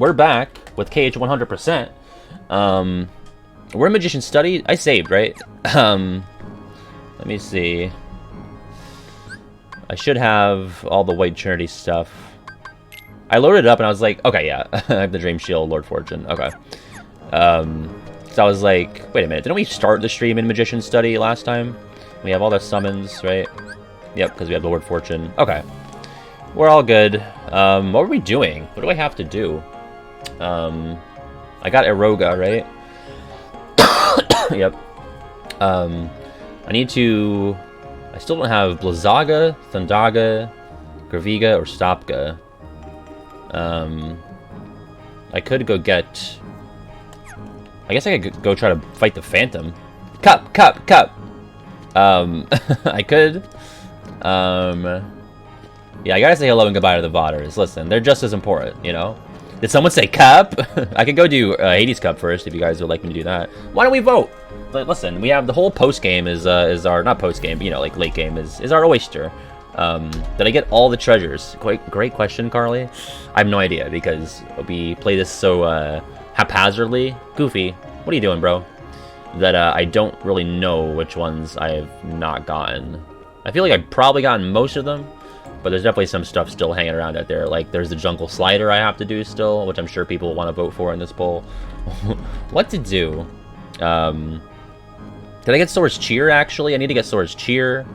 we're back with KH 100%. We're in Magician Study. I saved, right? Let me see. I should have all the White Trinity stuff. I loaded it up and I was like, okay, yeah. I have the Dream Shield, Lord Fortune. Okay. So I was like, wait a minute. Didn't we start the stream in Magician Study last time? We have all the summons, right? Yep, because we have the Lord Fortune. Okay. We're all good. What were we doing? What do I have to do? I got Eroga, right? Yep. I need to... I still don't have Blizzaga, Thundaga, Graviga, or Stopga. I could go get... I guess I could go try to fight the Phantom. Cup! I could. Yeah, I gotta say hello and goodbye to the Vodders. Listen, they're just as important, you know? Did someone say Cup? I could go do Hades Cup first if you guys would like me to do that. Why don't we vote? But listen, we have the whole post game is our, not post game, but you know, like late game is our oyster. Did I get all the treasures? Great question, Carly. I have no idea because we play this so haphazardly. Goofy, what are you doing, bro? That I don't really know which ones I have not gotten. I feel like I've probably gotten most of them, but there's definitely some stuff still hanging around out there. Like there's the Jungle Slider I have to do still, which I'm sure people will want to vote for in this poll. What to do? Did I get Sora's Cheer, actually? I need to get Sora's Cheer.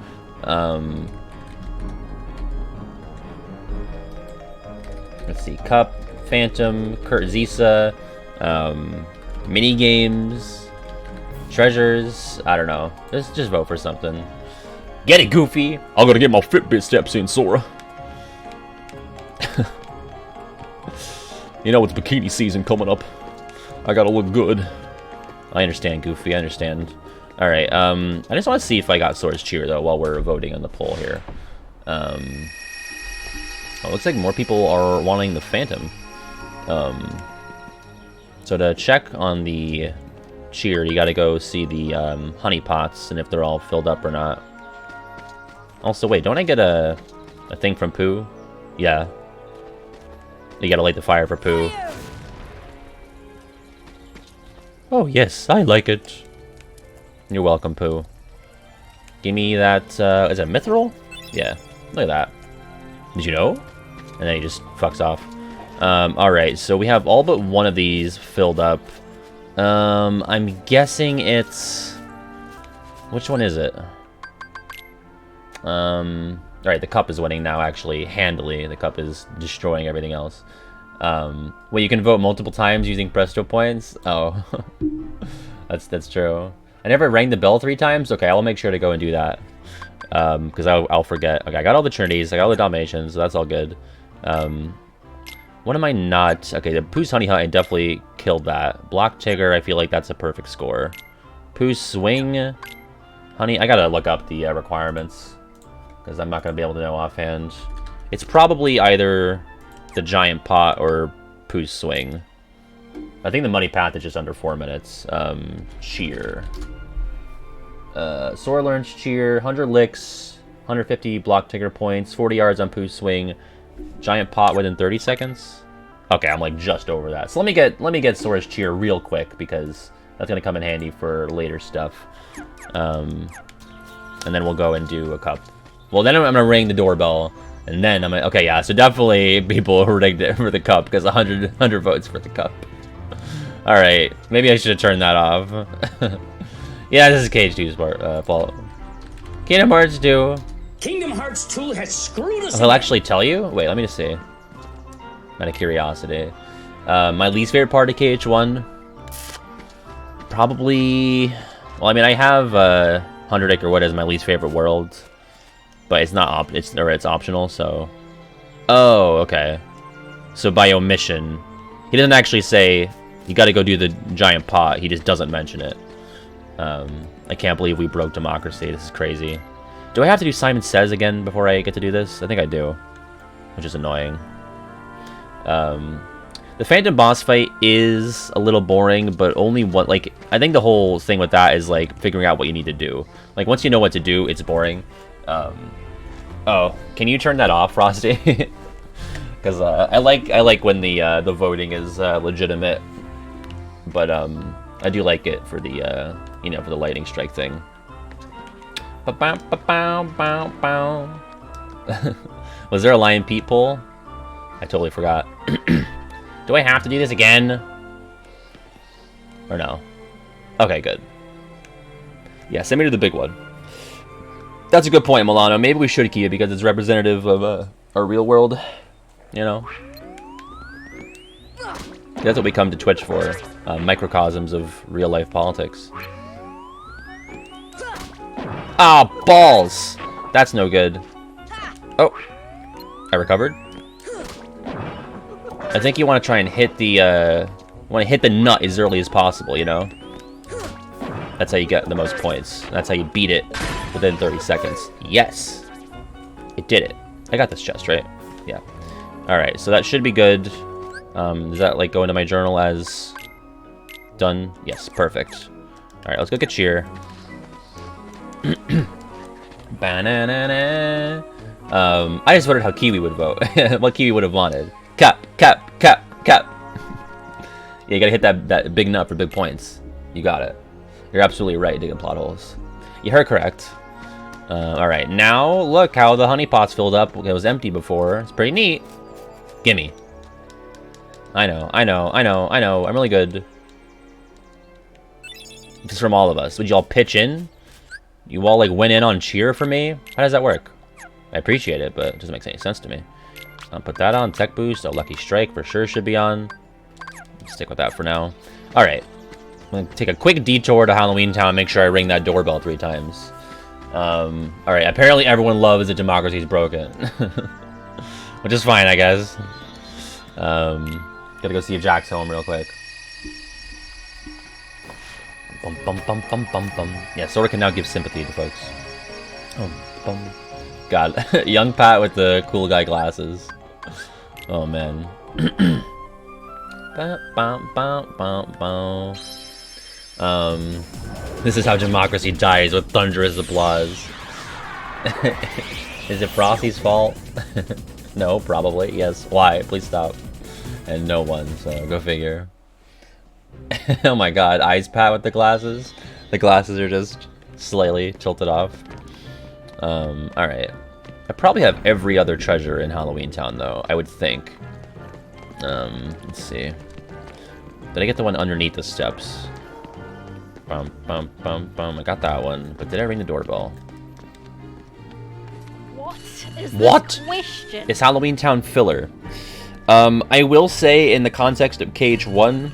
Let's see. Cup, Phantom, Kurt Zisa, mini games, treasures. I don't know. Just vote for something. Get it, Goofy! I'm gonna get my Fitbit steps in, Sora. You know, it's bikini season coming up. I gotta look good. I understand, Goofy. I understand. Alright, I just want to see if I got Sora's Cheer, though, while we're voting on the poll here. Oh, it looks like more people are wanting the Phantom. So to check on the Cheer, you gotta go see the honey pots and if they're all filled up or not. Also, wait, don't I get a thing from Pooh? Yeah. You gotta light the fire for Pooh. Oh, yes, I like it. You're welcome, Pooh. Give me that, is it Mithril? Yeah, look at that. Did you know? And then he just fucks off. Alright, so we have all but one of these filled up. I'm guessing it's... Which one is it? Alright, the cup is winning now, actually, handily. The cup is destroying everything else. Well, you can vote multiple times using Presto points? Oh. That's true. I never rang the bell 3 times? Okay, I'll make sure to go and do that. Because I'll forget. Okay, I got all the Trinities, I got all the Dalmatians, so that's all good. What am I not? Okay, the Pooh's Honey Hunt, I definitely killed that. Block Tigger, I feel like that's a perfect score. Pooh's Swing, Honey, I gotta look up the requirements. Because I'm not gonna be able to know offhand. It's probably either the Giant Pot or Pooh's Swing. I think the Money Path is just under 4 minutes. Cheer. Sora learns Cheer, 100 licks, 150 Block Tigger points, 40 yards on Pooh's Swing, Giant Pot within 30 seconds. Okay, I'm like just over that. So let me get Sora's Cheer real quick because that's gonna come in handy for later stuff. And then we'll go and do a cup. Well, then I'm gonna ring the doorbell, and then I'm gonna... Okay, yeah, so definitely people rigged it for the cup because 100 votes for the cup. Alright, maybe I should have turned that off. Yeah, this is KH2's fault. Kingdom Hearts 2. Kingdom Hearts 2 has screwed us. He'll actually tell you? Wait, let me just see. Out of curiosity. My least favorite part of KH1? Probably... Well, I mean, I have 100 Acre Wood as my least favorite world. But it's not it's optional, so... Oh, okay. So by omission. He doesn't actually say, you gotta go do the Giant Pot. He just doesn't mention it. I can't believe we broke democracy. This is crazy. Do I have to do Simon Says again before I get to do this? I think I do. Which is annoying. The Phantom boss fight is a little boring, but only one... Like, I think the whole thing with that is, like, figuring out what you need to do. Like, once you know what to do, it's boring. Oh, can you turn that off, Frosty? Because Because I like when the voting is legitimate, but I do like it for the you know, for the lightning strike thing. Was there a Lion Pete poll? I totally forgot. Do I have to do this again? Or no? Okay, good. Yeah, send me to the big one. That's a good point, Milano. Maybe we should keep it because it's representative of our real world. You know? That's what we come to Twitch for. Microcosms of real-life politics. Ah, balls! That's no good. Oh. I recovered. I think you want to try and hit the, nut as early as possible, you know? That's how you get the most points. That's how you beat it within 30 seconds. Yes! It did it. I got this chest, right? Yeah. Alright, so that should be good. Does that, like, go into my journal as done? Yes, perfect. Alright, let's go get cheer. Banana. I just wondered how Kiwi would vote. What Kiwi would have wanted. Cap. Yeah, you gotta hit that big nut for big points. You got it. You're absolutely right, digging plot holes. You heard correct. Alright, now look how the honeypot's filled up. It was empty before. It's pretty neat. Gimme. I know. I'm really good. Just from all of us. Would you all pitch in? You all, like, went in on cheer for me? How does that work? I appreciate it, but it doesn't make any sense to me. I'll put that on. Tech boost. A lucky strike for sure should be on. Stick with that for now. Alright. I'm going to take a quick detour to Halloween Town and make sure I ring that doorbell 3 times. Alright. Apparently everyone loves that democracy's broken. Which is fine, I guess. Gotta go see if Jack's home real quick. Yeah, Sora can now give sympathy to folks. God, young Pat with the cool guy glasses. Oh man. This is how democracy dies, with thunderous applause. Is it Frosty's fault? No, probably. Yes. Why? Please stop. And no one, so go figure. Oh my god, Eyes Pat with the glasses. The glasses are just slightly tilted off. Alright. I probably have every other treasure in Halloween Town, though, I would think. Let's see. Did I get the one underneath the steps? I got that one, but did I ring the doorbell? What? It's Halloween Town filler. I will say, in the context of KH1,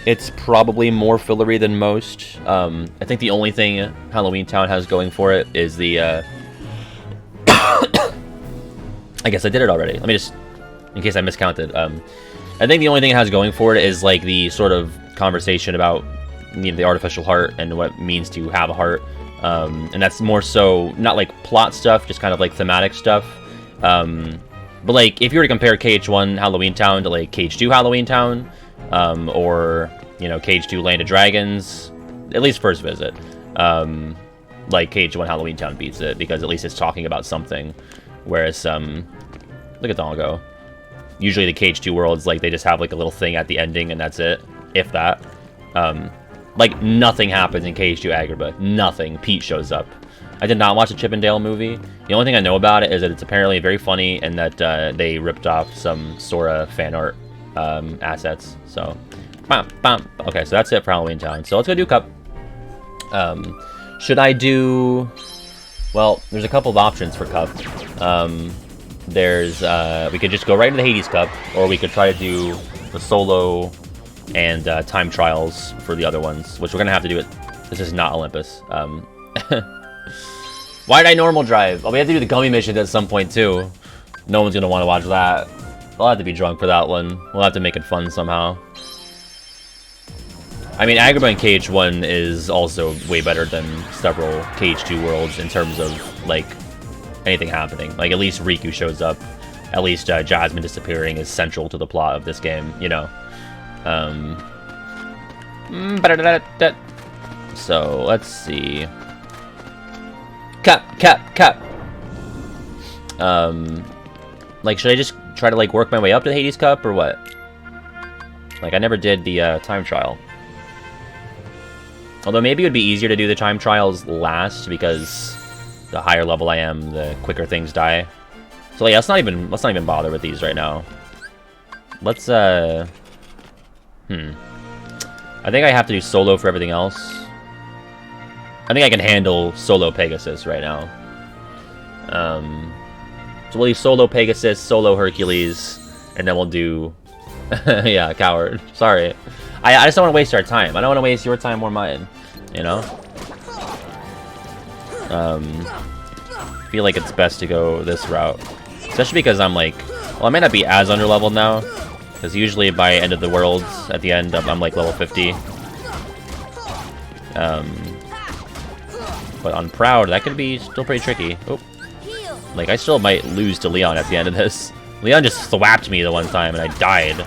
it's probably more fillery than most. I think the only thing Halloween Town has going for it is the, I guess I did it already. Let me just, in case I miscounted. I think the only thing it has going for it is, like, the sort of conversation about, you know, the artificial heart and what it means to have a heart. And that's more so, not, like, plot stuff, just kind of, like, thematic stuff. But, like, if you were to compare KH1 Halloween Town to, like, KH2 Halloween Town, or, you know, KH2 Land of Dragons, at least first visit, like, KH1 Halloween Town beats it, because at least it's talking about something, whereas, look at Dongo. Usually the KH2 worlds, like, they just have, like, a little thing at the ending, and that's it, if that. Like, nothing happens in KH2 Agrabah. Nothing. Pete shows up. I did not watch the Chip and Dale movie. The only thing I know about it is that it's apparently very funny, and that they ripped off some Sora fan art assets. So, okay, so that's it for Halloween Town. So let's go do Cup. Should I do... Well, there's a couple of options for Cup. There's, we could just go right into the Hades Cup, or we could try to do the solo and time trials for the other ones, which we're gonna have to do it. This is not Olympus. Why did I normal drive? Oh, we have to do the gummy missions at some point too. No one's gonna want to watch that. I'll have to be drunk for that one. We'll have to make it fun somehow. I mean, Agrabah and KH1 is also way better than several KH2 worlds in terms of, like, anything happening. Like, at least Riku shows up. At least Jasmine disappearing is central to the plot of this game, you know. So, let's see. Cap. Like, should I just try to like work my way up to the Hades Cup or what? Like I never did the time trial. Although maybe it would be easier to do the time trials last because the higher level I am, the quicker things die. So yeah, let's not even bother with these right now. Let's I think I have to do solo for everything else. I think I can handle solo Pegasus right now. So we'll do solo Pegasus, solo Hercules, and then we'll do yeah, coward. Sorry. I just don't want to waste our time. I don't want to waste your time or mine, you know? I feel like it's best to go this route. Especially because I'm like, well, I might not be as underleveled now. Because usually by end of the worlds, at the end, I'm like level 50. But on Proud, that could be still pretty tricky. Oh. Like, I still might lose to Leon at the end of this. Leon just slapped me the one time and I died.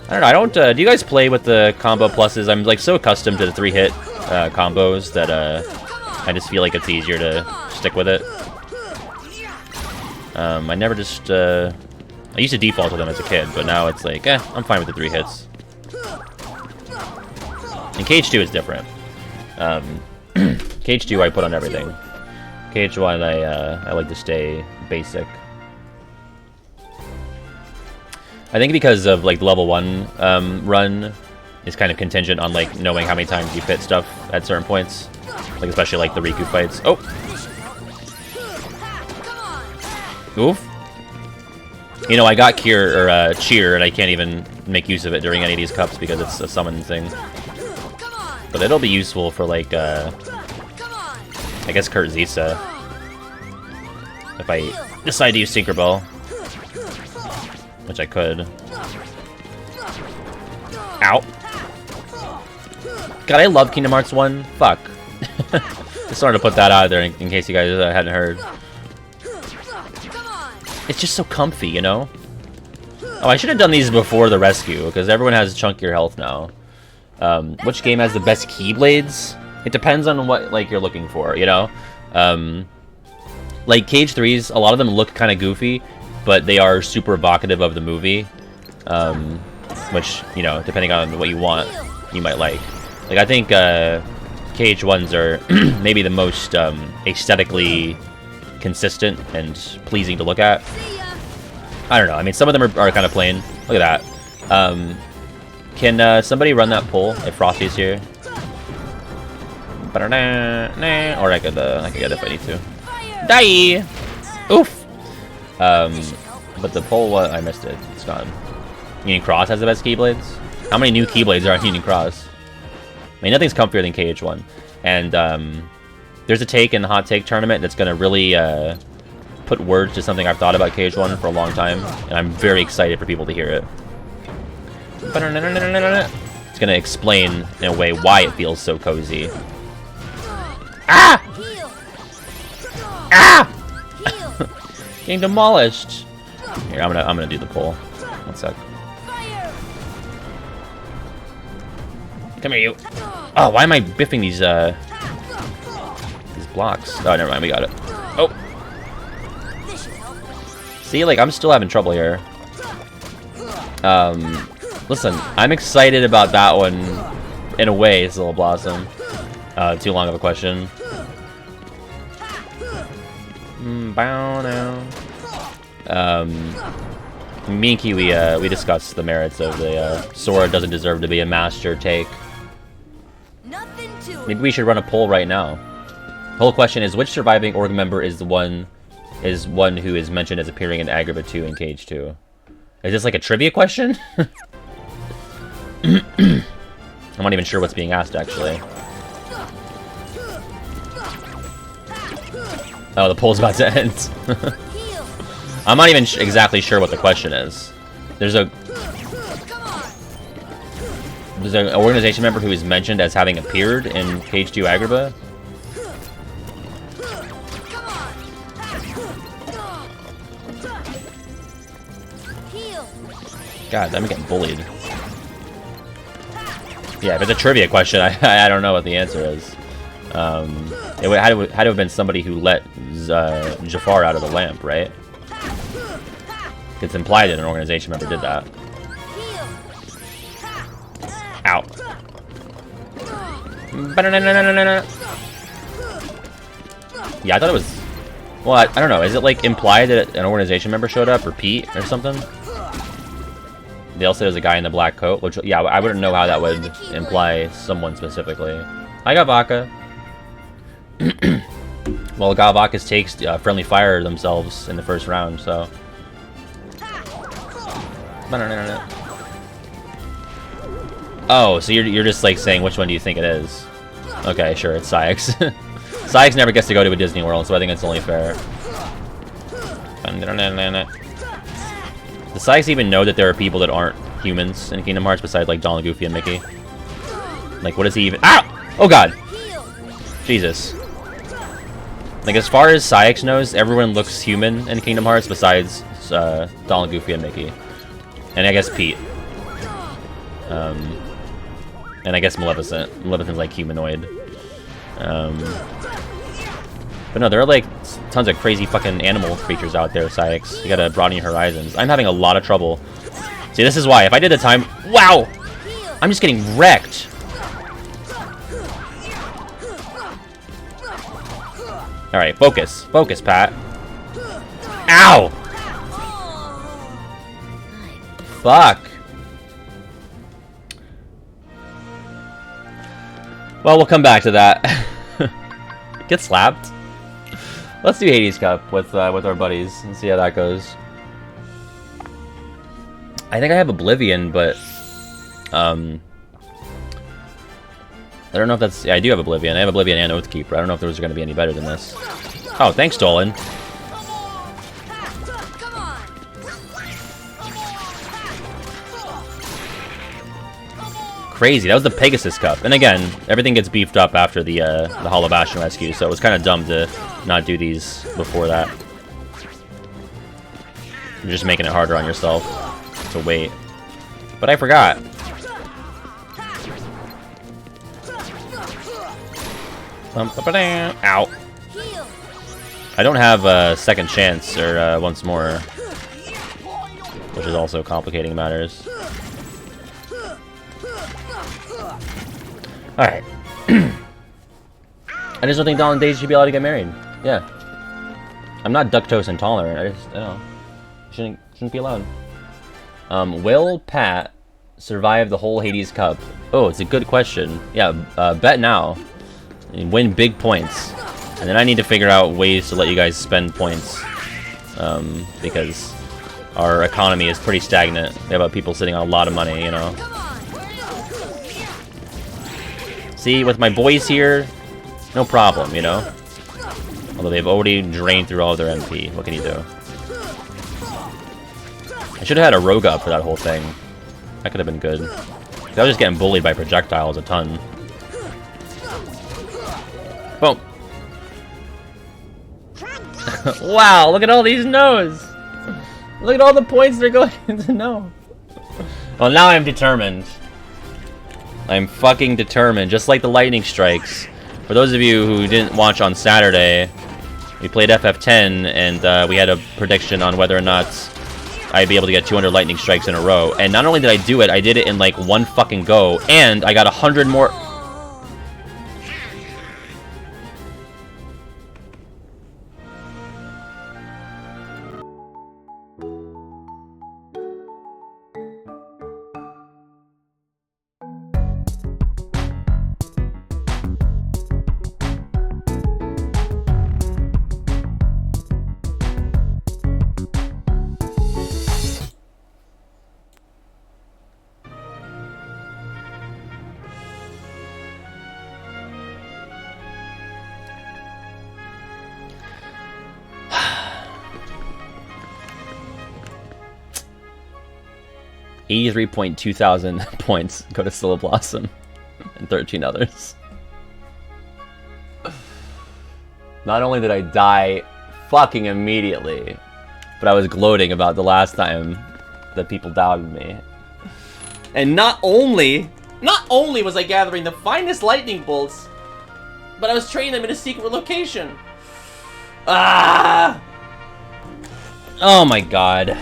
I don't know, I don't, do you guys play with the combo pluses? I'm, like, so accustomed to the 3-hit combos that, I just feel like it's easier to stick with it. I never just, I used to default to them as a kid, but now it's like, I'm fine with the 3 hits. And KH2 is different. KH2 I put on everything. KH1 I like to stay basic. I think because of like the level 1 run is kind of contingent on like knowing how many times you fit stuff at certain points. Like especially like the Riku fights. Oh! Oof. You know, I got Cheer and I can't even make use of it during any of these cups because it's a summon thing. But it'll be useful for like I guess Kurt Zisa. If I decide to use Tinkerbell. Which I could. Ow. God, I love Kingdom Hearts 1. Fuck. Just wanted to put that out there in case you guys hadn't heard. It's just so comfy, you know? Oh, I should have done these before the rescue, because everyone has chunkier health now. Which game has the best Keyblades? It depends on what, like, you're looking for, you know? Like, KH3s, a lot of them look kind of goofy, but they are super evocative of the movie. Which, you know, depending on what you want, you might like. Like, I think, KH1s are maybe the most, aesthetically consistent and pleasing to look at. I don't know. I mean, some of them are kind of plain. Look at that. Can somebody run that pole if Frosty's here? Or I could get it if I need to. Die! Oof! But the pole, I missed it. It's gone. Union Cross has the best Keyblades? How many new Keyblades are on Union Cross? I mean, nothing's comfier than KH1. And, there's a take in the Hot Take tournament that's going to really put words to something I've thought about KH1 for a long time, and I'm very excited for people to hear it. It's going to explain, in a way, why it feels so cozy. Ah! Ah! Getting demolished. Here, I'm gonna do the pull. One sec. Come here, you. Oh, why am I biffing these blocks? Oh, never mind, we got it. Oh! See, like, I'm still having trouble here. Listen, I'm excited about that one, in a way, Soul Blossom. Too long of a question. Bow now. Me and Kiwi, we discussed the merits of the Sora doesn't deserve to be a master take. Maybe we should run a poll right now. The whole question is, which surviving org member is one who is mentioned as appearing in Agrabah 2 and KH2? Is this like a trivia question? I'm not even sure what's being asked, actually. Oh, the poll's about to end. I'm not even exactly sure what the question is. There's an organization member who is mentioned as having appeared in KH2 Agrabah. God, I'm getting bullied. Yeah, if it's a trivia question, I don't know what the answer is. It had to have been somebody who let Jafar out of the lamp, right? It's implied that an organization member did that. Ow. Yeah, I thought it was... Well, I don't know. Is it, like, implied that an organization member showed up? Or Pete? Or something? They also there's a guy in the black coat. Which, yeah, I wouldn't know how that would imply someone specifically. I got Vaca. Well, Galvakis takes friendly fire themselves in the first round, so... Oh, so you're just like saying which one do you think it is? Okay, sure, it's Sykes. Sykes never gets to go to a Disney World, so I think it's only fair. Does Sykes even know that there are people that aren't humans in Kingdom Hearts besides like Donald, Goofy, and Mickey? Like, what is he even? Ah! Oh God! Jesus. Like, as far as Sykes knows, everyone looks human in Kingdom Hearts besides Donald, Goofy, and Mickey. And I guess Pete. And I guess Maleficent. Maleficent's like humanoid. But no, there are like tons of crazy fucking animal creatures out there, Sykes. You gotta broaden your horizons. I'm having a lot of trouble. See, this is why. If I did the time... Wow! I'm just getting wrecked. Alright, focus. Focus, Pat. Ow! Fuck. Well, we'll come back to that. Get slapped. Let's do Hades Cup with our buddies and see how that goes. I think I have Oblivion, but I don't know if that's... Yeah, I do have Oblivion. I have Oblivion and Oathkeeper. I don't know if those are going to be any better than this. Oh, thanks, Dolan. Crazy. That was the Pegasus Cup. And again, everything gets beefed up after the Hollow Bastion rescue, so it was kind of dumb to not do these before that. You're just making it harder on yourself to wait. But I forgot. Ow. I don't have a second chance, or once more, which is also complicating matters. Alright. I just don't think Donald and Daisy should be allowed to get married. Yeah. I'm not ductose intolerant. I don't know. Shouldn't be allowed. Will Pat survive the whole Hades Cup? Oh, it's a good question. Yeah, bet now. And win big points. And then I need to figure out ways to let you guys spend points. Because our economy is pretty stagnant. We have people sitting on a lot of money, you know. See, with my boys here, no problem, you know? Although they've already drained through all of their MP. What can you do? I should have had a rogue up for that whole thing. That could have been good. I was just getting bullied by projectiles a ton. Boom. Wow, look at all these no's! Look at all the points they're going into no. Well, now I'm determined. I'm fucking determined, just like the lightning strikes. For those of you who didn't watch on Saturday, we played FF10, and we had a prediction on whether or not I'd be able to get 200 lightning strikes in a row. And not only did I do it, I did it in like one fucking go, and I got 100 more... $83,200 points go to Scylla Blossom and 13 others. Not only did I die fucking immediately, but I was gloating about the last time that people doubted me. And not only was I gathering the finest lightning bolts, But I was training them in a secret location. Ah! Oh my god.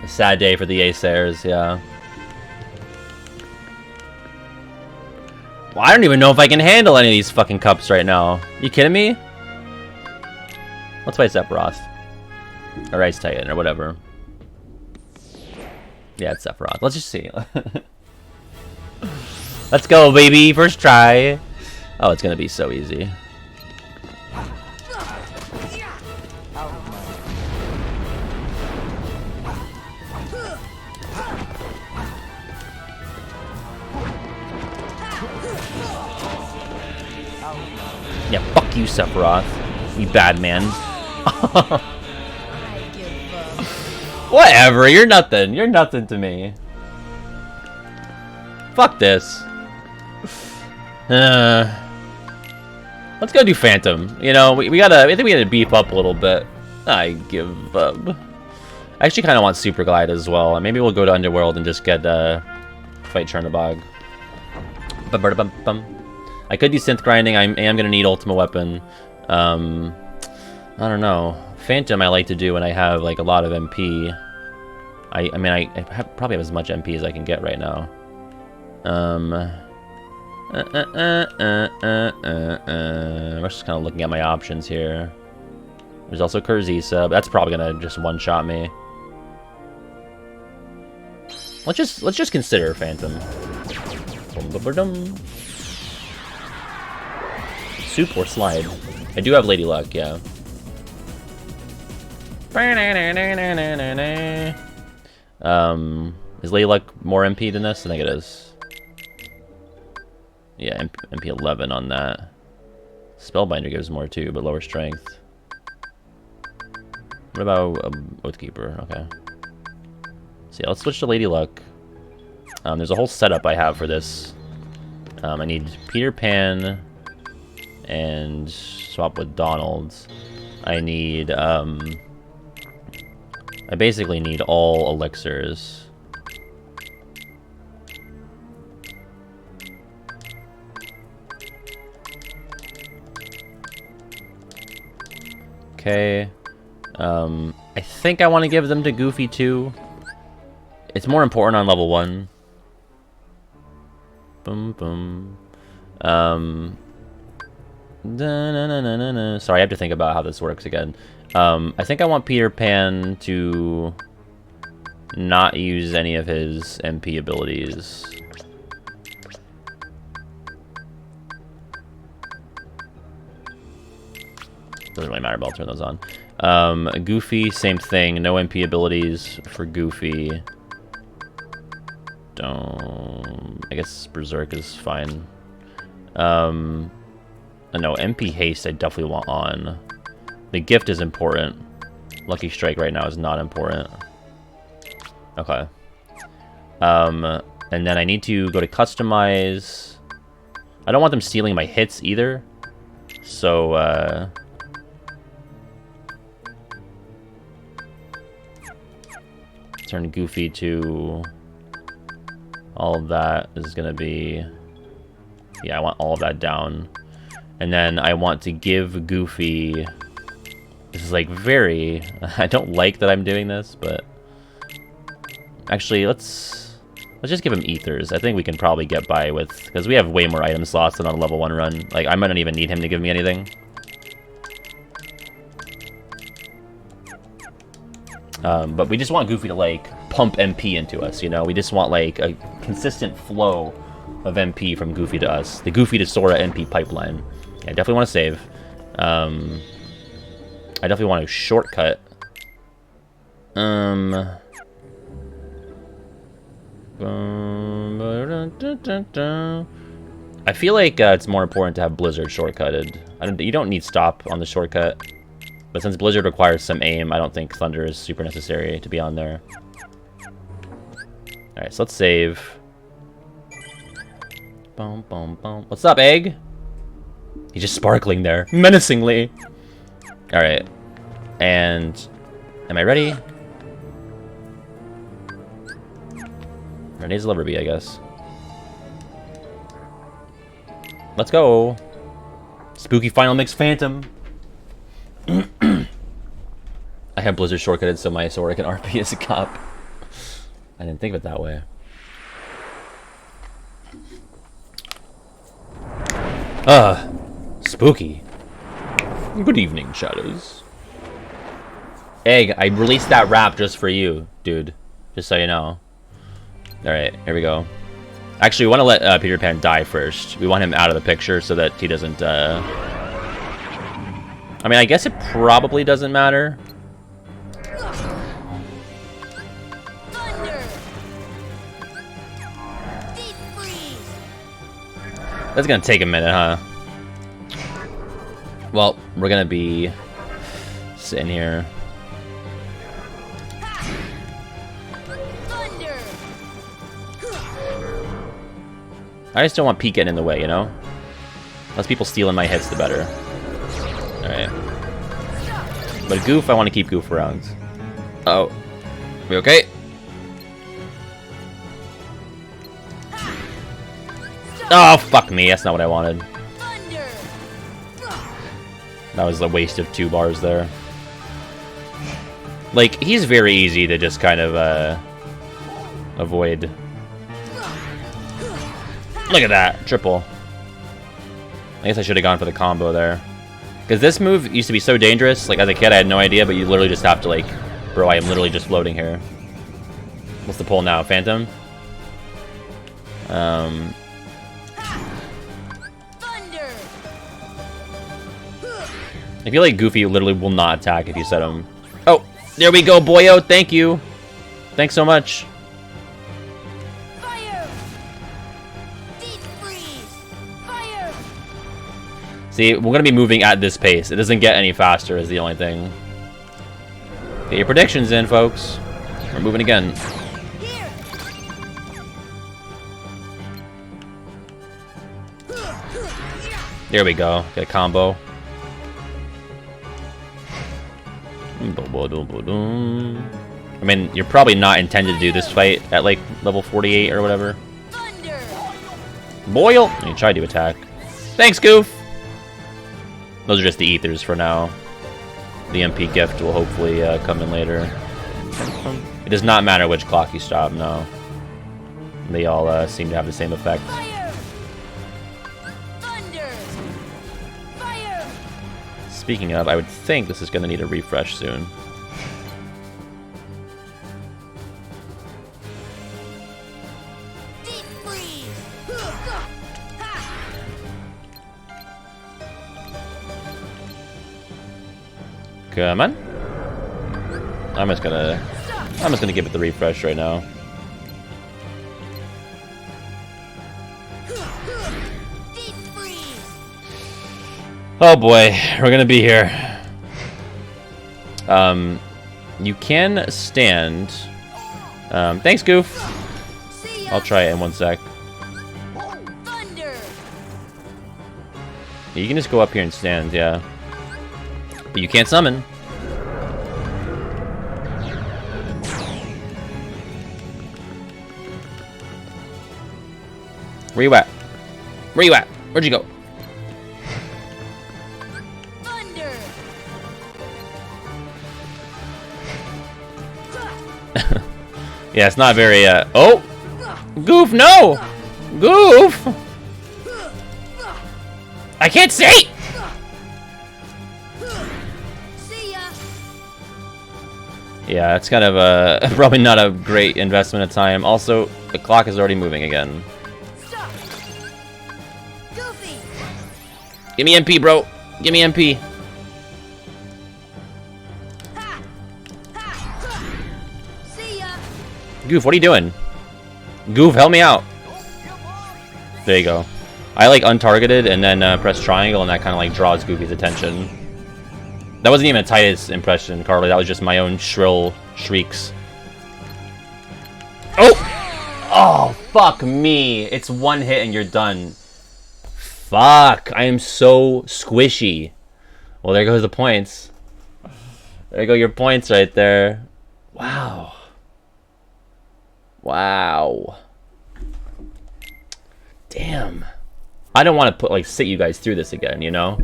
A sad day for the Acers, yeah. Well, I don't even know if I can handle any of these fucking cups right now. You kidding me? Let's play Sephiroth. Or Ice Titan, or whatever. Yeah, it's Sephiroth. Let's just see. Let's go, baby. First try. Oh, it's gonna be so easy. Yeah, fuck you, Sephiroth. You bad man. Whatever, you're nothing. You're nothing to me. Fuck this. Let's go do Phantom. You know, we gotta. I think we gotta beef up a little bit. I give up. I actually kind of want Super Glide as well. Maybe we'll go to Underworld and just get fight Chernabog. I could do synth grinding. I am gonna need Ultima Weapon. I don't know. Phantom I like to do when I have like a lot of MP. I mean I probably have as much MP as I can get right now. We're just kind of looking at my options here. There's also Kurzisa, but that's probably gonna just one-shot me. Let's just consider Phantom. Soup or Slide? I do have Lady Luck, yeah. Is Lady Luck more MP than this? I think it is. Yeah, MP 11 on that. Spellbinder gives more too, but lower strength. What about Oathkeeper? Okay. So yeah, let's switch to Lady Luck. There's a whole setup I have for this. I need Peter Pan and swap with Donald. I need I basically need all elixirs. Okay. I think I want to give them to Goofy too. It's more important on level 1. Boom, boom. Sorry, I have to think about how this works again. I think I want Peter Pan to not use any of his MP abilities. Doesn't really matter, but I'll turn those on. Goofy, same thing. No MP abilities for Goofy. I guess Berserk is fine. No, MP Haste I definitely want on. The gift is important. Lucky Strike right now is not important. Okay. And then I need to go to Customize. I don't want them stealing my hits either. So, turn Goofy to... all of that is going to be... yeah, I want all of that down. And then I want to give Goofy... this is like very... I don't like that I'm doing this, but... actually, let's just give him Ethers. I think we can probably get by with... because we have way more item slots than on a level 1 run. Like, I might not even need him to give me anything. But we just want Goofy to, like, pump MP into us, you know? We just want, like, a consistent flow of MP from Goofy to us. The Goofy to Sora MP pipeline. Yeah, I definitely want to save. I definitely want to shortcut. I feel like it's more important to have Blizzard shortcutted. You don't need stop on the shortcut. But since Blizzard requires some aim, I don't think Thunder is super necessary to be on there. Alright, so let's save. Boom, boom, boom. What's up, Egg? He's just sparkling there, menacingly. Alright. And... am I ready? Renee's Liverby, I guess. Let's go. Spooky Final Mix Phantom. I have Blizzard shortcutted so my Sora can RP as a cop. I didn't think of it that way. Spooky. Good evening, Shadows. Egg, I released that rap just for you, dude. Just so you know. Alright, here we go. Actually, we want to let Peter Pan die first. We want him out of the picture so that he doesn't, I mean, I guess it probably doesn't matter. That's gonna take a minute, huh? Well, we're gonna be sitting here. I just don't want Pete getting in the way, you know? Less people stealing my hits, the better. Alright. But Goof, I want to keep Goof around. Uh oh. We okay? Oh, fuck me. That's not what I wanted. That was a waste of 2 bars there. Like, he's very easy to just kind of, avoid. Look at that. Triple. I guess I should have gone for the combo there. Because this move used to be so dangerous. Like, as a kid, I had no idea, but you literally just have to, like... Bro, I am literally just floating here. What's the pull now? Phantom? I feel like Goofy literally will not attack if you set him. Oh, there we go, boyo. Thank you. Thanks so much. Fire! Deep freeze! Fire! See, we're going to be moving at this pace. It doesn't get any faster is the only thing. Get your predictions in, folks. We're moving again. Here! There we go. Get a combo. I mean, you're probably not intended to do this fight at like level 48 or whatever. Thunder! Boil! You tried to attack. Thanks, Goof! Those are just the ethers for now. The MP gift will hopefully come in later. It does not matter which clock you stop, no. They all seem to have the same effect. Fire! Thunder! Fire! Speaking of, I would think this is going to need a refresh soon. Deep freeze! Come on. I'm just gonna give it the refresh right now. Deep freeze! Oh boy, we're gonna be here. You can stand. Thanks, Goof. See ya! I'll try it in 1 sec. Thunder! You can just go up here and stand, yeah. But you can't summon. Where you at? Where you at? Where'd you go? Thunder! Yeah, it's not very, oh! Goof, no! Goof! I can't see! See ya! Yeah, it's kind of probably not a great investment of time. Also, the clock is already moving again. Stop! Goofy! Give me MP, bro. Give me MP. Ha! Ha! See ya! Goof, what are you doing? Goof, help me out. There you go. I like untargeted and then press triangle, and that kind of like draws Goofy's attention. That wasn't even a Titus impression, Carly. That was just my own shrill shrieks. Oh! Oh, fuck me. It's 1 hit and you're done. Fuck. I am so squishy. Well, there goes the points. There go your points right there. Wow. Wow. Damn. I don't want to put, like, sit you guys through this again, you know?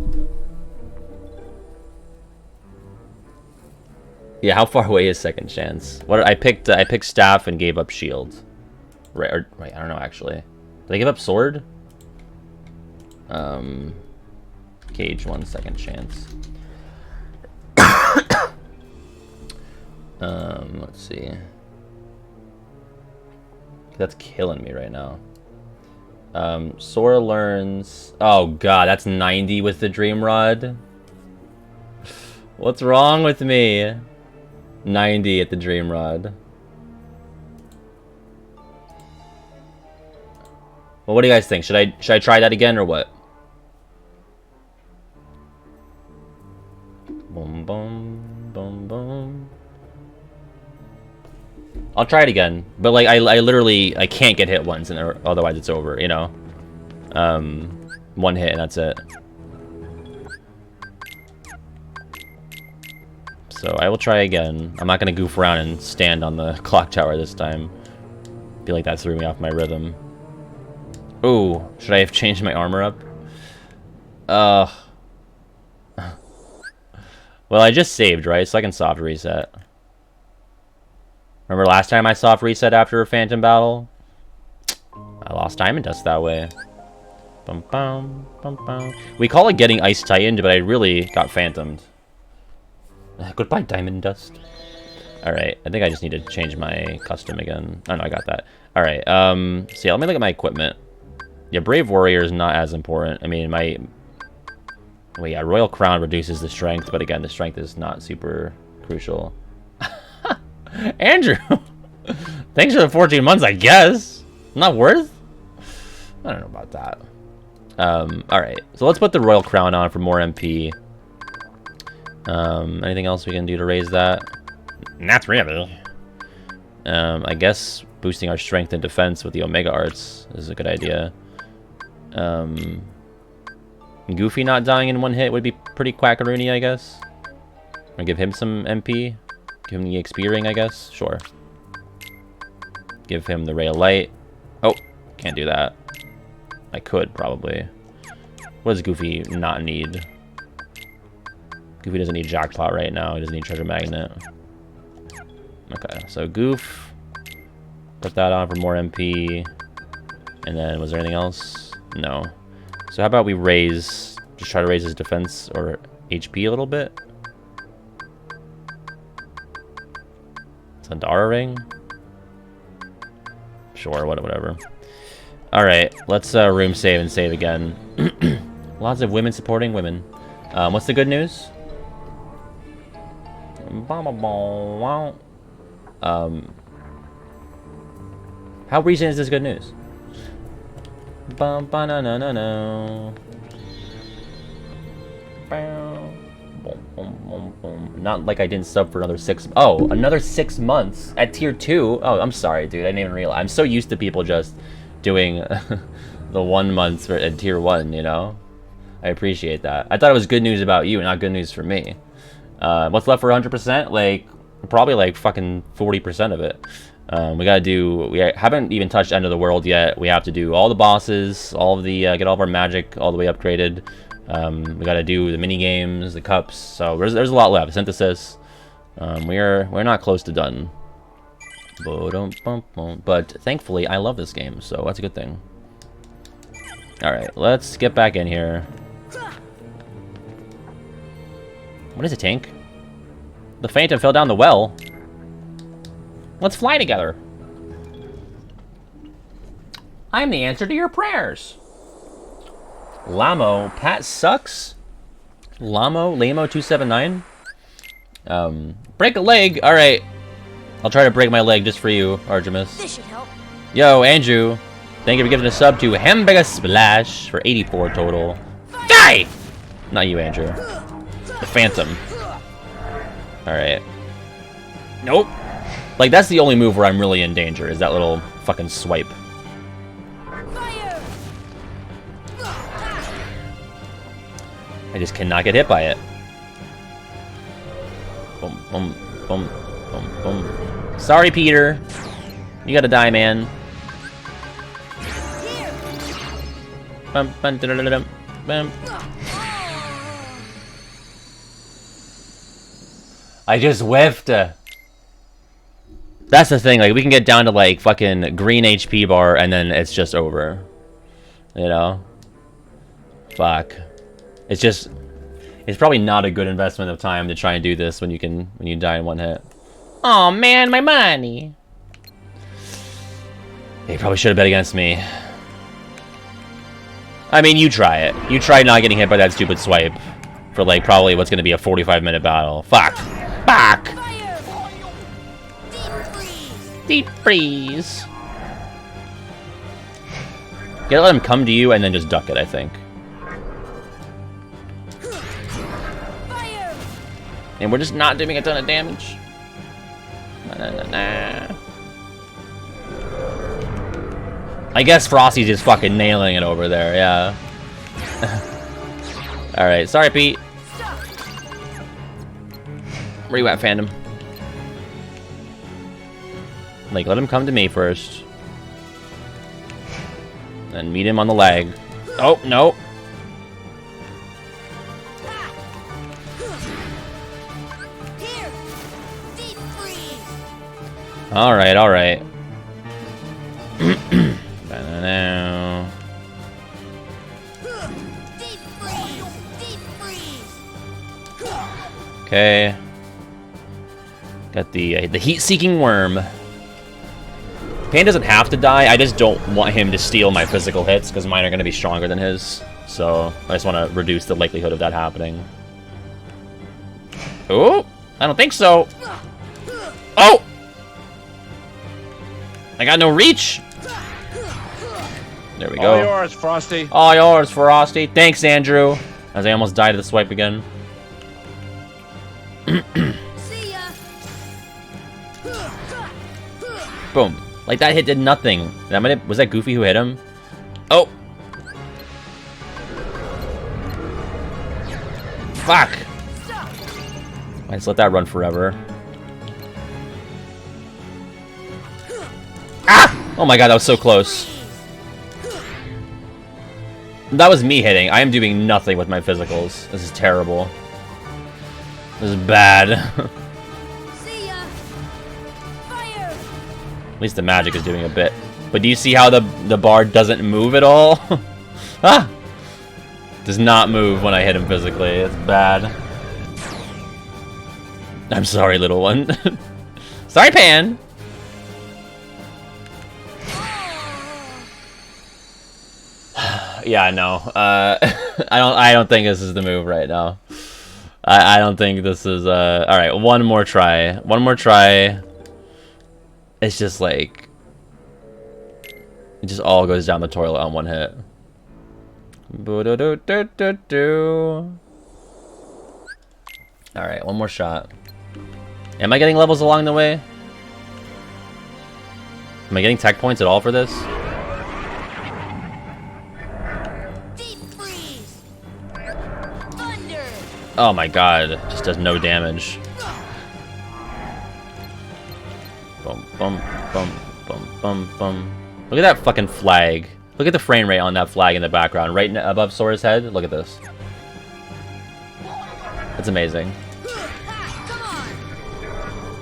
Yeah, how far away is second chance? What I picked staff and gave up shield. Right, I don't know actually. Did I give up sword? KH1 second chance. Let's see. That's killing me right now. Sora learns. Oh god, that's 90 with the Dream Rod. What's wrong with me? 90 at the Dream Rod. Well, what do you guys think? Should I try that again or what? Boom, boom, boom, boom. I'll try it again, but like I literally I can't get hit once, and otherwise it's over. You know, one hit and that's it. So I will try again. I'm not gonna goof around and stand on the clock tower this time. I feel like that threw me off my rhythm. Ooh, should I have changed my armor up? Well, I just saved, right? So I can soft reset. Remember last time I soft reset after a phantom battle? I lost Diamond Dust that way. Bum, bum, bum, bum. We call it getting Ice Titaned, but I really got phantomed. Goodbye, Diamond Dust. Alright, I think I just need to change my custom again. Oh no, I got that. Alright, so yeah, let me look at my equipment. Yeah, Brave Warrior is not as important. I mean, well, yeah, Royal Crown reduces the strength, but again, the strength is not super crucial. Andrew! Thanks for the 14 months, I guess. Not worth? I don't know about that. Alright, so let's put the Royal Crown on for more MP. Anything else we can do to raise that? Not really. I guess boosting our strength and defense with the Omega Arts is a good idea. Goofy not dying in one hit would be pretty quackaroony, I guess. I'll give him some MP. Give him the XP ring, I guess. Sure. Give him the Ray of Light. Oh, can't do that. I could, probably. What does Goofy not need? Goofy doesn't need Jackpot right now. He doesn't need Treasure Magnet. Okay, so Goof. Put that on for more MP. And then, was there anything else? No. So how about we raise... Just try to raise his defense or HP a little bit? Sandara ring? Sure, whatever. Alright, let's room save and save again. Lots of women supporting women. What's the good news? How recent is this good news? Not like I didn't sub for another 6... Oh, another 6 months at tier 2? Oh, I'm sorry, dude. I didn't even realize. I'm so used to people just doing the 1 month at tier 1, you know? I appreciate that. I thought it was good news about you, not good news for me. What's left for 100%? Like, probably like fucking 40% of it. We gotta do... We haven't even touched End of the World yet. We have to do all the bosses, all of the... get all of our magic all the way upgraded. We gotta do the mini games, the cups. So there's a lot left. Synthesis. We're not close to done. But thankfully, I love this game, so that's a good thing. All right, let's get back in here. What is a tank? The Phantom fell down the well. Let's fly together. I'm the answer to your prayers. Lamo, Pat sucks. Lamo279. Break a leg. All right, I'll try to break my leg just for you, Artemis. This should help. Yo, Andrew, thank you for giving a sub to Hamburger Splash for 84 total. Die! Not you, Andrew. The Phantom. All right. Nope. Like, that's the only move where I'm really in danger, is that little fucking swipe. Fire! I just cannot get hit by it. Boom, boom, boom, boom, boom. Sorry, Peter. You gotta die, man. Here! Bum, bum, da-da-da-dum, bum. I just whiffed. That's the thing, like, we can get down to, like, fucking green HP bar, and then it's just over. You know? Fuck. It's just... It's probably not a good investment of time to try and do this when you die in one hit. Oh man, my money! They probably should have bet against me. I mean, you try it. You try not getting hit by that stupid swipe. For, like, probably what's gonna be a 45-minute battle. Fuck! Fuck! Deep freeze. You gotta let him come to you and then just duck it, I think. And we're just not doing a ton of damage. Nah. I guess Frosty's just fucking nailing it over there, yeah. Alright, sorry, Pete. Where you at, fandom? Like, let him come to me first. And meet him on the leg. Oh, no. Alright, alright. Okay. Got the heat-seeking worm. Pan doesn't have to die. I just don't want him to steal my physical hits because mine are going to be stronger than his. So I just want to reduce the likelihood of that happening. Oh, I don't think so. Oh! I got no reach. There we go. All yours, Frosty. All yours, Frosty. Thanks, Andrew. As I almost died of the swipe again. See ya. Boom. Like, that hit did nothing. Was that Goofy who hit him? Oh! Fuck! I just let that run forever. Ah! Oh my god, that was so close. That was me hitting. I am doing nothing with my physicals. This is terrible. This is bad. See ya. Fire. At least the magic is doing a bit. But do you see how the bar doesn't move at all? Ah! Does not move when I hit him physically. It's bad. I'm sorry, little one. Sorry, Pan. Yeah, no. I don't think this is the move right now. I don't think this is all right, one more try. One more try. It's just like it just all goes down the toilet on one hit. All right, one more shot. Am I getting levels along the way? Am I getting tech points at all for this? Oh my god, just does no damage. Bum, bum, bum, bum, bum, bum. Look at that fucking flag. Look at the frame rate on that flag in the background, right above Sora's head. Look at this. That's amazing.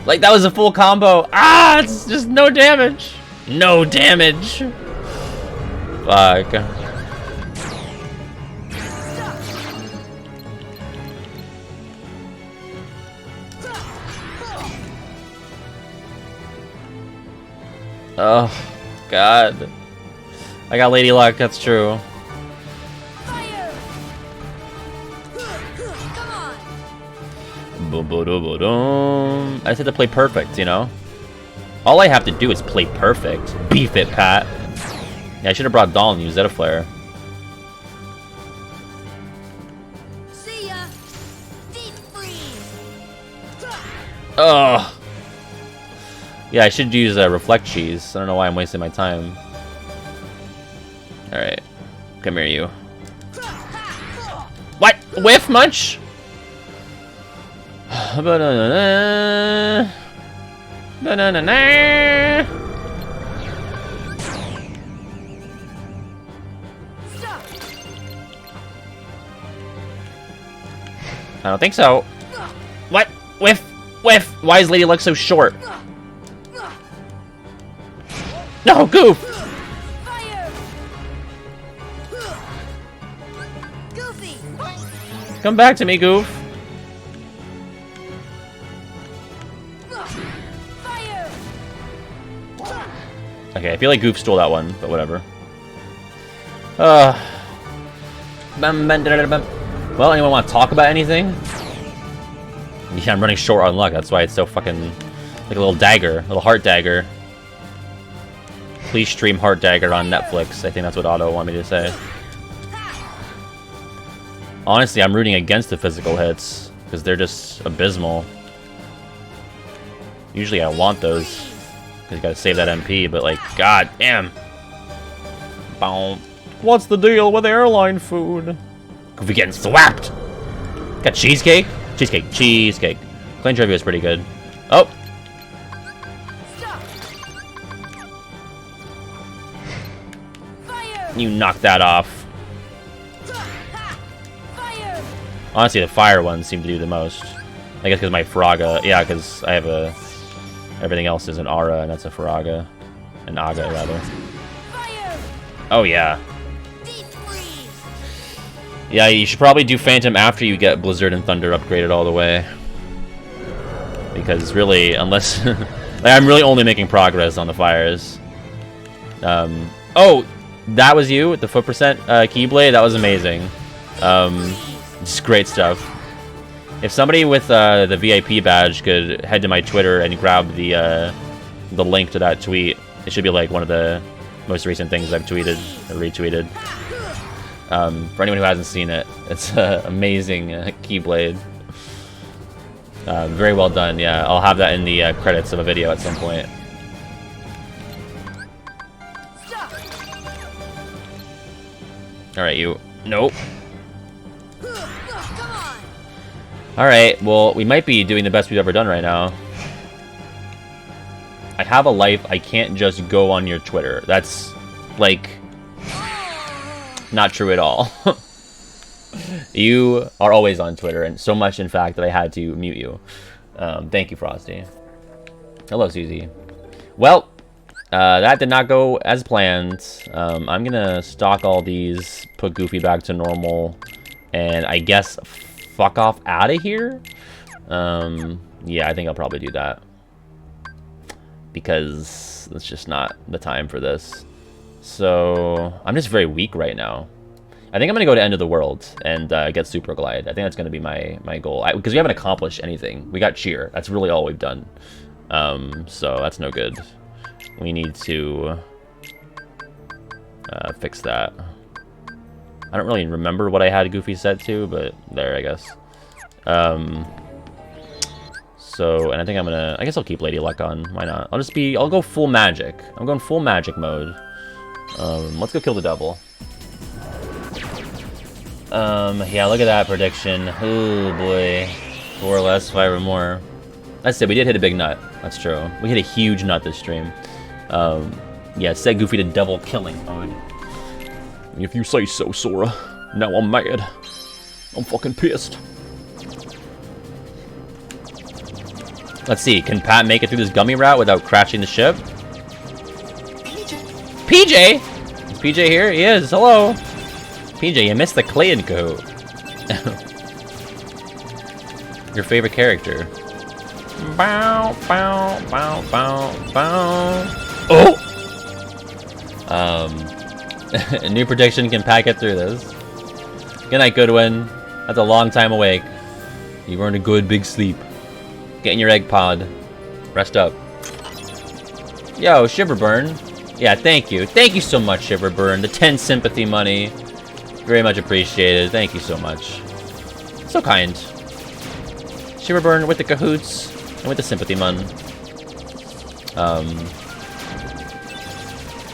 Like, that was a full combo. Ah, it's just no damage. No damage. Fuck. Oh, God. I got Lady Luck, that's true. Fire. Come on. Boom. I just have to play perfect, you know? All I have to do is play perfect. Beef it, Pat. Yeah, I should have brought Dahl and used Zeta Flare. See ya. Deep freeze. Ugh. Yeah, I should use Reflect Cheese. I don't know why I'm wasting my time. Alright. Come here, you. What? Whiff Munch? Ba-na-na-na. Ba-na-na-na. I don't think so. What? Whiff! Whiff! Why is Lady Luck so short? No, Goof! Fire! Goofy! Come back to me, Goof. Fire! Okay, I feel like Goof stole that one, but whatever. Well, anyone want to talk about anything? Yeah, I'm running short on luck. That's why it's so fucking like a little dagger, a little heart dagger. Please stream Heart Dagger on Netflix. I think that's what Otto wanted me to say. Honestly, I'm rooting against the physical hits because they're just abysmal. Usually I want those because you gotta save that MP, but like, god damn. Boom. What's the deal with airline food? Goofy getting swapped. Got cheesecake? Cheesecake. Cheesecake. Clean trivia is pretty good. Oh! Stop! Fire! You knocked that off. Fire! Honestly, the fire ones seem to do the most. I guess because my Faraga... Yeah, because I have a... Everything else is an Aura, and that's a Faraga. An Aga, rather. Fire! Oh, yeah. Deep freeze! Yeah, you should probably do Phantom after you get Blizzard and Thunder upgraded all the way. Because really, unless... like, I'm really only making progress on the fires. Oh! That was you with the foot percent Keyblade? That was amazing. Just great stuff. If somebody with the VIP badge could head to my Twitter and grab the link to that tweet, it should be like one of the most recent things I've tweeted or retweeted. For anyone who hasn't seen it, it's an amazing Keyblade. Very well done, yeah. I'll have that in the credits of a video at some point. Stop! Alright, you. Nope. Come on! Alright, well, we might be doing the best we've ever done right now. I have a life, I can't just go on your Twitter. That's, like, not true at all. You are always on Twitter, and so much, in fact, that I had to mute you. Thank you, Frosty. Hello, Susie. Well, that did not go as planned. I'm gonna stock all these, put Goofy back to normal, and I guess fuck off out of here? Yeah, I think I'll probably do that. Because it's just not the time for this. So, I'm just very weak right now. I think I'm going to go to End of the World and get Super Glide. I think that's going to be my goal. Because we haven't accomplished anything. We got Cheer. That's really all we've done. So, that's no good. We need to fix that. I don't really remember what I had Goofy set to, but there, I guess. So, and I think I'm gonna... I guess I'll keep Lady Luck on. Why not? I'll go full magic. I'm going full magic mode. Let's go kill the devil. Yeah, look at that prediction. Oh boy. 4 less, 5 or more. That's it, we did hit a big nut. That's true. We hit a huge nut this stream. Yeah, set Goofy to devil killing mode. If you say so, Sora. Now I'm mad. I'm fucking pissed. Let's see, can Pat make it through this gummy route without crashing the ship? PJ! Is PJ here? He is, hello! PJ, you missed the Clay and Coat. Your favorite character. Bow, bow, bow, bow, bow. Oh! A new prediction, can Pat get through this? Good night, Goodwin. That's a long time awake. You earned a good big sleep. Get in your egg pod. Rest up. Yo, Shiverburn. Yeah, thank you. Thank you so much, Shiverburn. The 10 sympathy money. Very much appreciated. Thank you so much. So kind. Shiverburn with the cahoots and with the sympathy mon.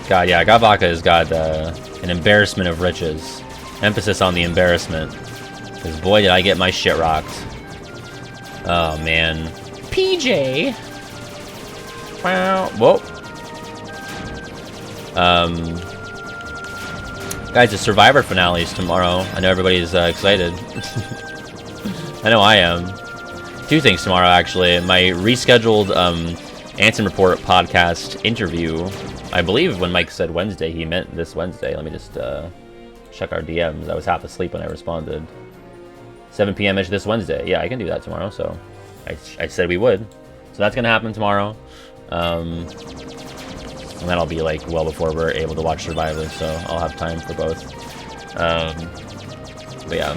God, yeah, Gavaka has got an embarrassment of riches. Emphasis on the embarrassment. Because boy, did I get my shit rocked. Oh, man. PJ! Wow. Whoa. Guys, the Survivor finale is tomorrow. I know everybody's excited. I know I am. Two things tomorrow, actually. My rescheduled Anson Report podcast interview. I believe when Mike said Wednesday, he meant this Wednesday. Let me just check our DMs. I was half asleep when I responded. 7 p.m.-ish this Wednesday. Yeah, I can do that tomorrow, so I said we would. So that's going to happen tomorrow. And then I'll be, like, well before we're able to watch Survivor, so I'll have time for both. But yeah.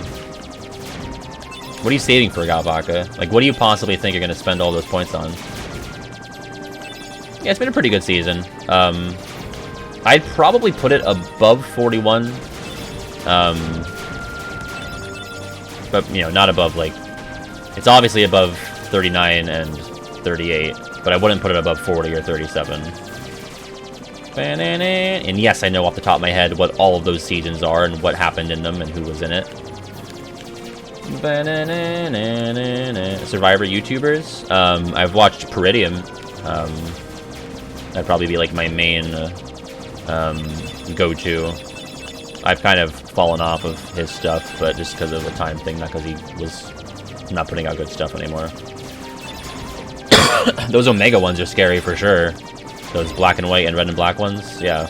What are you saving for, Galvaca? Like, what do you possibly think you're going to spend all those points on? Yeah, it's been a pretty good season. I'd probably put it above 41. But, you know, not above, like... It's obviously above 39 and 38, but I wouldn't put it above 40 or 37. And yes, I know off the top of my head what all of those seasons are and what happened in them and who was in it. Survivor YouTubers. I've watched Peridium. That'd probably be like my main go-to. I've kind of fallen off of his stuff, but just because of a time thing, not because he was not putting out good stuff anymore. Those Omega ones are scary for sure. Those black and white and red and black ones, yeah.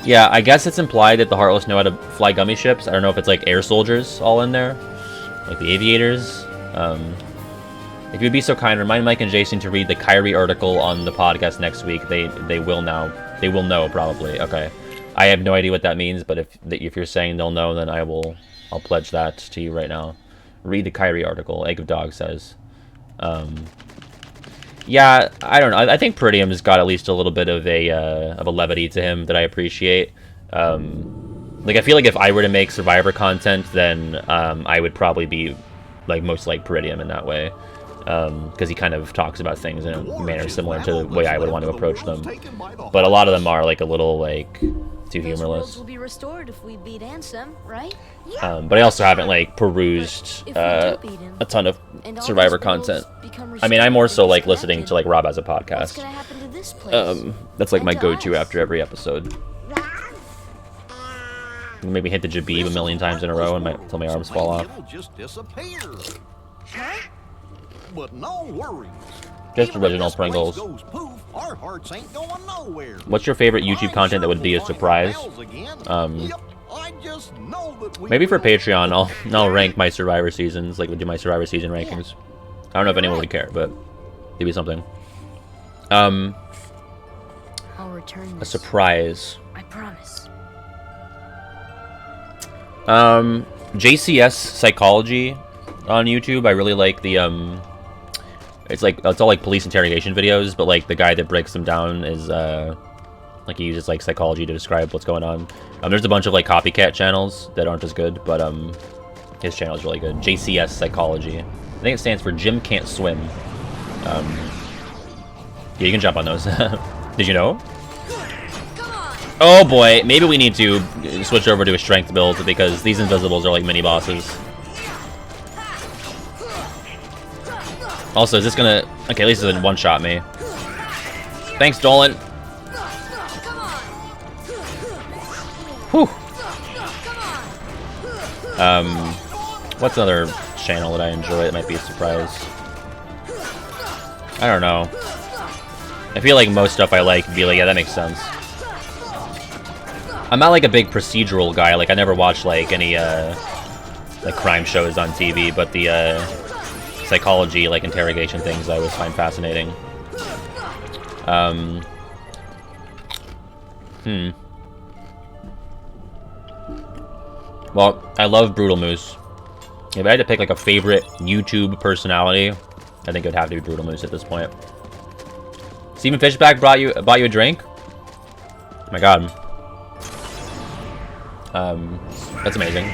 Yeah, I guess it's implied that the Heartless know how to fly gummy ships. I don't know if it's like air soldiers all in there, like the aviators. If you'd be so kind, remind Mike and Jason to read the Kyrie article on the podcast next week. They will now. They will know probably. Okay, I have no idea what that means, but if you're saying they'll know, then I'll pledge that to you right now. Read the Kyrie article. Egg of Dog says. Yeah, I don't know. I think Peridium has got at least a little bit of a levity to him that I appreciate. Like, I feel like if I were to make Survivor content, then I would probably be like most like Peridium in that way, because he kind of talks about things in a manner similar to the way I would want to approach them. But a lot of them are like a little like too humorless. Will be restored if we beat Ansem, right? But I also haven't like perused a ton of Survivor content. I mean, I more so like listening to like Rob as a podcast. That's like my go-to after every episode. Maybe hit the Jabib a million times in a row until my arms fall off. But no worries. Just original Pringles. What's your favorite YouTube content that would be a surprise? Maybe for Patreon, I'll rank my Survivor seasons, like we'll do my Survivor season rankings. I don't know if anyone would care, but maybe something. I'll return A surprise. I promise. JCS Psychology on YouTube. I really like the it's all like police interrogation videos, but like the guy that breaks them down is like he uses like psychology to describe what's going on. There's a bunch of like copycat channels that aren't as good, but his channel is really good. JCS Psychology. I think it stands for Jim Can't Swim. Yeah, you can jump on those. Did you know? Oh boy, maybe we need to switch over to a strength build because these invisibles are like mini bosses. Also, is this gonna... Okay, at least it didn't one-shot me. Thanks, Dolan. Whew. What's another channel that I enjoy that might be a surprise? I don't know. I feel like most stuff I like would be like, yeah, that makes sense. I'm not like a big procedural guy. Like, I never watch like any like crime shows on TV, but the psychology, like interrogation things, I always find fascinating. Well, I love Brutal Moose. If I had to pick like a favorite YouTube personality, I think it would have to be Brutal Moose at this point. Steven Fishback bought you a drink? Oh my god. That's amazing.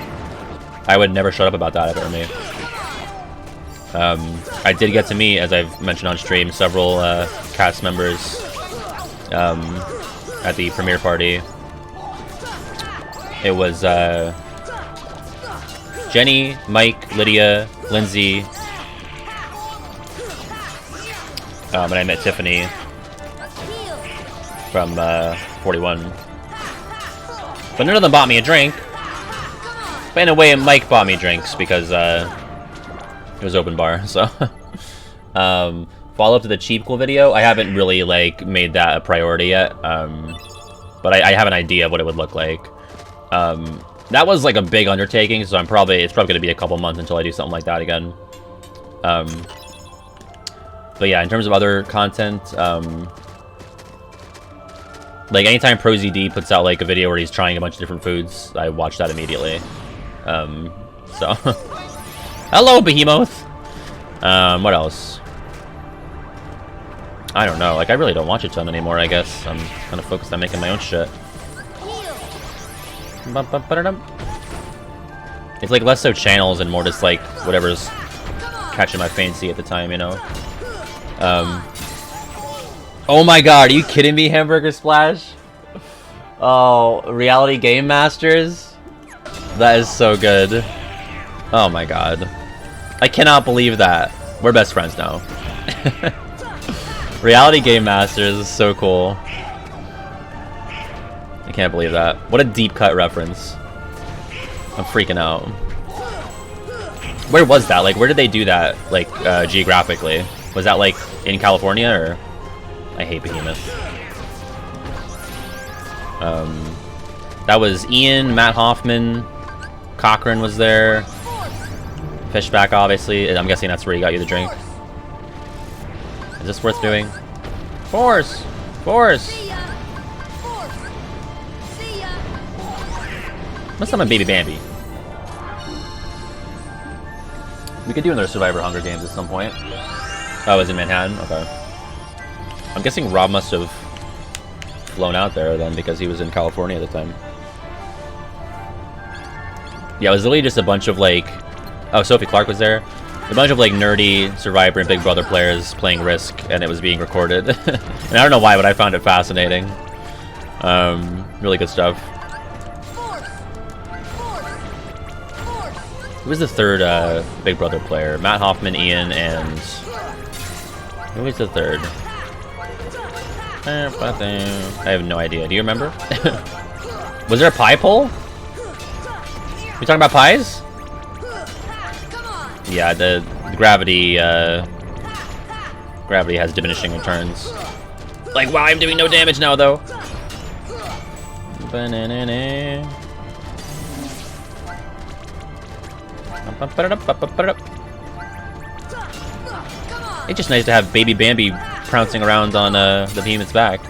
I would never shut up about that if it were me. I did get to meet, as I've mentioned on stream, several cast members at the premiere party. It was Jenny, Mike, Lydia, Lindsay, and I met Tiffany from 41. But none of them bought me a drink. But in a way, Mike bought me drinks because it was open bar. So, follow up to the cheap cool video. I haven't really like made that a priority yet. But I have an idea of what it would look like. That was like a big undertaking, so it's probably gonna be a couple months until I do something like that again. But yeah, in terms of other content, like anytime ProZD puts out like a video where he's trying a bunch of different foods, I watch that immediately. So hello, Behemoth. What else? I don't know. Like, I really don't watch a ton anymore. I guess I'm kind of focused on making my own shit. It's like less so channels and more just like whatever's catching my fancy at the time, you know. Oh my god, are you kidding me, Hamburger Splash? Oh, Reality Game Masters? That is so good. Oh my god. I cannot believe that. We're best friends now. Reality Game Masters is so cool. I can't believe that. What a deep cut reference. I'm freaking out. Where was that? Like, where did they do that, like, geographically? Was that, like, in California, or...? I hate Behemoth. That was Ian, Matt Hoffman, Cochran was there. Fishback, obviously. I'm guessing that's where he got you the drink. Is this worth doing? Force! Force! Must have my baby Bambi. We could do another Survivor Hunger Games at some point. Oh, it was in Manhattan? Okay. I'm guessing Rob must have flown out there then because he was in California at the time. Yeah, it was literally just a bunch of like... Oh, Sophie Clark was there. A bunch of like nerdy Survivor and Big Brother players playing Risk, and it was being recorded. And I don't know why, but I found it fascinating. Really good stuff. Who was the third Big Brother player? Matt Hoffman, Ian, and... Who was the third? I have no idea. Do you remember? Was there a pie poll? We talking about pies? Yeah, the gravity gravity has diminishing returns. Like, wow, I'm doing no damage now though. It's just nice to have baby Bambi trouncing around on the Behemoth's back.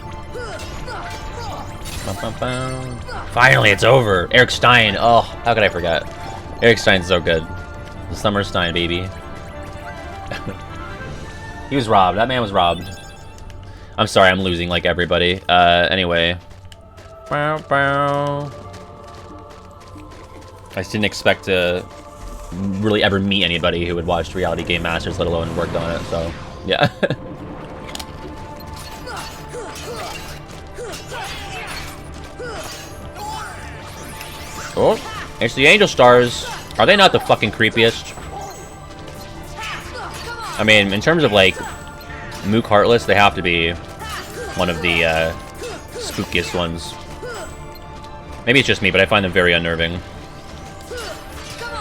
Finally, it's over. Eric Stein. Oh, how could I forget? Eric Stein's so good. The Summer Stein, baby. He was robbed. That man was robbed. I'm sorry, I'm losing like everybody. Anyway. I just didn't expect to really ever meet anybody who would watch Reality Game Masters, let alone worked on it, so yeah. Oh, it's the Angel Stars. Are they not the fucking creepiest? I mean, in terms of like Mook Heartless, they have to be one of the spookiest ones. Maybe it's just me, but I find them very unnerving.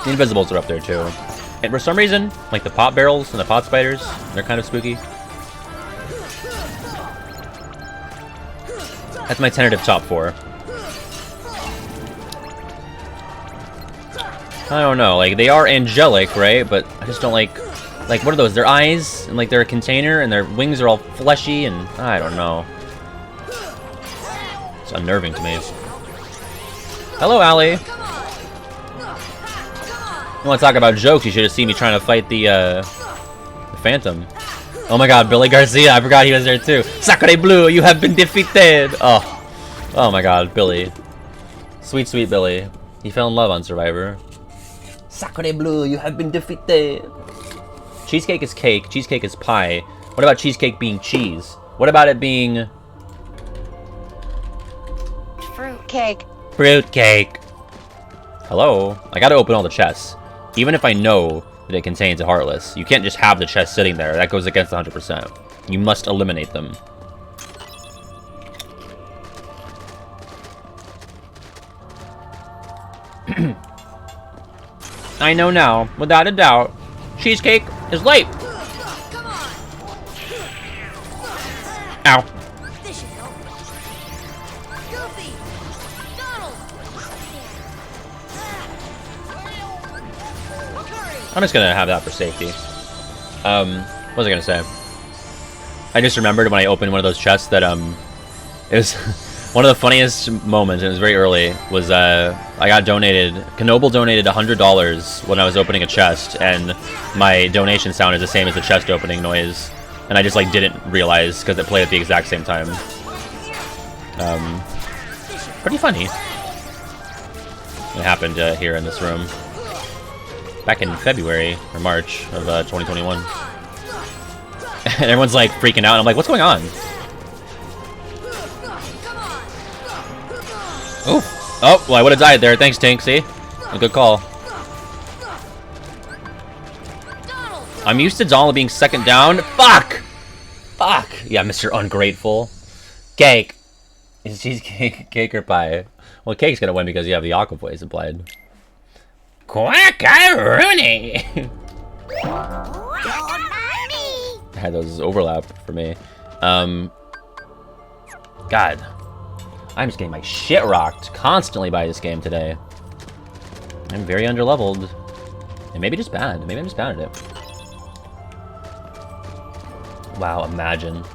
The Invisibles are up there too. And for some reason, like the pot barrels and the pot spiders, they're kind of spooky. That's my tentative top 4. I don't know, like they are angelic, right? But I just don't like what are those? Their eyes and like they're a container and their wings are all fleshy and I don't know. It's unnerving to me. Hello, Allie. You want to talk about jokes? You should have seen me trying to fight the Phantom. Oh my god, Billy Garcia. I forgot he was there too. Sacre Blue, you have been defeated. Oh my god, Billy. Sweet, sweet Billy. He fell in love on Survivor. Sacre Blue, you have been defeated. Cheesecake is cake. Cheesecake is pie. What about cheesecake being cheese? What about it being... Fruit cake. Fruit cake. Hello? I gotta open all the chests. Even if I know that it contains a Heartless, you can't just have the chest sitting there. That goes against 100%. You must eliminate them. I know now, without a doubt, Cheesecake is late. Ow. I'm just gonna have that for safety. What was I gonna say? I just remembered when I opened one of those chests that it was one of the funniest moments, and it was very early, was I got donated, Knoble donated $100 when I was opening a chest, and my donation sound is the same as the chest opening noise, and I just like didn't realize because it played at the exact same time. Pretty funny. It happened here in this room back in February or March of 2021. And everyone's like freaking out, and I'm like, what's going on? Oh, well, I would have died there. Thanks, Tink. See? A good call. I'm used to Donald being second down. Fuck! Fuck! Yeah, Mr. Ungrateful. Cake. Is cheesecake cake or pie? Well, cake's gonna win because you have the aqua voice applied. Quack-a-rooney! I had those overlap for me. God. I'm just getting my shit rocked constantly by this game today. I'm very underleveled. And maybe just bad. Maybe I'm just bad at it. Wow, imagine.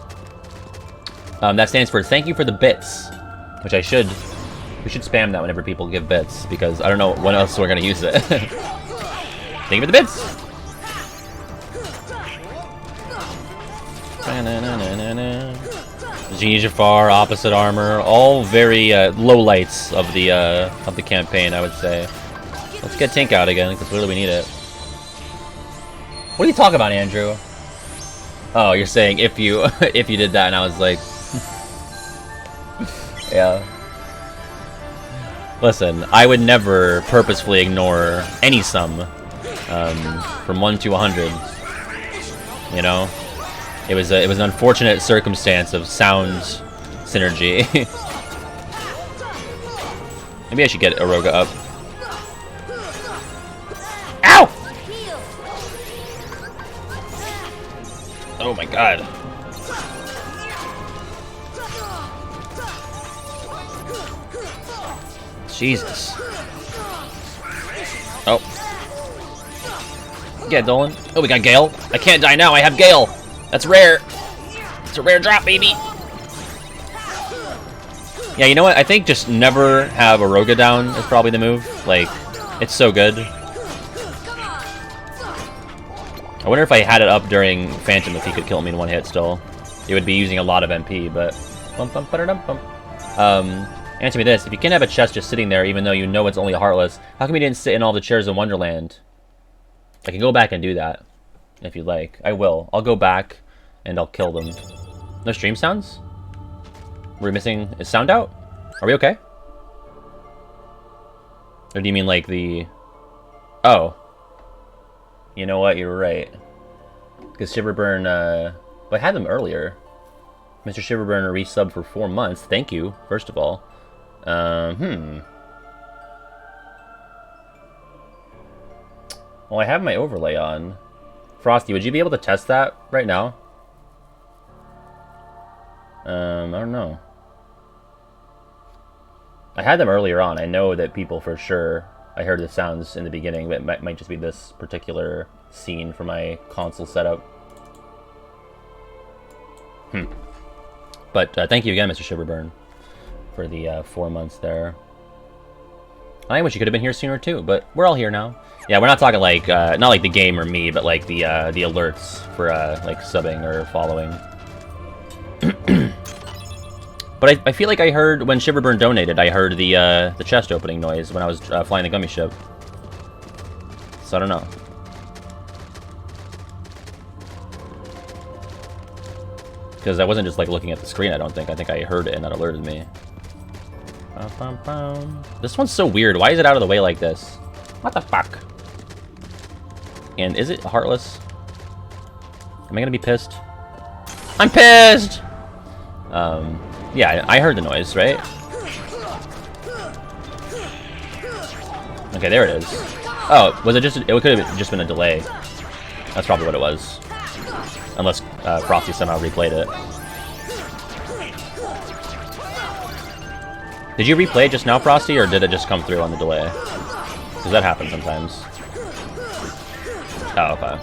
That stands for thank you for the bits. Which we should spam that whenever people give bits. Because I don't know when else we're going to use it. Thank you for the bits! Genie Jafar, opposite armor, all very low lights of the campaign, I would say. Let's get Tink out again, because clearly we need it. What are you talking about, Andrew? Oh, you're saying if you if you did that, and I was like, yeah. Listen, I would never purposefully ignore any sum from 1 to 100. You know. It was an unfortunate circumstance of sound synergy. Maybe I should get Aroga up. Ow! Oh my god. Jesus. Oh. Yeah, Dolan. Oh, we got Gale. I can't die now. I have Gale. That's rare. It's a rare drop, baby. Yeah, you know what? I think just never have Aroga down is probably the move. Like, it's so good. I wonder if I had it up during Phantom if he could kill me in one hit still. It would be using a lot of MP, but... answer me this. If you can't have a chest just sitting there even though you know it's only a Heartless, how come you didn't sit in all the chairs in Wonderland? I can go back and do that. If you like. I will. I'll go back and I'll kill them. No stream sounds? We're missing... Is sound out? Are we okay? Or do you mean like the... Oh. You know what? You're right. Because Shiverburn... But I had them earlier. Mr. Shiverburn resub for 4 months. Thank you, first of all. Well, I have my overlay on. Frosty, would you be able to test that right now? I don't know. I had them earlier on. I know that people for sure... I heard the sounds in the beginning, but it might just be this particular scene for my console setup. But thank you again, Mr. Shiverburn, for the 4 months there. I wish you could have been here sooner too, but we're all here now. Yeah, we're not talking like, not like the game or me, but like the alerts for like subbing or following. But I feel like I heard, when Shiverburn donated, I heard the chest opening noise when I was flying the gummy ship. So I don't know. Because I wasn't just like looking at the screen, I don't think. I think I heard it and that alerted me. This one's so weird. Why is it out of the way like this? What the fuck? And is it Heartless? Am I gonna be pissed? I'm pissed! Yeah, I heard the noise, right? Okay, there it is. Oh, was it just? It could have just been a delay. That's probably what it was. Unless Frosty somehow replayed it. Did you replay it just now, Frosty, or did it just come through on the delay? Because that happens sometimes. Oh, okay.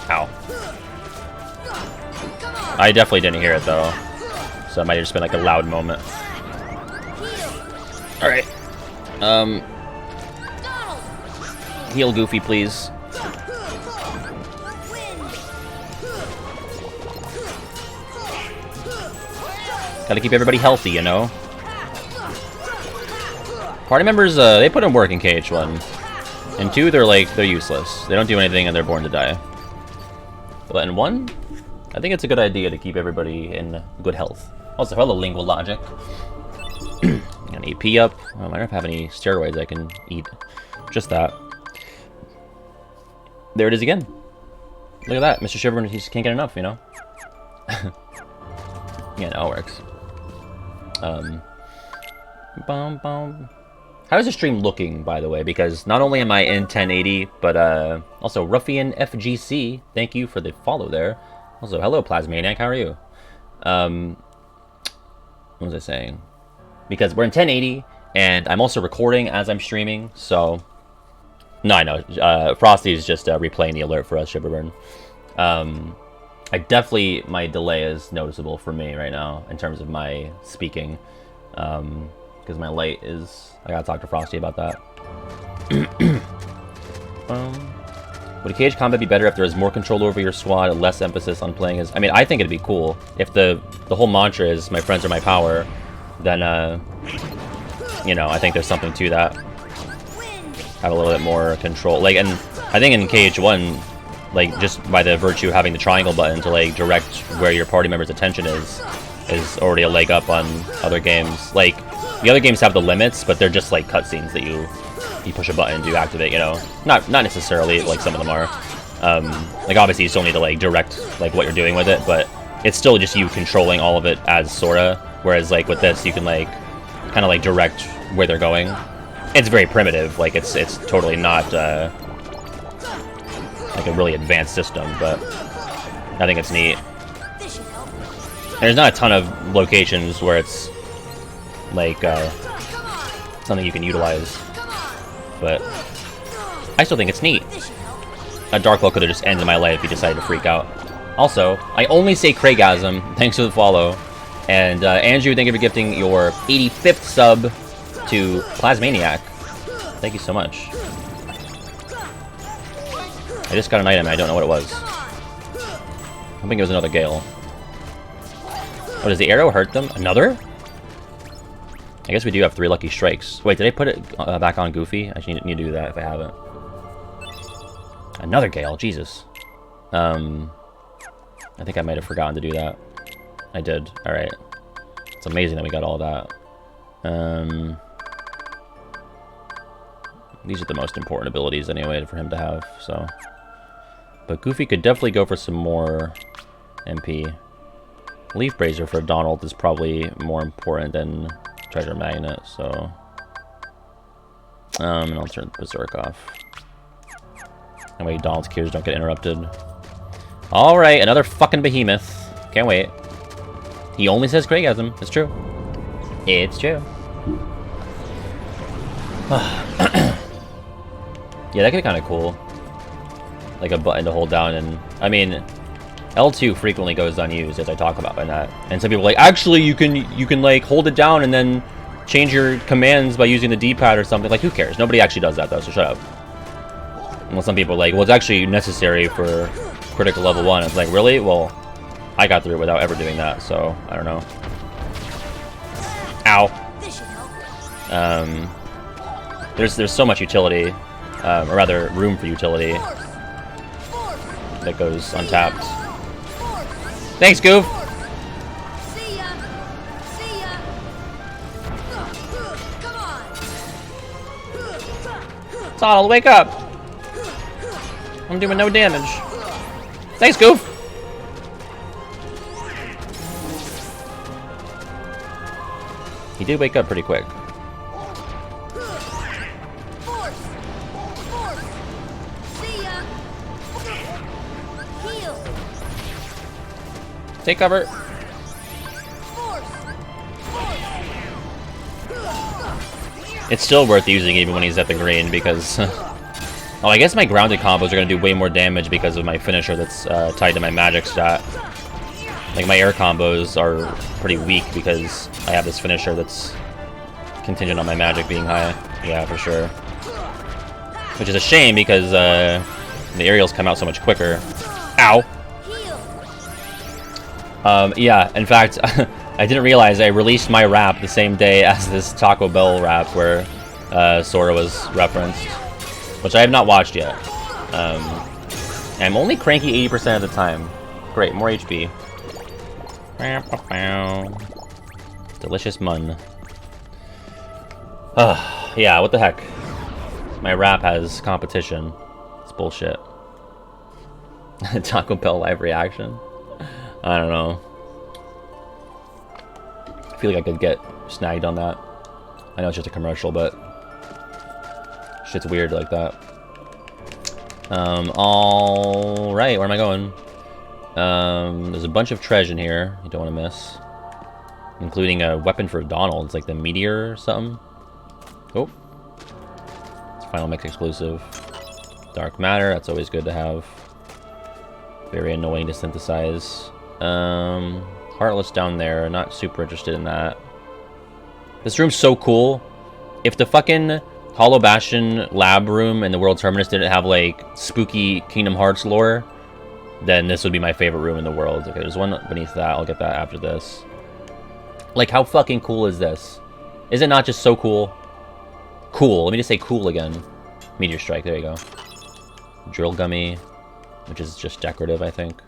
Ow. I definitely didn't hear it, though. So it might have just been like a loud moment. Alright. Heal Goofy, please. Gotta keep everybody healthy, you know? Party members, they put in work in KH1. In 2, they're useless. They don't do anything and they're born to die. But in 1, I think it's a good idea to keep everybody in good health. Also, hello, lingual logic. Got an AP up. I don't have any steroids I can eat. Just that. There it is again. Look at that. Mr. Shiver, he just can't get enough, you know? Yeah, no, it works. How is the stream looking, by the way? Because not only am I in 1080, but also Ruffian FGC, thank you for the follow there. Also, hello Plasmaniac, how are you? What was I saying? Because we're in 1080, and I'm also recording as I'm streaming, so... No, I know. Frosty is just replaying the alert for us, Shiverburn. I definitely, my delay is noticeable for me right now in terms of my speaking. Because my light is... I gotta talk to Frosty about that. Would a cage combat be better if there was more control over your squad and less emphasis on playing as... I mean, I think it'd be cool. If the whole mantra is, my friends are my power, then, you know, I think there's something to that. Have a little bit more control. Like, and I think in KH1, like, just by the virtue of having the triangle button to, like, direct where your party member's attention is already a leg up on other games. Like, the other games have the limits, but they're just, like, cutscenes that you push a button to activate, you know? Not necessarily, like some of them are. Like, obviously, you still need to, like, direct, like, what you're doing with it, but it's still just you controlling all of it as Sora, whereas, like, with this, you can, like, kind of, like, direct where they're going. It's very primitive, like, it's totally not, like, a really advanced system, but I think it's neat. And there's not a ton of locations where it's, like, something you can utilize, but I still think it's neat. A Dark Cloak could have just ended my life if he decided to freak out. Also, I only say Craigasm, thanks for the follow, and Andrew, thank you for gifting your 85th sub to Plasmaniac. Thank you so much. I just got an item and I don't know what it was. I think it was another Gale. Oh, does the arrow hurt them? Another? I guess we do have 3 lucky strikes. Wait, did I put it back on Goofy? I need to do that if I haven't. Another Gale, Jesus. I think I might have forgotten to do that. I did. Alright. It's amazing that we got all that. These are the most important abilities anyway for him to have, so... But Goofy could definitely go for some more MP. Leaf Brazier for Donald is probably more important than Treasure Magnet, so... and I'll turn Berserk off. That way Donald's cues don't get interrupted. Alright, another fucking behemoth. Can't wait. He only says Craigasm. It's true. It's true. Yeah, that could be kind of cool. Like a button to hold down, and I mean, L2 frequently goes unused, as I talk about in that. And some people are like, actually, you can like hold it down and then change your commands by using the D-pad or something. Like, who cares? Nobody actually does that though, so shut up. Well, some people are like, well, it's actually necessary for critical level 1. It's like, really? Well, I got through it without ever doing that, so I don't know. Ow. There's so much utility, or rather, room for utility that goes untapped. Thanks, Goof. Donald, wake up! I'm doing no damage. Thanks, Goof. He did wake up pretty quick. Take cover. It's still worth using even when he's at the green because... oh, I guess my grounded combos are going to do way more damage because of my finisher that's tied to my magic stat. Like, my air combos are pretty weak because I have this finisher that's contingent on my magic being high. Yeah, for sure. Which is a shame because the aerials come out so much quicker. Ow! Yeah, in fact, I didn't realize I released my rap the same day as this Taco Bell rap where Sora was referenced, which I have not watched yet. I'm only cranky 80% of the time. Great, more HP. Delicious mun. Yeah, what the heck? My rap has competition. It's bullshit. Taco Bell live reaction? I don't know. I feel like I could get snagged on that. I know it's just a commercial, but shit's weird like that. Alright, where am I going? There's a bunch of treasure in here you don't want to miss. Including a weapon for Donald. It's like the meteor or something. Oh. It's a Final Mix exclusive. Dark matter, that's always good to have. Very annoying to synthesize. Heartless down there, not super interested in that. This room's so cool. If the fucking Hollow Bastion lab room and the World Terminus didn't have, like, spooky Kingdom Hearts lore, then this would be my favorite room in the world. Okay, there's one beneath that. I'll get that after this. Like, how fucking cool is this? Is it not just so cool? Cool. Let me just say cool again. Meteor Strike, there you go. Drill Gummy, which is just decorative, I think.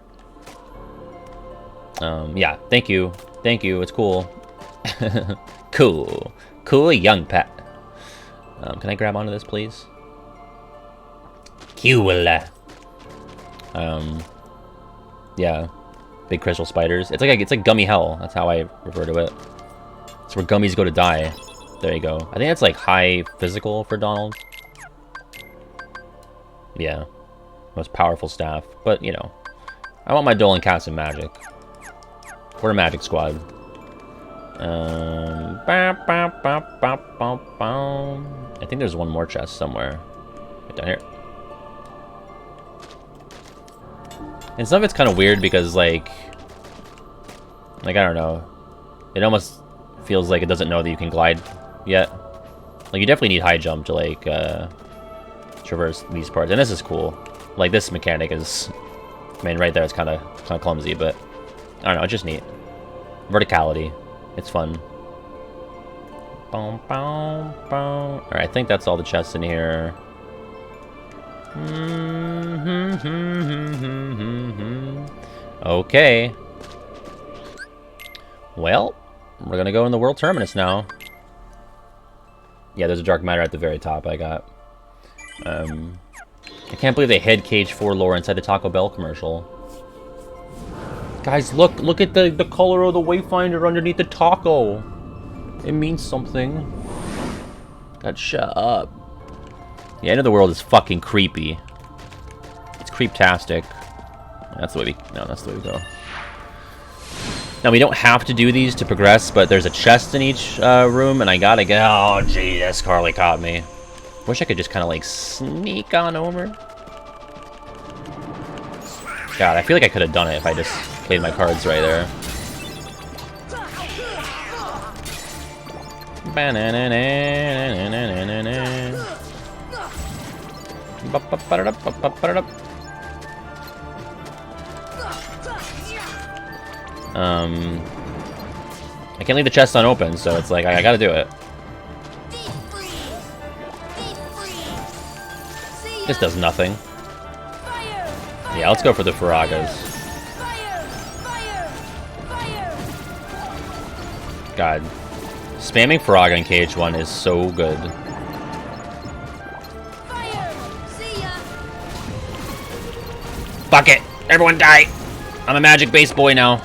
Yeah, thank you. Thank you, it's cool. Cool. Cool young pet. Can I grab onto this, please? Cool. Yeah. Big crystal spiders. It's like gummy hell. That's how I refer to it. It's where gummies go to die. There you go. I think that's like high physical for Donald. Yeah. Most powerful staff. But, you know. I want my Dolan cast in magic. We're a magic squad. I think there's one more chest somewhere. Right down here. And some of it's kind of weird because, like, I don't know. It almost feels like it doesn't know that you can glide yet. Like, you definitely need high jump to, like, traverse these parts. And this is cool. Like, this mechanic is... I mean, right there it's kind of clumsy, but... I don't know, it's just neat. Verticality. It's fun. Boom, boom, boom. Alright, I think that's all the chests in here. Okay. Well, we're gonna go in the World Terminus now. Yeah, there's a dark matter at the very top I got. I can't believe they hid KH1 lore inside the Taco Bell commercial. Guys, look at the color of the wayfinder underneath the taco. It means something. God, shut up. The end of the world is fucking creepy. It's creeptastic. That's the way that's the way we go. Now, we don't have to do these to progress, but there's a chest in each room, and I gotta get... Oh, Jesus, Carly caught me. Wish I could just kind of, like, sneak on over. God, I feel like I could have done it if I just played my cards right there. I can't leave the chest unopened, so it's like, I gotta do it. This does nothing. Yeah, let's go for the Faragas. God. Spamming Faraga in KH1 is so good. Fuck it! Everyone die! I'm a magic base boy now.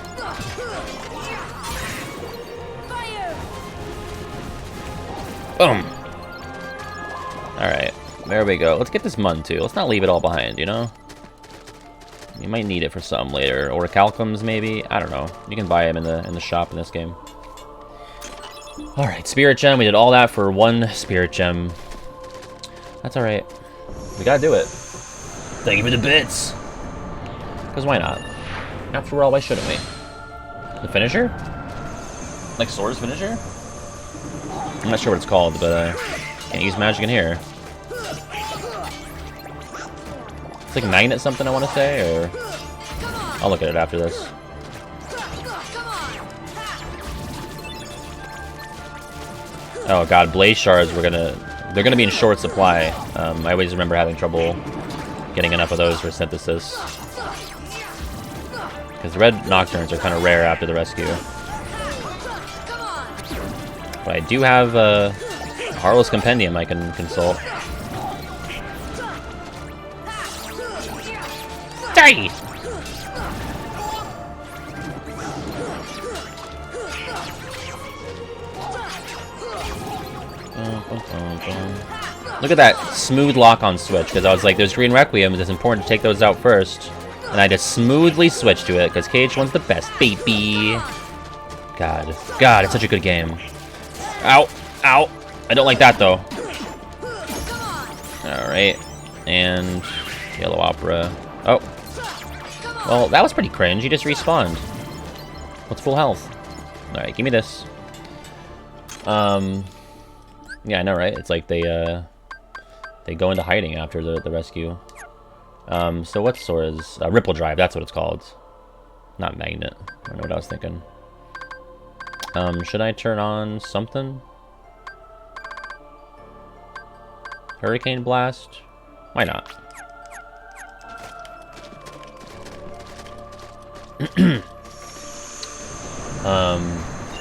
Boom! Alright, there we go. Let's get this Mun too. Let's not leave it all behind, you know? You might need it for something later. Or calcums, maybe? I don't know. You can buy them in the shop in this game. Alright, Spirit Gem. We did all that for 1 Spirit Gem. That's alright. We gotta do it. Thank you for the bits! Because why not? After all, why shouldn't we? The finisher? Like Sora's finisher? I'm not sure what it's called, but can't use magic in here. It's like magnet something, I want to say, or I'll look at it after this. Oh god, blaze shards. They're gonna be in short supply. I always remember having trouble getting enough of those for synthesis. Because red nocturnes are kind of rare after the rescue. But I do have a Harlow's Compendium I can consult. Die! Look at that smooth lock on switch, because I was like, there's Green Requiem, it's important to take those out first. And I just smoothly switched to it, because KH1's the best, baby. God, it's such a good game. Ow, ow. I don't like that, though. Alright, and Yellow Opera. Oh. Well, that was pretty cringe, you just respawned. What's full health? Alright, give me this. Yeah, I know, right? It's like they go into hiding after the rescue. So what's Sora's? Ripple Drive, that's what it's called. Not Magnet. I don't know what I was thinking. Should I turn on something? Hurricane Blast? Why not?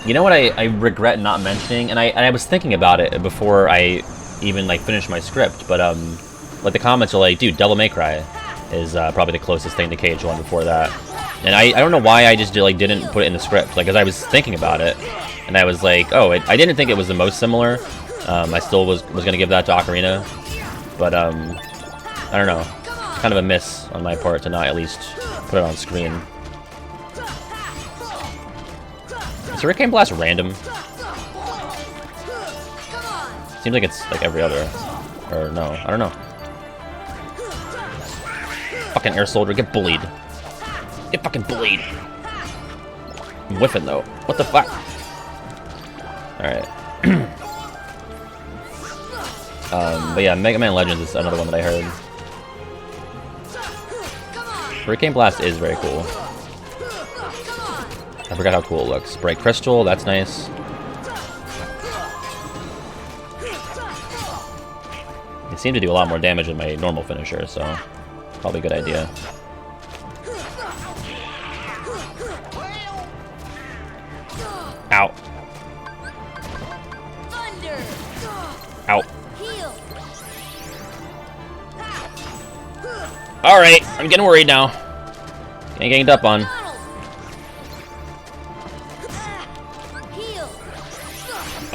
You know what I regret not mentioning, and I was thinking about it before I even like finished my script, but like the comments are like, dude, Devil May Cry is probably the closest thing to KH1 before that, and I don't know why I just didn't put it in the script, like, because I was thinking about it, and I was like, oh, I didn't think it was the most similar. I still was gonna give that to Ocarina, but I don't know, kind of a miss on my part to not at least put it on screen. Is Hurricane Blast random? Seems like it's like every other. Or no, I don't know. Fucking Air Soldier, get bullied. Get fucking bullied. I'm whiffing though. What the fuck? Alright. But yeah, Mega Man Legends is another one that I heard. Hurricane Blast is very cool. I forgot how cool it looks. Bright Crystal, that's nice. It seemed to do a lot more damage than my normal finisher, so probably a good idea. Ow. Ow. Alright, I'm getting worried now. Getting ganged up on.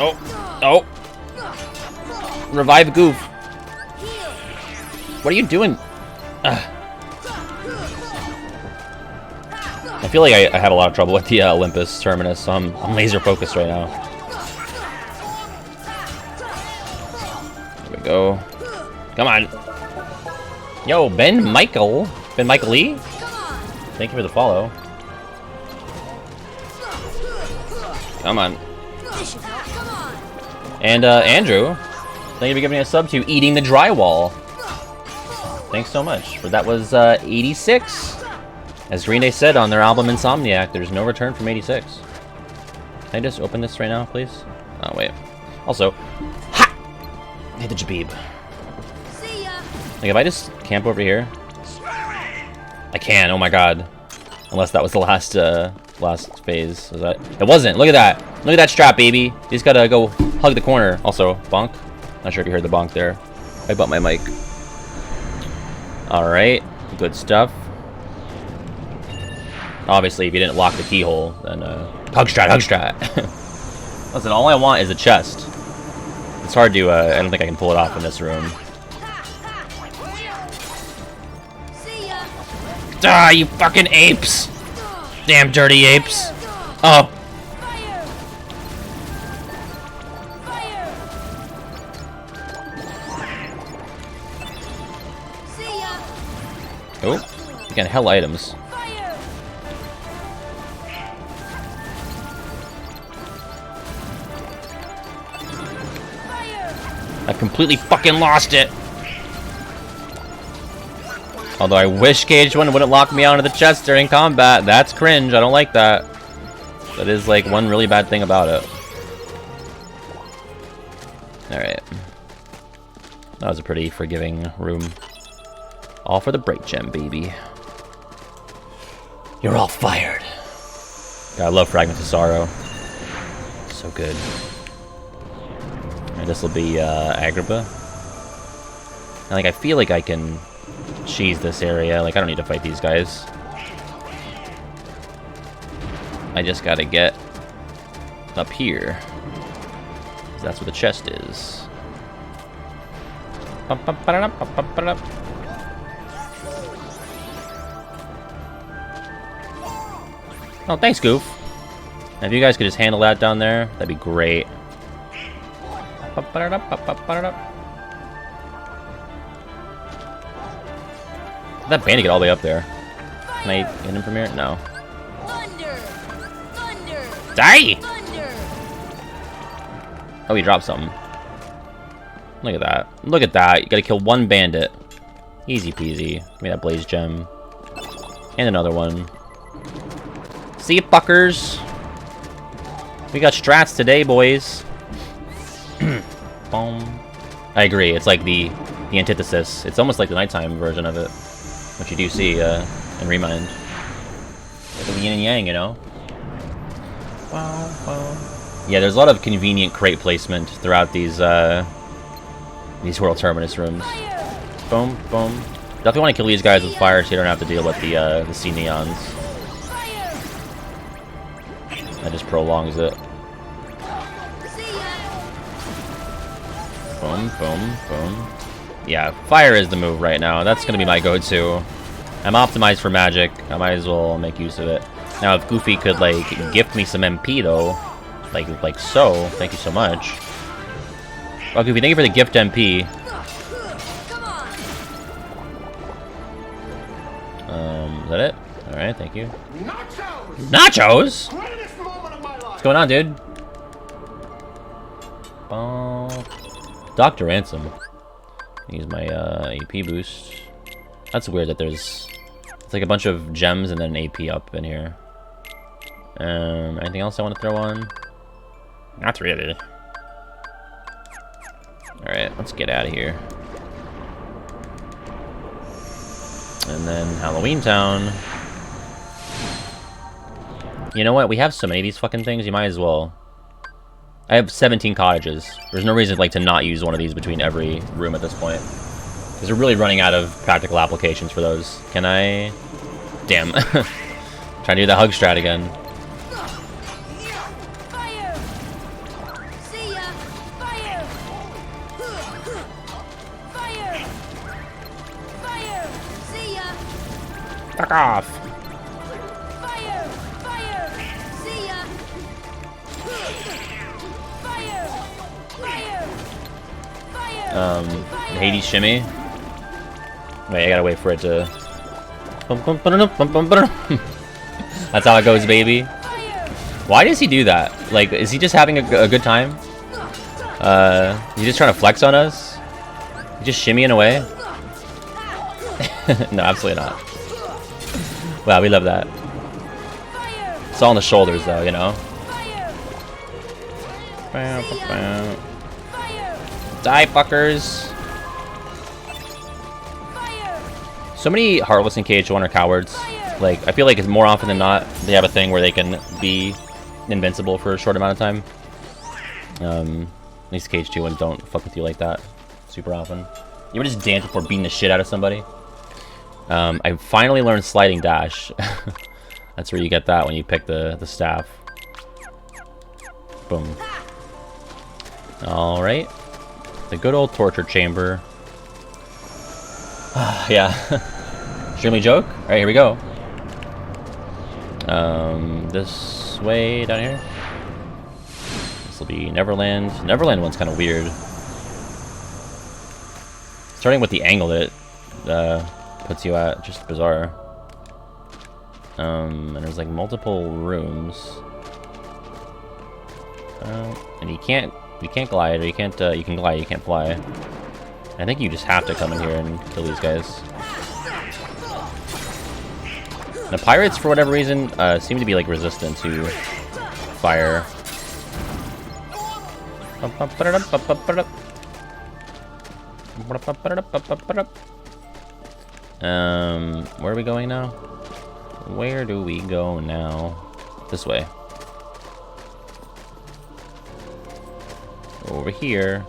Oh, oh. Revive Goof. What are you doing? Ugh. I feel like I have a lot of trouble with the Olympus Terminus, so I'm laser focused right now. There we go. Come on. Yo, Ben Michael Lee? Thank you for the follow. Come on. And Andrew, thank you for giving me a sub to Eating the Drywall. Thanks so much. That was 86. As Green Day said on their album Insomniac, there's no return from 86. Can I just open this right now, please? Oh, wait. Also, ha! Hit the Jabib. See ya. Like, if I just camp over here? I can, oh my god. Unless that was the last phase. Was that? It wasn't. Look at that. Look at that strap, baby. You just gotta go hug the corner. Also, bonk. Not sure if you heard the bonk there. I bumped my mic. Alright. Good stuff. Obviously, if you didn't lock the keyhole, then hug strat, hug strat. Listen, all I want is a chest. It's hard to, I don't think I can pull it off in this room. Die, you fucking apes! Damn dirty apes! Oh! Oh, you can hell items. I completely fucking lost it! Although I wish KH1 wouldn't lock me onto the chest during combat. That's cringe. I don't like that. That is like one really bad thing about it. Alright. That was a pretty forgiving room. All for the break gem, baby. You're all fired. God, I love Fragments of Sorrow. So good. And this will be Agrabah. And, like, I feel like I can cheese this area. Like, I don't need to fight these guys. I just gotta get up here. That's where the chest is. Oh, thanks, Goof. Now, if you guys could just handle that down there, that'd be great. Did that bandit get all the way up there? Can I hit him from here? No. Thunder! Thunder! Die! Thunder! Oh, he dropped something. Look at that. Look at that. You gotta kill one bandit. Easy peasy. Give me that blaze gem. And another one. See you, fuckers. We got strats today, boys. Boom. I agree. It's like the antithesis. It's almost like the nighttime version of it, which you do see in Remind. Like the yin and yang, you know. Yeah, there's a lot of convenient crate placement throughout these World Terminus rooms. Boom, boom. Definitely want to kill these guys with fire so you don't have to deal with the sea neons. That just prolongs it. Boom, boom, boom. Yeah, fire is the move right now. That's gonna be my go-to. I'm optimized for magic. I might as well make use of it. Now, if Goofy could, like, gift me some MP, though, like so, thank you so much. Well, Goofy, thank you for the gift MP. Is that it? Alright, thank you. Nachos? What's going on, dude? Dr. Ransom. Use my AP boost. That's weird that there's... It's like a bunch of gems and then an AP up in here. Anything else I want to throw on? Not really. Alright, let's get out of here. And then Halloween Town. You know what? We have so many of these fucking things, you might as well. I have 17 cottages. There's no reason like to not use one of these between every room at this point. Because we're really running out of practical applications for those. Can I... Damn. Trying to do the hug strat again. Fire! See ya! Fire! Fire! Fire! See ya! Fuck off! Fire! Fire! See ya! Fire! Fire! Fire! Hades shimmy. Wait, I gotta wait for it to... That's how it goes, baby. Why does he do that? Like, is he just having a good time? He's just trying to flex on us? He's just shimmying away? No, absolutely not. Wow, we love that. It's all on the shoulders, though, you know? Die, fuckers! So many Heartless and KH1 are cowards. Like, I feel like it's more often than not, they have a thing where they can be invincible for a short amount of time. At least KH2 ones don't fuck with you like that super often. You ever just dance before beating the shit out of somebody? I finally learned Sliding Dash. That's where you get that when you pick the staff. Boom. Alright. The good old torture chamber. Yeah. Extremely joke. All right, here we go. This way down here. This will be Neverland. Neverland one's kind of weird. Starting with the angle that it puts you at, just bizarre. And there's like multiple rooms. And you can't glide, or you can glide, you can't fly. I think you just have to come in here and kill these guys. The pirates, for whatever reason, seem to be like resistant to fire. Where are we going now? Where do we go now? This way. Over here.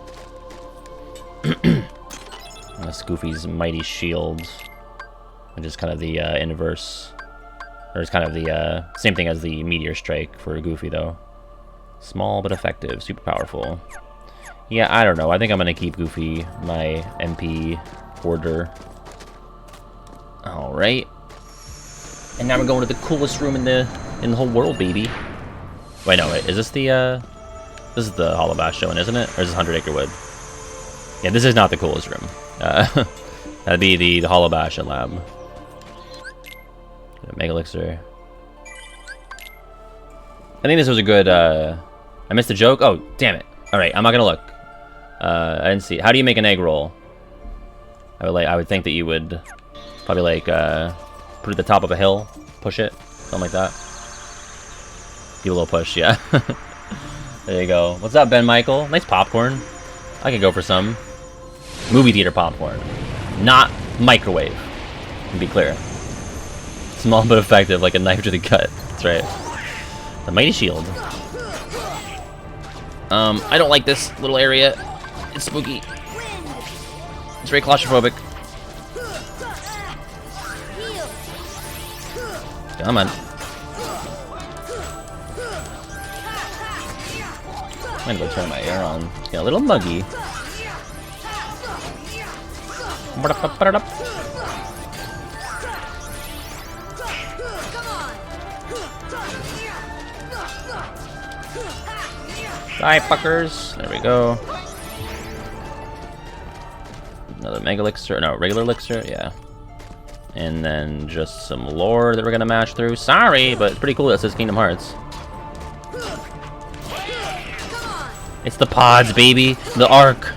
That's Goofy's mighty shield, which is kind of the inverse, or it's kind of the same thing as the meteor strike for Goofy, though. Small but effective, super powerful. Yeah, I don't know. I think I'm gonna keep Goofy my MP order. All right. And now we're going to the coolest room in the whole world, baby. Wait, no, wait. Is this the this is the Hollow Bash showing, isn't it? Or is this 100 Acre Wood? Yeah, this is not the coolest room. That'd be the Hollow Bash and Lab. Mega Elixir. I think this was a good, I missed the joke? Oh, damn it. Alright, I'm not gonna look. I didn't see. How do you make an egg roll? I would think that you would probably like, put it at the top of a hill, push it, something like that. Give a little push, yeah. There you go. What's up, Ben Michael? Nice popcorn. I could go for some. Movie theater popcorn. Not microwave. To be clear. Small but effective, like a knife to the gut. That's right. The mighty shield. I don't like this little area. It's spooky. It's very claustrophobic. Come on. I'm gonna go turn my air on. Yeah, a little muggy. Die, fuckers. There we go. Another Mega Elixir. No, regular Elixir. Yeah. And then just some lore that we're gonna mash through. Sorry, but it's pretty cool that it says Kingdom Hearts. It's the pods, baby. The Ark.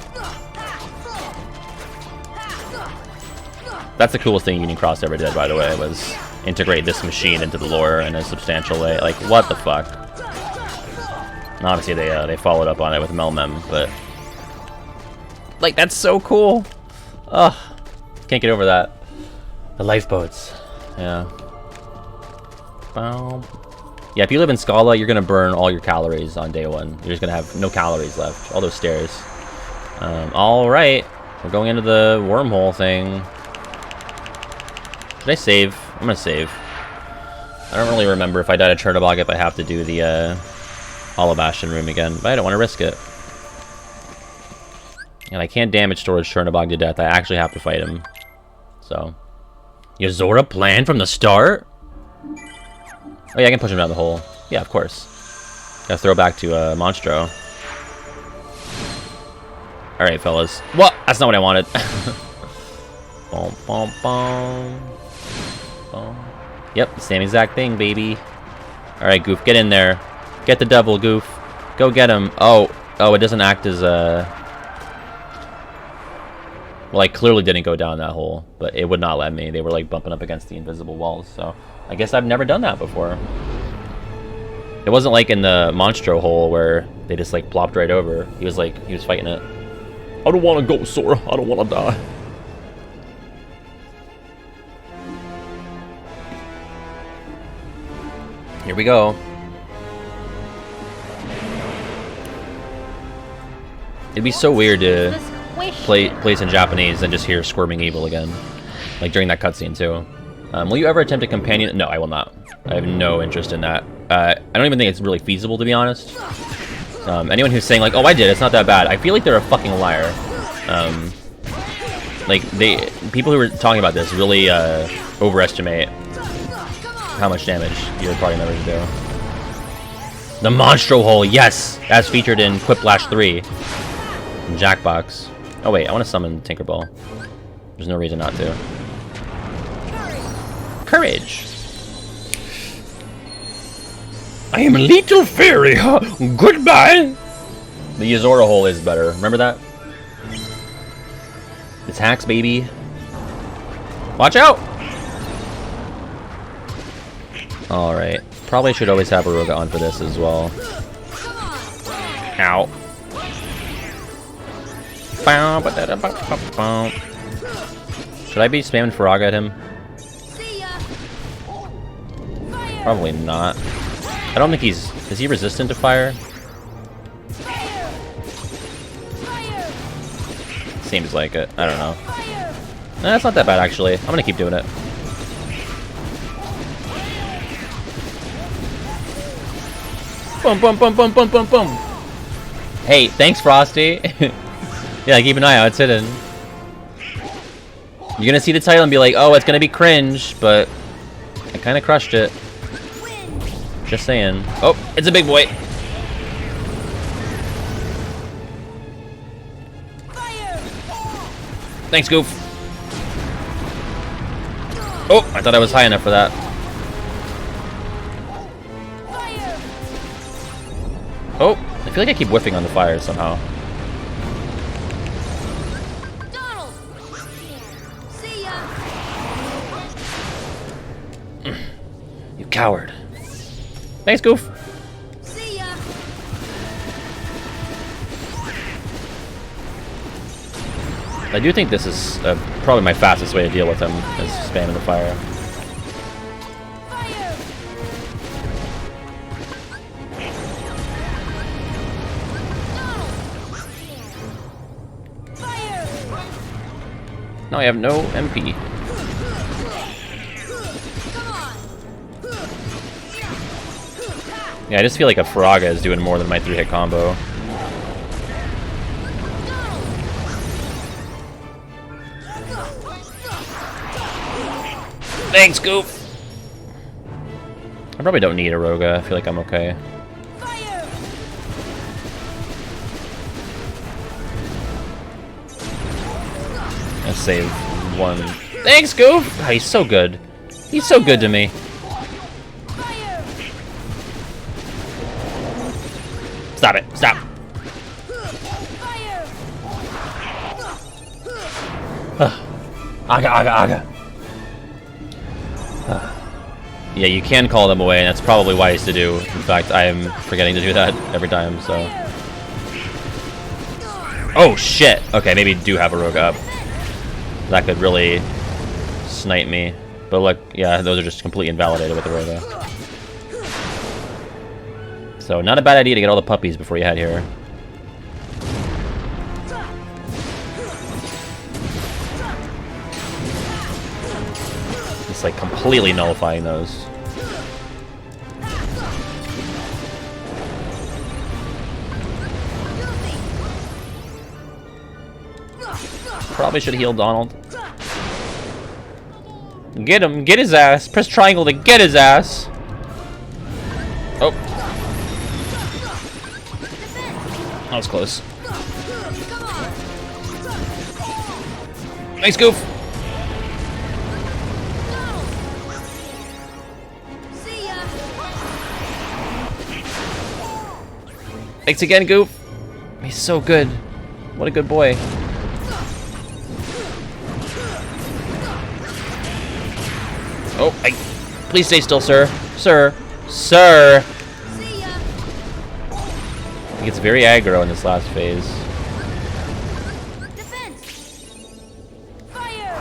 That's the coolest thing Union Cross ever did, by the way, was integrate this machine into the lore in a substantial way. Like, what the fuck? And obviously, they followed up on it with Melmem, but like, that's so cool. Ugh, can't get over that. The lifeboats, yeah. Boom. Yeah, if you live in Scala, you're gonna burn all your calories on day one. You're just gonna have no calories left. All those stairs. All right, we're going into the wormhole thing. Should I save? I'm gonna save. I don't really remember if I died at Chernabog if I have to do the Hollow Bastion room again, but I don't want to risk it. And I can't damage storage Chernabog to death. I actually have to fight him. So, Yozora planned from the start? Oh yeah, I can push him down the hole. Yeah, of course. Gotta throw back to Monstro. Alright, fellas. What? That's not what I wanted. Boom, boom, boom. Boom. Yep, same exact thing, baby. Alright, Goof, get in there. Get the devil, Goof. Go get him. Oh, it doesn't act as well, I clearly didn't go down that hole, but it would not let me. They were like bumping up against the invisible walls, so I guess I've never done that before. It wasn't like in the Monstro hole where they just like plopped right over. He was fighting it. I don't want to go, Sora. I don't want to die. Here we go. It'd be so weird to play this in Japanese and just hear Squirming Evil again, like during that cutscene too. Will you ever attempt a companion? No, I will not. I have no interest in that. I don't even think it's really feasible, to be honest. Anyone who's saying like, "Oh, I did," it's not that bad. I feel like they're a fucking liar. Like, people who were talking about this really overestimate how much damage your party members do. The Monstro Hole, yes! As featured in Quiplash 3. Jackbox. Oh wait, I want to summon Tinkerbell. There's no reason not to. Courage! I am a little fairy, huh? Goodbye! The Yozora Hole is better. Remember that? It's hacks, baby. Watch out! Alright. Probably should always have Aruga on for this as well. Ow. Should I be spamming Faraga at him? Probably not. I don't think he's... Is he resistant to fire? Seems like it. I don't know. Nah, it's not that bad, actually. I'm gonna keep doing it. Boom, boom, boom, boom, boom, boom, boom. Hey, thanks, Frosty. Yeah, keep an eye out. It's hidden. You're gonna see the title and be like, oh, it's gonna be cringe, but I kind of crushed it. Just saying. Oh, it's a big boy. Thanks, Goof. Oh, I thought I was high enough for that. Oh, I feel like I keep whiffing on the fire somehow. Donald. See ya. You coward. Thanks, Goof. See ya. I do think this is probably my fastest way to deal with him, is spamming the fire. Fire. Donald. Fire. Now I have no MP. Come on. Yeah, I just feel like a Faraga is doing more than my 3-hit combo. Thanks, Goof! I probably don't need a Roga. I feel like I'm okay. Fire. Let's save one. Thanks, Goof! God, he's so good. He's so good to me. Fire. Stop it. Stop. Fire. Aga, aga, aga. Yeah, you can call them away, and that's probably wise to do. In fact, I am forgetting to do that every time, so... Oh, shit! Okay, maybe do have a rogue up. That could really snipe me. But look, yeah, those are just completely invalidated with the rogue. So, not a bad idea to get all the puppies before you head here. Like completely nullifying those. Probably should heal Donald. Get him, get his ass. Press triangle to get his ass. Oh. That was close. Nice Goof. Thanks again, Goof. He's so good. What a good boy. Oh, please stay still, sir. Sir. Sir. He gets very aggro in this last phase. Defense. Fire.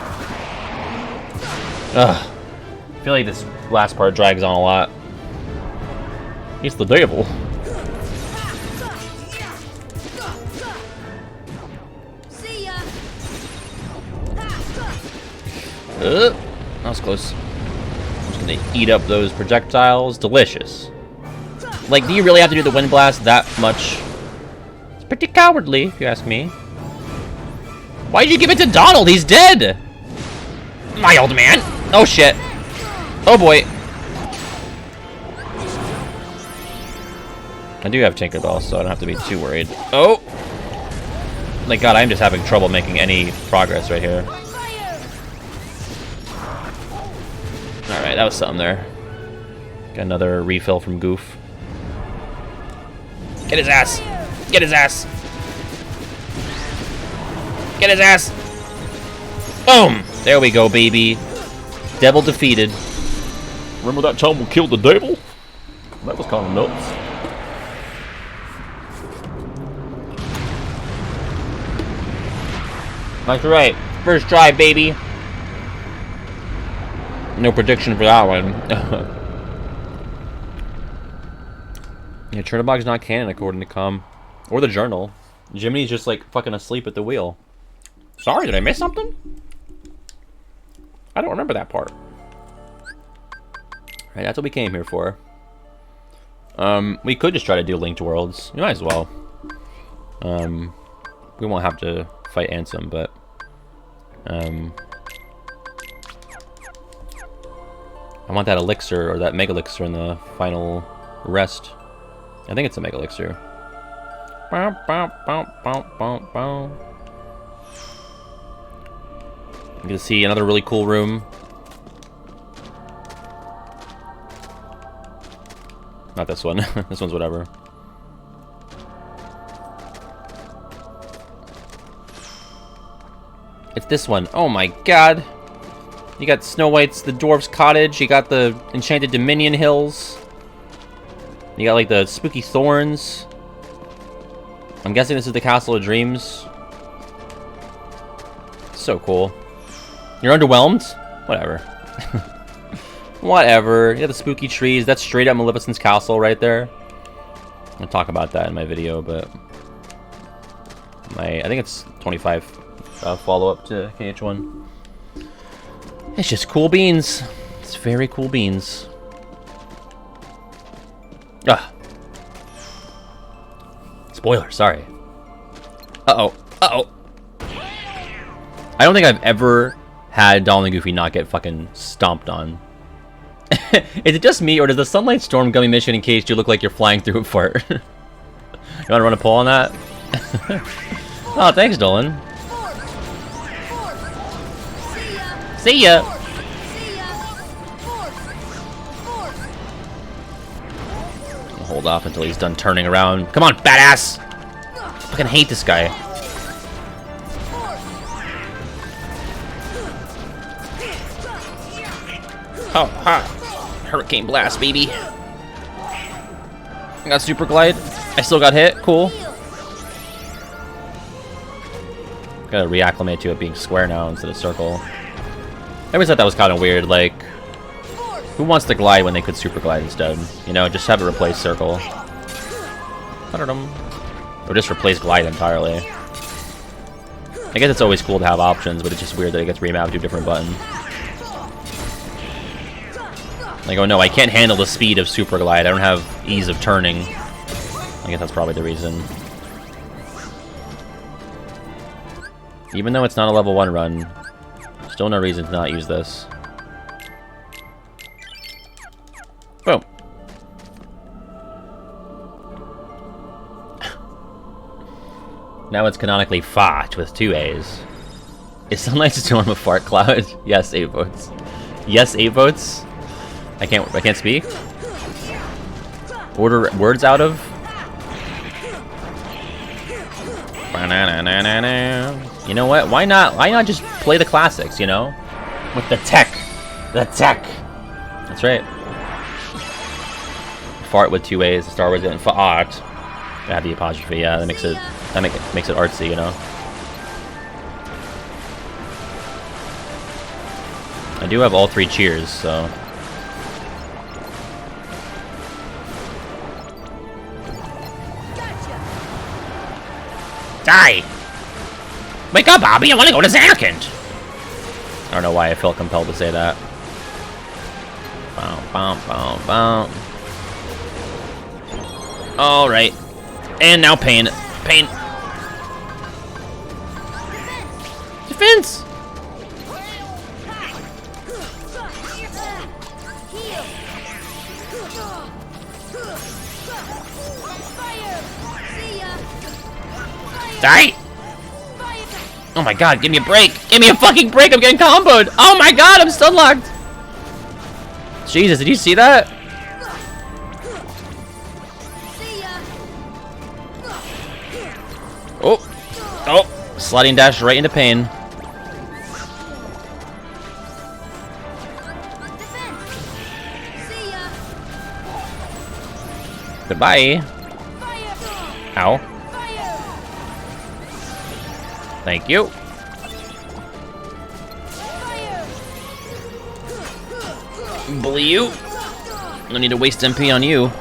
Ugh. I feel like this last part drags on a lot. He's the devil. That was close. I'm just gonna eat up those projectiles. Delicious. Like, do you really have to do the wind blast that much? It's pretty cowardly, if you ask me. Why'd you give it to Donald? He's dead! My old man! Oh shit. Oh boy. I do have Tinkerbell, so I don't have to be too worried. Oh! My god, I'm just having trouble making any progress right here. Alright, that was something there. Got another refill from Goof. Get his ass! Get his ass! Get his ass! Boom! There we go, baby. Devil defeated. Remember that time we killed the devil? That was kind of nuts. That's right. First try, baby. No prediction for that one. Yeah, Chernabog's not canon according to Com. Or the journal. Jiminy's just like fucking asleep at the wheel. Sorry, did I miss something? I don't remember that part. Alright, that's what we came here for. We could just try to do Linked Worlds. We might as well. We won't have to fight Ansem, but... I want that elixir, or that mega elixir in the final rest. I think it's a mega elixir. Bow, bow, bow, bow, bow, bow. You can see another really cool room. Not this one. This one's whatever. It's this one. Oh my god. You got Snow White's the dwarf's cottage. You got the Enchanted Dominion Hills. You got like the spooky thorns. I'm guessing this is the Castle of Dreams. So cool. You're underwhelmed? Whatever. Whatever. You got the spooky trees. That's straight up Maleficent's castle right there. I'll talk about that in my video, but I think it's 25 follow-up to KH1. It's just cool beans. It's very cool beans. Ah. Spoiler, sorry. Uh-oh. Uh-oh. I don't think I've ever had Donald and Goofy not get fucking stomped on. Is it just me, or does the Sunlight Storm Gummy mission in KH2 look like you're flying through it fart? You wanna run a poll on that? Oh, thanks, Dolan. See ya! I'll hold off until he's done turning around. Come on, badass! I fucking hate this guy. Oh, ha! Hurricane Blast, baby. I got Super Glide. I still got hit. Cool. Gotta reacclimate to it being square now instead of circle. I always thought that was kind of weird. Like, who wants to glide when they could Super Glide instead? You know, just have it replace circle. Or just replace glide entirely. I guess it's always cool to have options, but it's just weird that it gets remapped to a different button. Like, oh no, I can't handle the speed of Super Glide. I don't have ease of turning. I guess that's probably the reason. Even though it's not a level 1 run, still no reason to not use this. Boom. Now it's canonically fart with 2 A's. Is Sunlight Storm a fart cloud? Yes, 8 votes. Yes, 8 votes? I can't speak? Order words out of? You know what? Why not just play the classics, you know? With the tech. The tech. That's right. Fart with 2 A's. Star Wars didn't fart. Gotta have the apostrophe. Yeah, that makes it artsy, you know. I do have all 3 cheers, so. Die! Wake up, Bobby! I want to go to Zanarkand! I don't know why I felt compelled to say that. Alright. And now pain. Pain. defense! Die! Oh my god, give me a break! Give me a fucking break! I'm getting comboed! Oh my god, I'm stun locked! Jesus, did you see that? Oh! Oh! Sliding dash right into pain. Goodbye. Ow. Thank you. Bully you. No need to waste MP on you.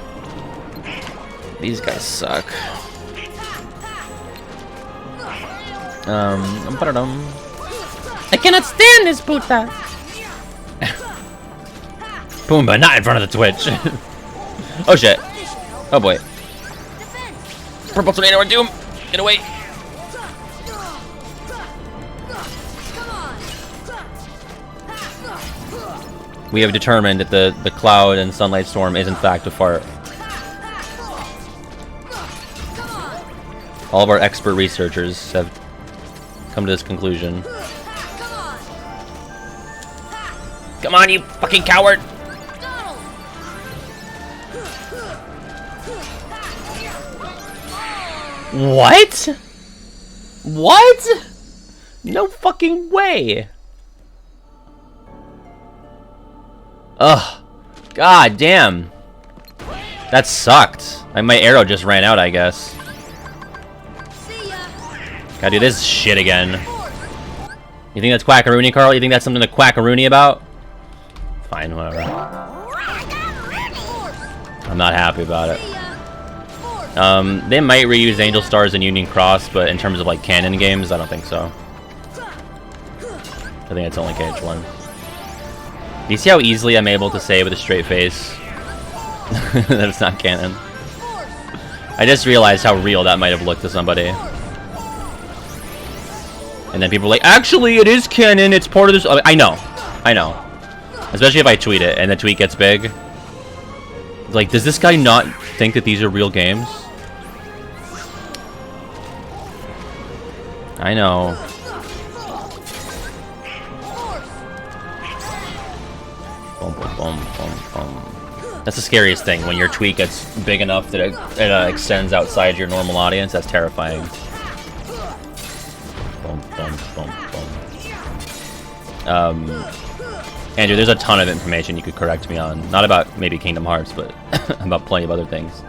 These guys suck. I cannot stand this puta. Pumbaa, not in front of the Twitch. Oh shit. Oh boy. Purple tornado or doom. Get away. We have determined that the cloud and sunlight storm is in fact a fart. All of our expert researchers have come to this conclusion. Come on, you fucking coward! What? What? No fucking way! Ugh. God damn. That sucked. My arrow just ran out, I guess. Gotta do this shit again. You think that's quackaroony, Carl? You think that's something to quackaroony about? Fine, whatever. I'm not happy about it. They might reuse Angel Stars and Union Cross, but in terms of like canon games, I don't think so. I think it's only KH1. Do you see how easily I'm able to say with a straight face that it's not canon? I just realized how real that might have looked to somebody. And then people are like, actually, it is canon, it's part of this. I know. Especially if I tweet it and the tweet gets big. Like, does this guy not think that these are real games? I know. Boom, boom, boom, boom, boom. That's the scariest thing, when your tweet gets big enough that it extends outside your normal audience. That's terrifying. Boom, boom, boom, boom. Andrew, there's a ton of information you could correct me on. Not about maybe Kingdom Hearts, but about plenty of other things.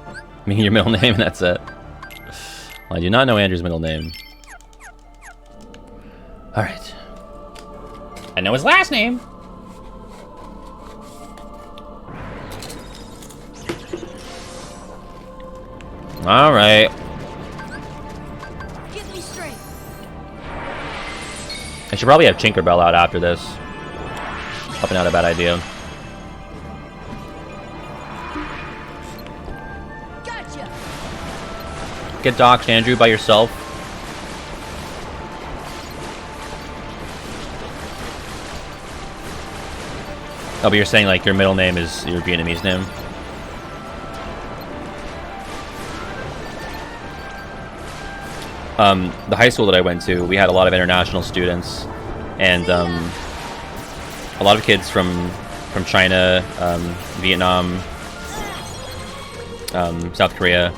I mean, your middle name, and that's it. Well, I do not know Andrew's middle name. Alright. I know his last name! Alright. Give me strength. I should probably have Tinkerbell out after this. Probably not a bad idea. Gotcha. Get doxed, Andrew, by yourself. Oh, but you're saying like your middle name is your Vietnamese name? The high school that I went to, we had a lot of international students, and a lot of kids from China, Vietnam, South Korea,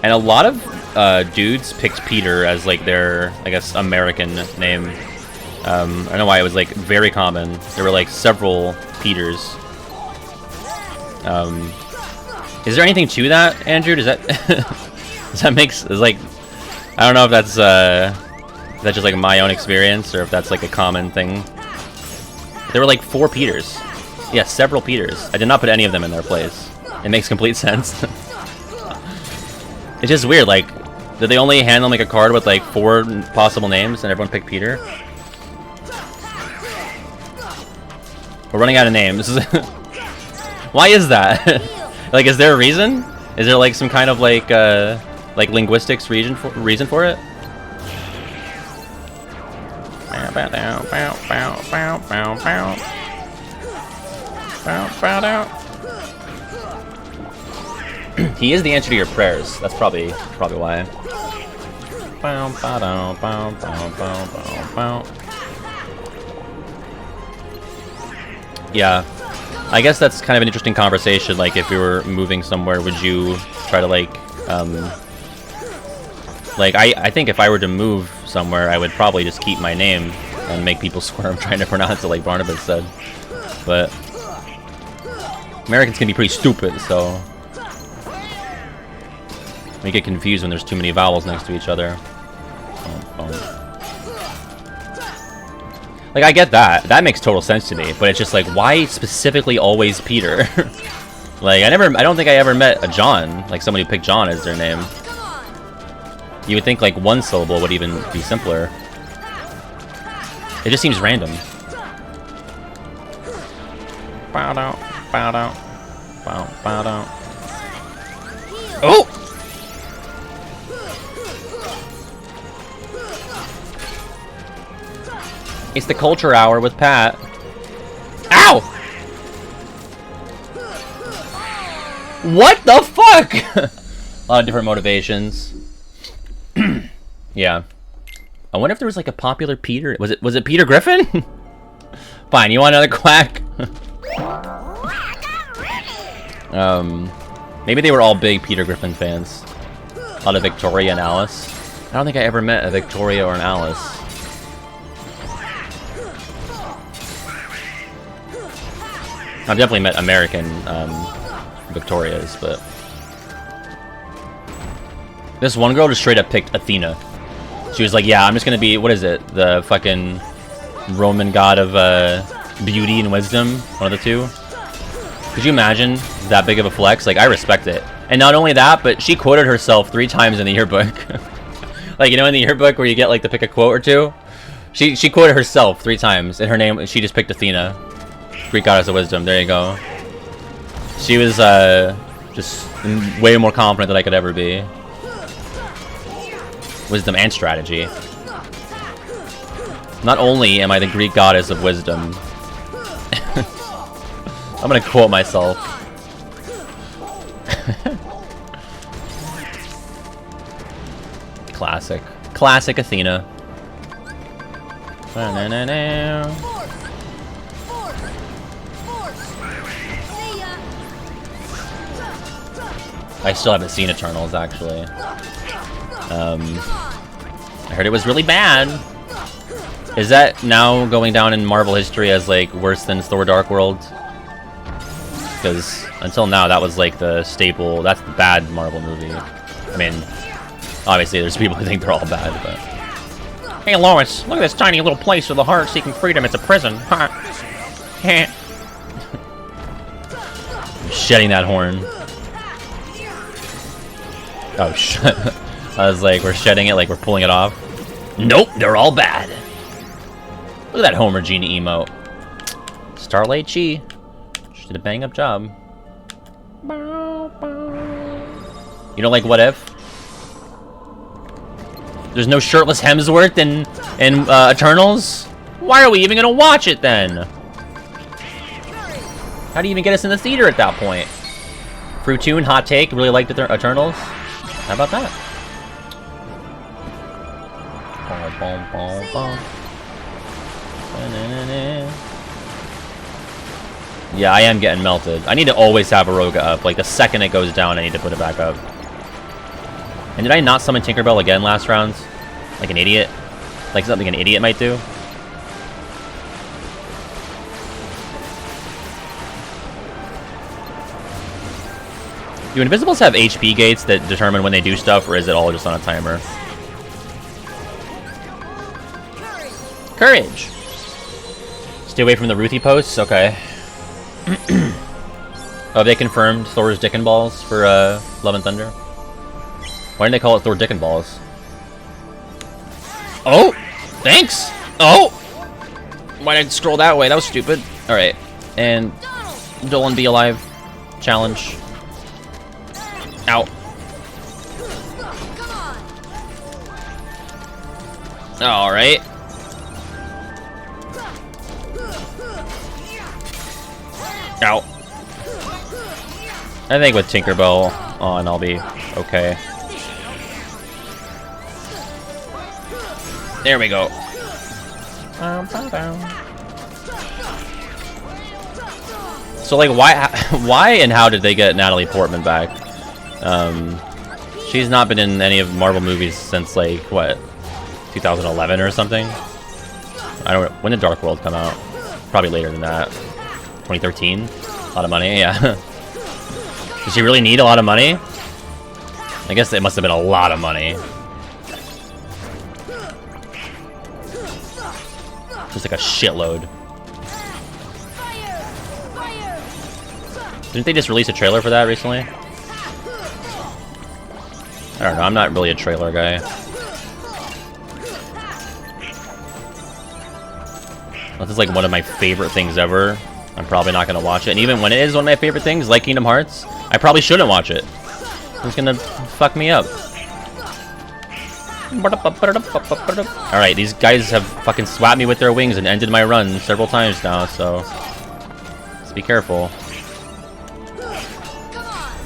and a lot of dudes picked Peter as like their, I guess, American name. I don't know why, it was like very common. There were like several Peters. Is there anything to that, Andrew? Does that does that make is like, I don't know if that's just like my own experience or if that's like a common thing. There were like 4 Peters. Yeah, several Peters. I did not put any of them in their place. It makes complete sense. It's just weird, like, did they only hand them like a card with like 4 possible names and everyone picked Peter? We're running out of names. Why is that? Like, is there a reason? Is there like some kind of like linguistics reason for it? He is the answer to your prayers. That's probably why. Yeah, I guess that's kind of an interesting conversation. Like, if we were moving somewhere, would you try to like I think if I were to move somewhere, I would probably just keep my name and make people squirm trying to pronounce it like Barnabas said. But Americans can be pretty stupid, so we get confused when there's too many vowels next to each other. Like, I get that. That makes total sense to me, but it's just like, why specifically always Peter? Like, I don't think I ever met a John, like somebody who picked John as their name. You would think like one syllable would even be simpler. It just seems random. Bow down, bow down, bow down. Oh! It's the culture hour with Pat. Ow! What the fuck? A lot of different motivations. Yeah. I wonder if there was like a popular Peter. Was it Peter Griffin? Fine, you want another quack? Maybe they were all big Peter Griffin fans. A lot of Victoria and Alice. I don't think I ever met a Victoria or an Alice. I've definitely met American Victorias, but this one girl just straight up picked Athena. She was like, yeah, I'm just gonna be, what is it? The fucking Roman god of beauty and wisdom? One of the two? Could you imagine that big of a flex? Like, I respect it. And not only that, but she quoted herself 3 times in the yearbook. Like, you know in the yearbook where you get like to pick a quote or two? She quoted herself 3 times, and her name, she just picked Athena. Greek goddess of wisdom, there you go. She was just way more confident than I could ever be. Wisdom and strategy. Not only am I the Greek goddess of wisdom, I'm gonna quote myself. Classic. Classic Athena. I still haven't seen Eternals, actually. I heard it was really bad. Is that now going down in Marvel history as, like, worse than Thor Dark World? Because until now, that was, like, the staple. That's the bad Marvel movie. I mean, obviously, there's people who think they're all bad, but... Hey, Lois, look at this tiny little place with a heart seeking freedom. It's a prison. Shedding that horn. Oh, shit. I was like, we're shedding it like we're pulling it off. Nope, they're all bad. Look at that Homer Genie emote. Starlight Chi. She did a bang-up job. You don't like What If? There's no shirtless Hemsworth in Eternals? Why are we even gonna watch it then? How do you even get us in the theater at that point? Fruitoon, hot take, really liked Eternals? How about that? Yeah, I am getting melted. I need to always have Aroga up. Like, the second it goes down, I need to put it back up. And did I not summon Tinkerbell again last round? Like an idiot? Like something an idiot might do? Do Invisibles have HP gates that determine when they do stuff, or is it all just on a timer? Courage! Stay away from the Ruthie posts? Okay. Oh, they confirmed Thor's Dick and Balls for Love and Thunder? Why didn't they call it Thor Dick and Balls? Oh! Thanks! Oh! Why did I scroll that way? That was stupid. Alright. And Dolan Be Alive challenge. Ow. Alright. Ow. I think with Tinkerbell on, I'll be okay. There we go. So like, why and how did they get Natalie Portman back? She's not been in any of Marvel movies since like what, 2011 or something. I don't know. When did Dark World come out? Probably later than that. 2013. A lot of money, yeah. Did she really need a lot of money? I guess it must have been a lot of money. Just like a shitload. Didn't they just release a trailer for that recently? I don't know, I'm not really a trailer guy. This is like one of my favorite things ever. I'm probably not going to watch it. And even when it is one of my favorite things, like Kingdom Hearts, I probably shouldn't watch it. It's going to fuck me up. Alright, these guys have fucking swapped me with their wings and ended my run several times now, so... Let's be careful.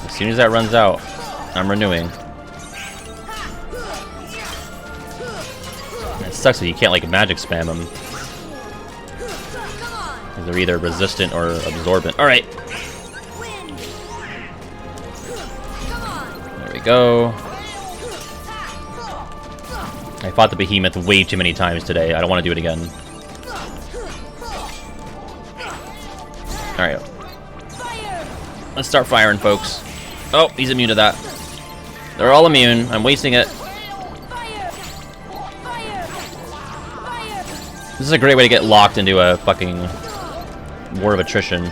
As soon as that runs out, I'm renewing. It sucks that you can't, like, magic spam them. They're either resistant or absorbent. Alright. There we go. I fought the behemoth way too many times today. I don't want to do it again. Alright. Let's start firing, folks. Oh, he's immune to that. They're all immune. I'm wasting it. This is a great way to get locked into a fucking war of attrition.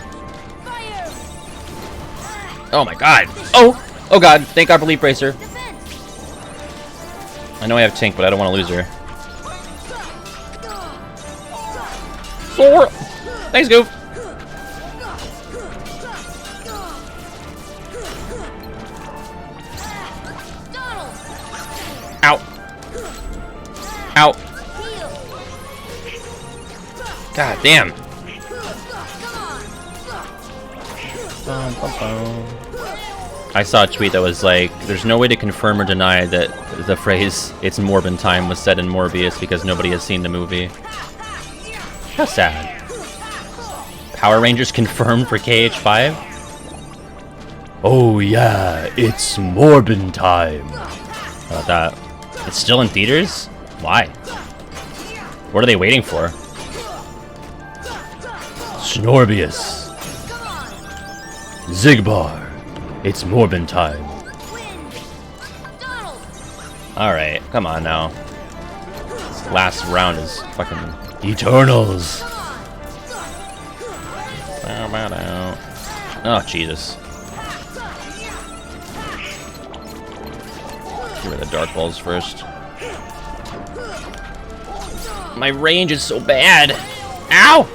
Oh my god. Oh! Oh god. Thank god for Leaf Bracer. I know I have Tink, but I don't want to lose her. Four. Thanks, Goof. Ow. Ow. God damn. I saw a tweet that was like, there's no way to confirm or deny that the phrase, "it's Morbin time," was said in Morbius because nobody has seen the movie. How sad. Power Rangers confirmed for KH5? Oh yeah, it's Morbin time. How about that? It's still in theaters? Why? What are they waiting for? Snorbius. Zigbar. It's Morbin time. Alright, come on now. This last round is fucking Eternals. Oh, Jesus. Get rid of the Dark Balls first. My range is so bad. Ow!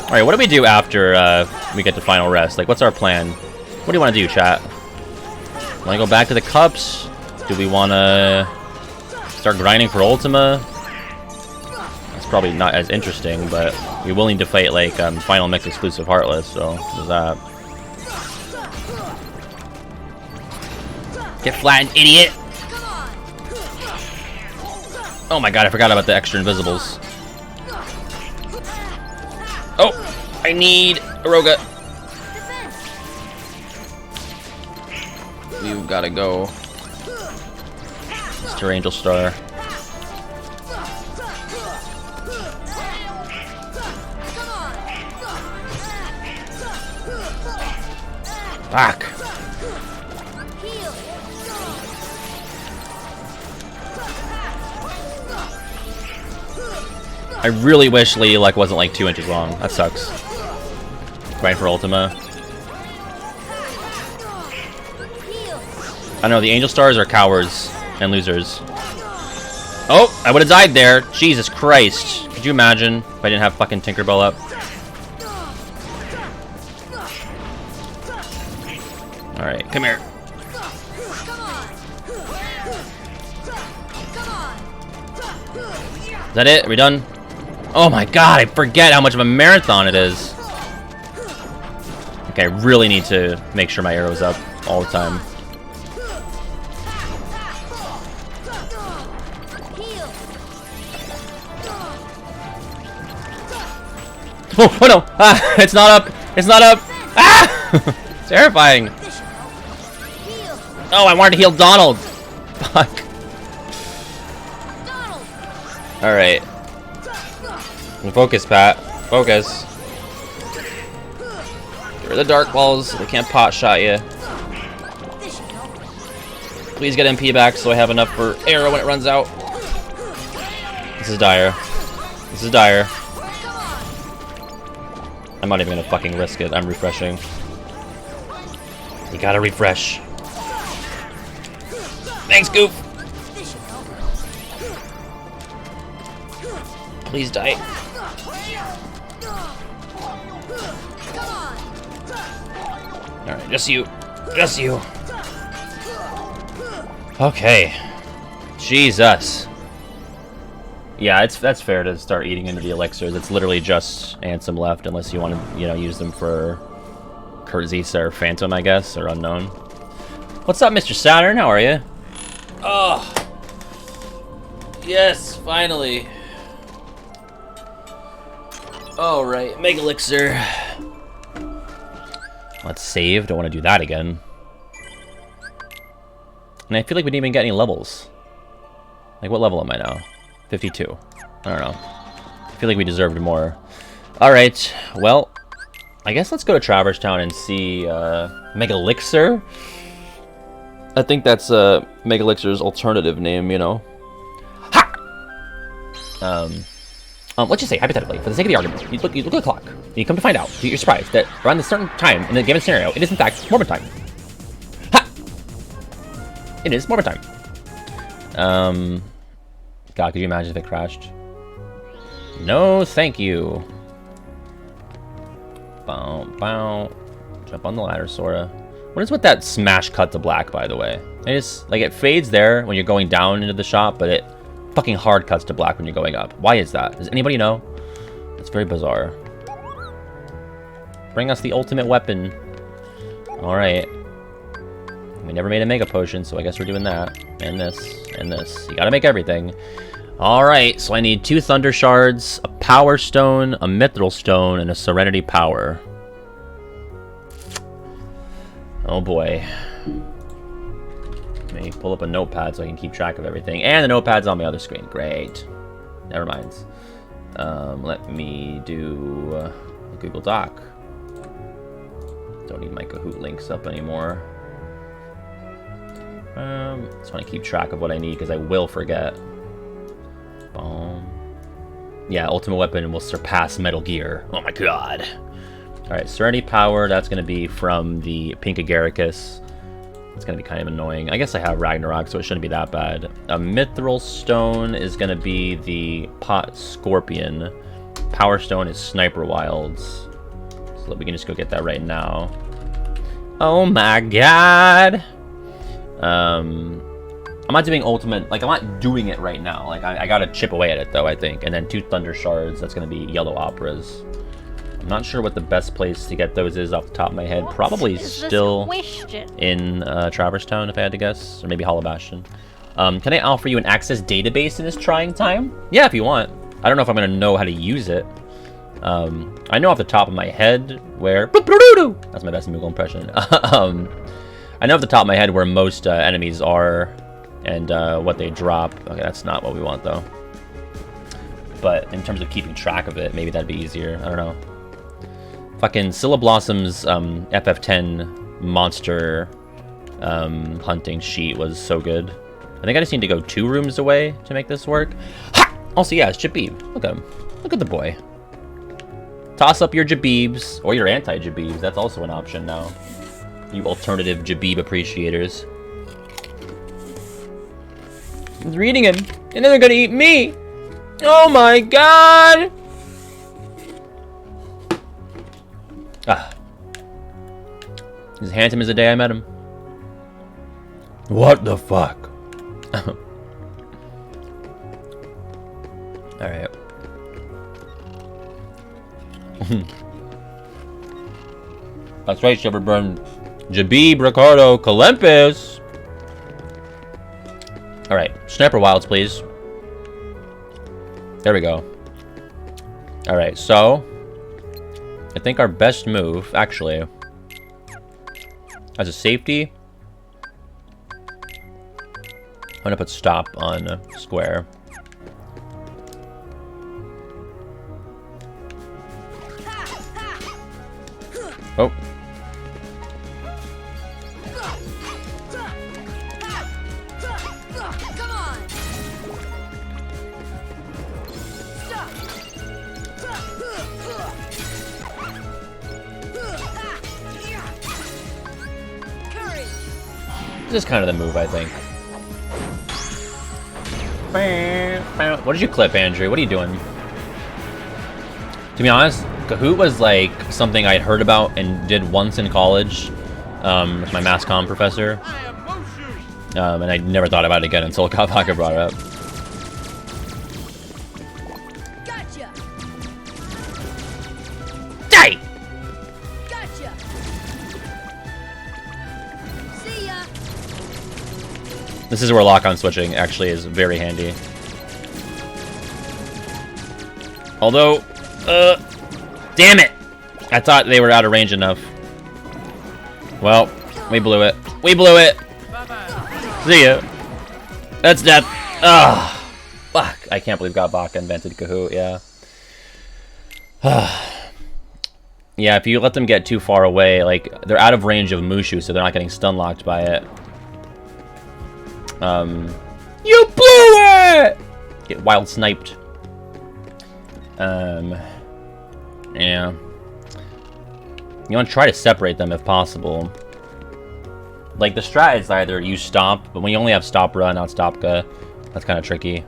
Alright, what do we do after we get to final rest? Like, what's our plan? What do you want to do, chat? Want to go back to the cups? Do we want to start grinding for Ultima? That's probably not as interesting, but we're willing to fight, like, Final Mix exclusive Heartless, so there's that. Get flattened, idiot! Oh my god, I forgot about the extra invisibles. Oh! I need Aroga. You've gotta go. Mr. Angel Star. Fuck. I really wish Lady Luck wasn't like 2 inches long. That sucks. Right for Ultima. I don't know, the Angel Stars are cowards and losers. Oh, I would have died there. Jesus Christ. Could you imagine if I didn't have fucking Tinkerbell up? Alright, come here. Is that it? Are we done? Oh my god, I forget how much of a marathon it is. Okay, I really need to make sure my arrow's up all the time. Heal. Oh no! Ah, it's not up! It's not up! Ah! Terrifying! This should help. Heal. Oh, I wanted to heal Donald! Fuck. Donald. Alright. Focus, Pat. Focus. Get rid of the dark balls so they can't pot shot you. This should help. Please get MP back so I have enough for arrow when it runs out. This is dire. This is dire. Come on. I'm not even gonna fucking risk it. I'm refreshing. You gotta refresh. Thanks, Goof. This should help. Please die. Come on. Alright, just you. Just you. Okay. Jesus. Yeah, that's fair to start eating into the elixirs. It's literally just Ansem left, unless you want to, use them for Kurzisa or Phantom, I guess, or Unknown. What's up, Mr. Saturn? How are you? Oh. Yes, finally. Alright, Mega Elixir. Let's save. Don't want to do that again. And I feel like we didn't even get any levels. Like, what level am I now? 52. I don't know. I feel like we deserved more. Alright, well, I guess let's go to Traverse Town and see Mega Elixir. I think that's Mega Elixir's alternative name, Ha! Let's just say, hypothetically, for the sake of the argument, you look at the clock, and you come to find out, to your surprise, that around a certain time in the given scenario, it is in fact Morbid time. Ha! It is Morbid time. God, could you imagine if it crashed? No, thank you. Bow, bow. Jump on the ladder, Sora. What is with that smash cut to black, by the way? It fades there when you're going down into the shop, but it fucking hard cuts to black when you're going up. Why is that? Does anybody know? It's very bizarre. Bring us the ultimate weapon. Alright. We never made a Mega Potion, so I guess we're doing that. And this, and this. You gotta make everything. Alright, so I need 2 Thunder Shards, a Power Stone, a Mithril Stone, and a Serenity Power. Oh boy. Let me pull up a notepad so I can keep track of everything. And the notepad's on my other screen. Great. Never mind. Let me do a Google Doc. Don't need my Kahoot links up anymore. Just want to keep track of what I need because I will forget. Boom. Yeah, Ultimate Weapon will surpass Metal Gear. Oh my god. Alright, Serenity Power, that's going to be from the Pink Agaricus. It's going to be kind of annoying. I guess I have Ragnarok, so it shouldn't be that bad. A Mithril Stone is going to be the Pot Scorpion. Power Stone is Sniper Wilds. So we can just go get that right now. Oh my god! I'm not doing ultimate, like I'm not doing it right now. Like I gotta chip away at it though, I think. And then 2 Thunder Shards, that's gonna be Yellow Operas. I'm not sure what the best place to get those is off the top of my head. Probably still in Traverse Town, if I had to guess, or maybe Hollow Bastion. Can I offer you an access database in this trying time? Yeah, if you want. I don't know if I'm gonna know how to use it. I know off the top of my head where... That's my best Moogle impression. I know off the top of my head where most enemies are and what they drop. Okay, that's not what we want, though. But in terms of keeping track of it, maybe that'd be easier. I don't know. Fucking Scylla Blossom's FF10 monster hunting sheet was so good. I think I just need to go 2 rooms away to make this work. Ha! Also, yeah, it's Jabib. Look at him. Look at the boy. Toss up your Jabibs, or your anti-Jabibs. That's also an option now. You alternative Jabib appreciators. He's reading him, and then they're gonna eat me! Oh my god! Ah. As handsome as the day I met him. What the fuck? Alright. That's right, Shiverburn. Jabib, Ricardo, Calympus. Alright, Sniper Wilds, please. There we go. Alright, so I think our best move, actually, as a safety, I'm gonna put stop on square. Oh. Come on. Stop. Courage. This is kind of the move, I think. What did you clip, Andrew? What are you doing? To be honest, Kahoot was like something I'd heard about and did once in college with my mass comm professor. And I never thought about it again until Kavaka brought it up. Gotcha. Die! Gotcha. See ya. This is where lock-on switching actually is very handy. Although, damn it! I thought they were out of range enough. Well, we blew it. We blew it! See ya. That's death. Ugh. Fuck. I can't believe Gabaka invented Kahoot, yeah. Yeah, if you let them get too far away, like, they're out of range of Mushu, so they're not getting stun locked by it. You blew it! Get wild sniped. Yeah. You want to try to separate them if possible. Like, the strat is either you stop, but when you only have stop run, not stop ga, that's kind of tricky.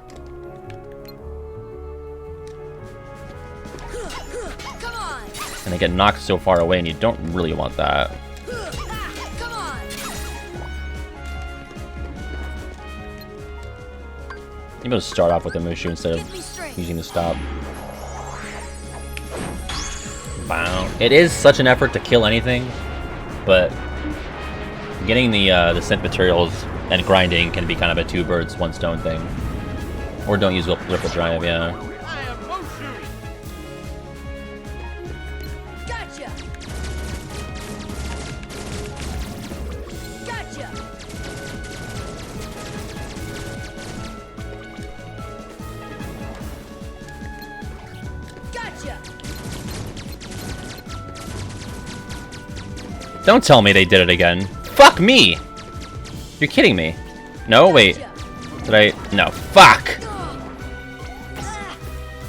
Come on. And they get knocked so far away, and you don't really want that. Come on. Maybe we'll start off with the Mushu instead Give me of strength. using the stop. Wow. It is such an effort to kill anything, but getting the synth materials and grinding can be kind of a two birds, one stone thing. Or don't use Ripple Drive, yeah. Gotcha. Gotcha. Gotcha. Don't tell me they did it again. Fuck me! You're kidding me. No, wait. Did I? No. Fuck!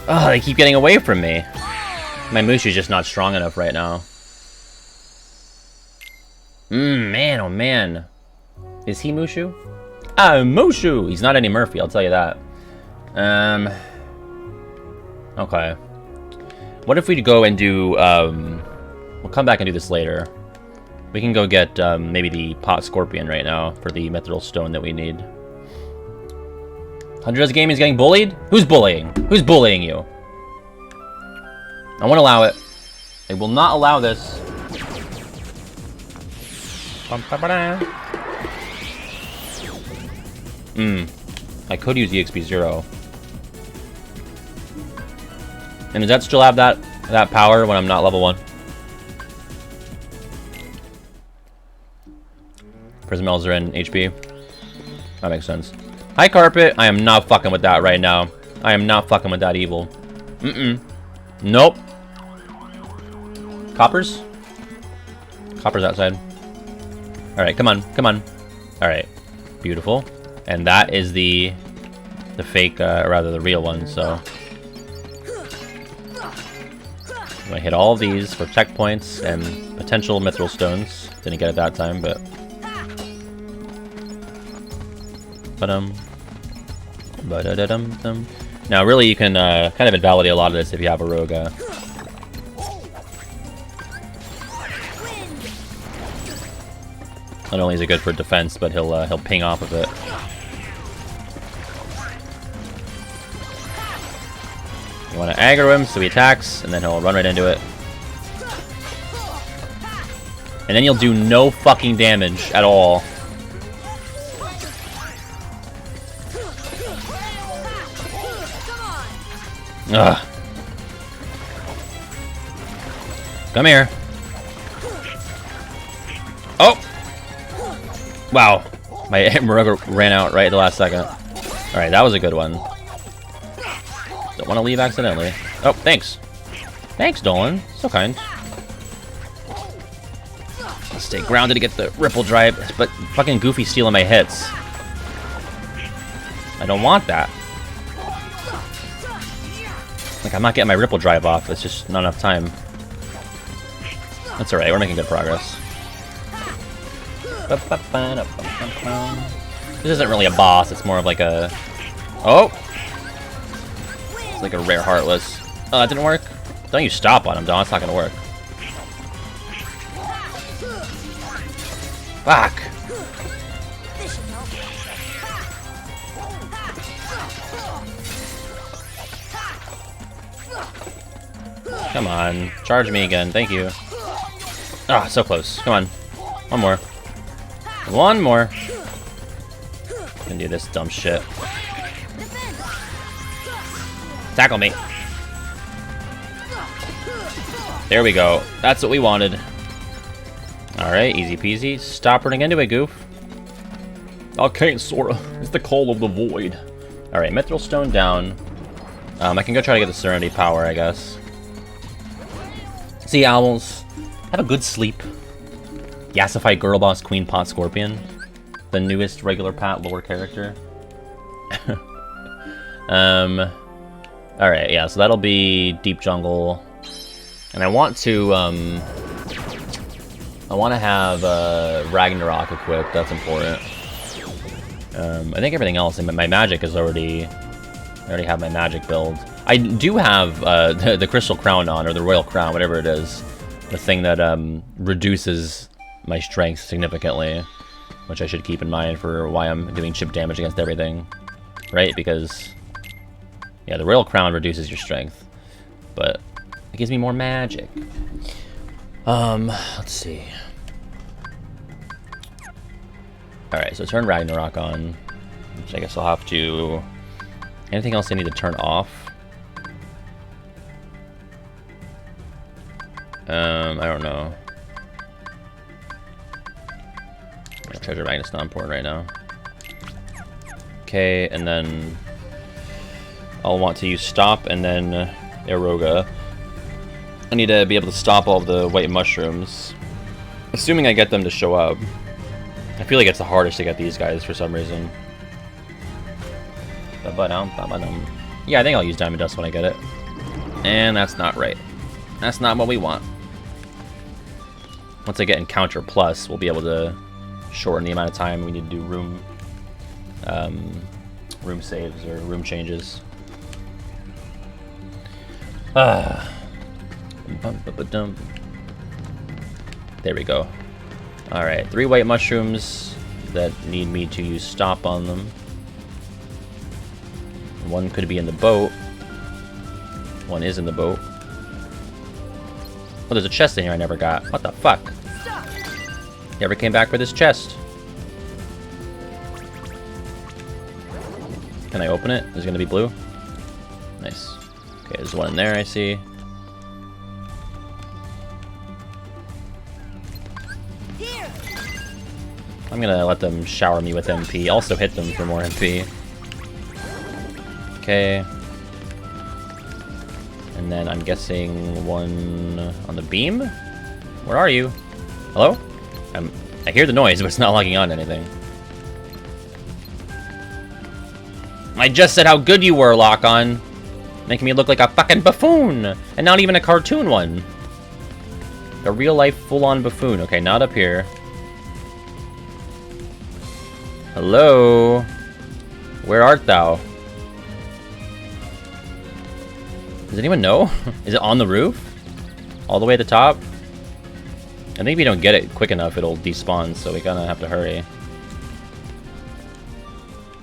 Oh, they keep getting away from me. My Mushu's just not strong enough right now. Man, oh man. Is he Mushu? Mushu! He's not Eddie Murphy, I'll tell you that. Okay. What if we go and do, we'll come back and do this later. We can go get, maybe the Pot Scorpion right now for the Mithril Stone that we need. 100 Gaming is getting bullied? Who's bullying? Who's bullying you? I won't allow it. I will not allow this. I could use EXP 0. And does that still have that power when I'm not level 1? Prismels are in HP. That makes sense. Hi, Carpet. I am not fucking with that right now. I am not fucking with that evil. Nope. Coppers? Coppers outside. Alright, come on. Come on. Alright. Beautiful. And that is the fake, rather the real one, so. I'm gonna hit all of these for checkpoints and potential mithril stones. Didn't get it that time, but. Now, really, you can kind of invalidate a lot of this if you have a rogue. Not only is it good for defense, but he'll ping off of it. You want to aggro him so he attacks, and then he'll run right into it. And then you'll do no fucking damage at all. Ugh. Come here. Oh! Wow. My Moroga ran out right at the last second. Alright, that was a good one. Don't want to leave accidentally. Oh, thanks. Thanks, Dolan. So kind. Let's stay grounded to get the ripple drive, but fucking Goofy stealing my hits. I don't want that. Like, I'm not getting my ripple drive off. It's just not enough time. That's alright. We're making good progress. This isn't really a boss. It's more of like a... Oh! It's like a rare Heartless. Oh, that didn't work? Don't you stop on him, Don. It's not gonna work. Fuck! Come on. Charge me again. Thank you. Ah, so close. Come on. One more. One more. Can do this dumb shit. Tackle me. There we go. That's what we wanted. Alright, easy peasy. Stop running into it, Goof. Arcane Sora. It's the call of the void. Alright, Mithril Stone down. I can go try to get the Serenity Power, I guess. See, owls. Have a good sleep. Yassify Girl Boss Queen Pot Scorpion. The newest regular Pat lore character. Alright, yeah, so that'll be Deep Jungle. And I want to, have, Ragnarok equipped. That's important. I think everything else, my magic is already... I already have my magic build. I do have, the Crystal Crown on, or the Royal Crown, whatever it is. The thing that, reduces my strength significantly. Which I should keep in mind for why I'm doing chip damage against everything. Right? Because... yeah, the Royal Crown reduces your strength. But it gives me more magic. Let's see. Alright, so turn Ragnarok on. Which I guess I'll have to... anything else I need to turn off? I don't know. Treasure Magnet's not important right now. Okay, and then I'll want to use Stop and then Eroga. I need to be able to stop all of the white mushrooms. Assuming I get them to show up. I feel like it's the hardest to get these guys for some reason. Yeah, I think I'll use Diamond Dust when I get it. And that's not right. That's not what we want. Once I get Encounter Plus, we'll be able to shorten the amount of time we need to do room saves or room changes. There we go. Alright, 3 white mushrooms that need me to use Stop on them. One could be in the boat. One is in the boat. Oh, there's a chest in here I never got. What the fuck? Never came back for this chest. Can I open it? Is it gonna be blue? Nice. Okay, there's one in there I see. I'm gonna let them shower me with MP. Also hit them for more MP. Okay. And then I'm guessing one on the beam? Where are you? Hello? I hear the noise, but it's not logging on to anything. I just said how good you were, Lock-On. Making me look like a fucking buffoon! And not even a cartoon one. A real-life, full-on buffoon. Okay, not up here. Hello? Where art thou? Does anyone know? Is it on the roof? All the way at the top? I think if you don't get it quick enough, it'll despawn, so we kinda have to hurry.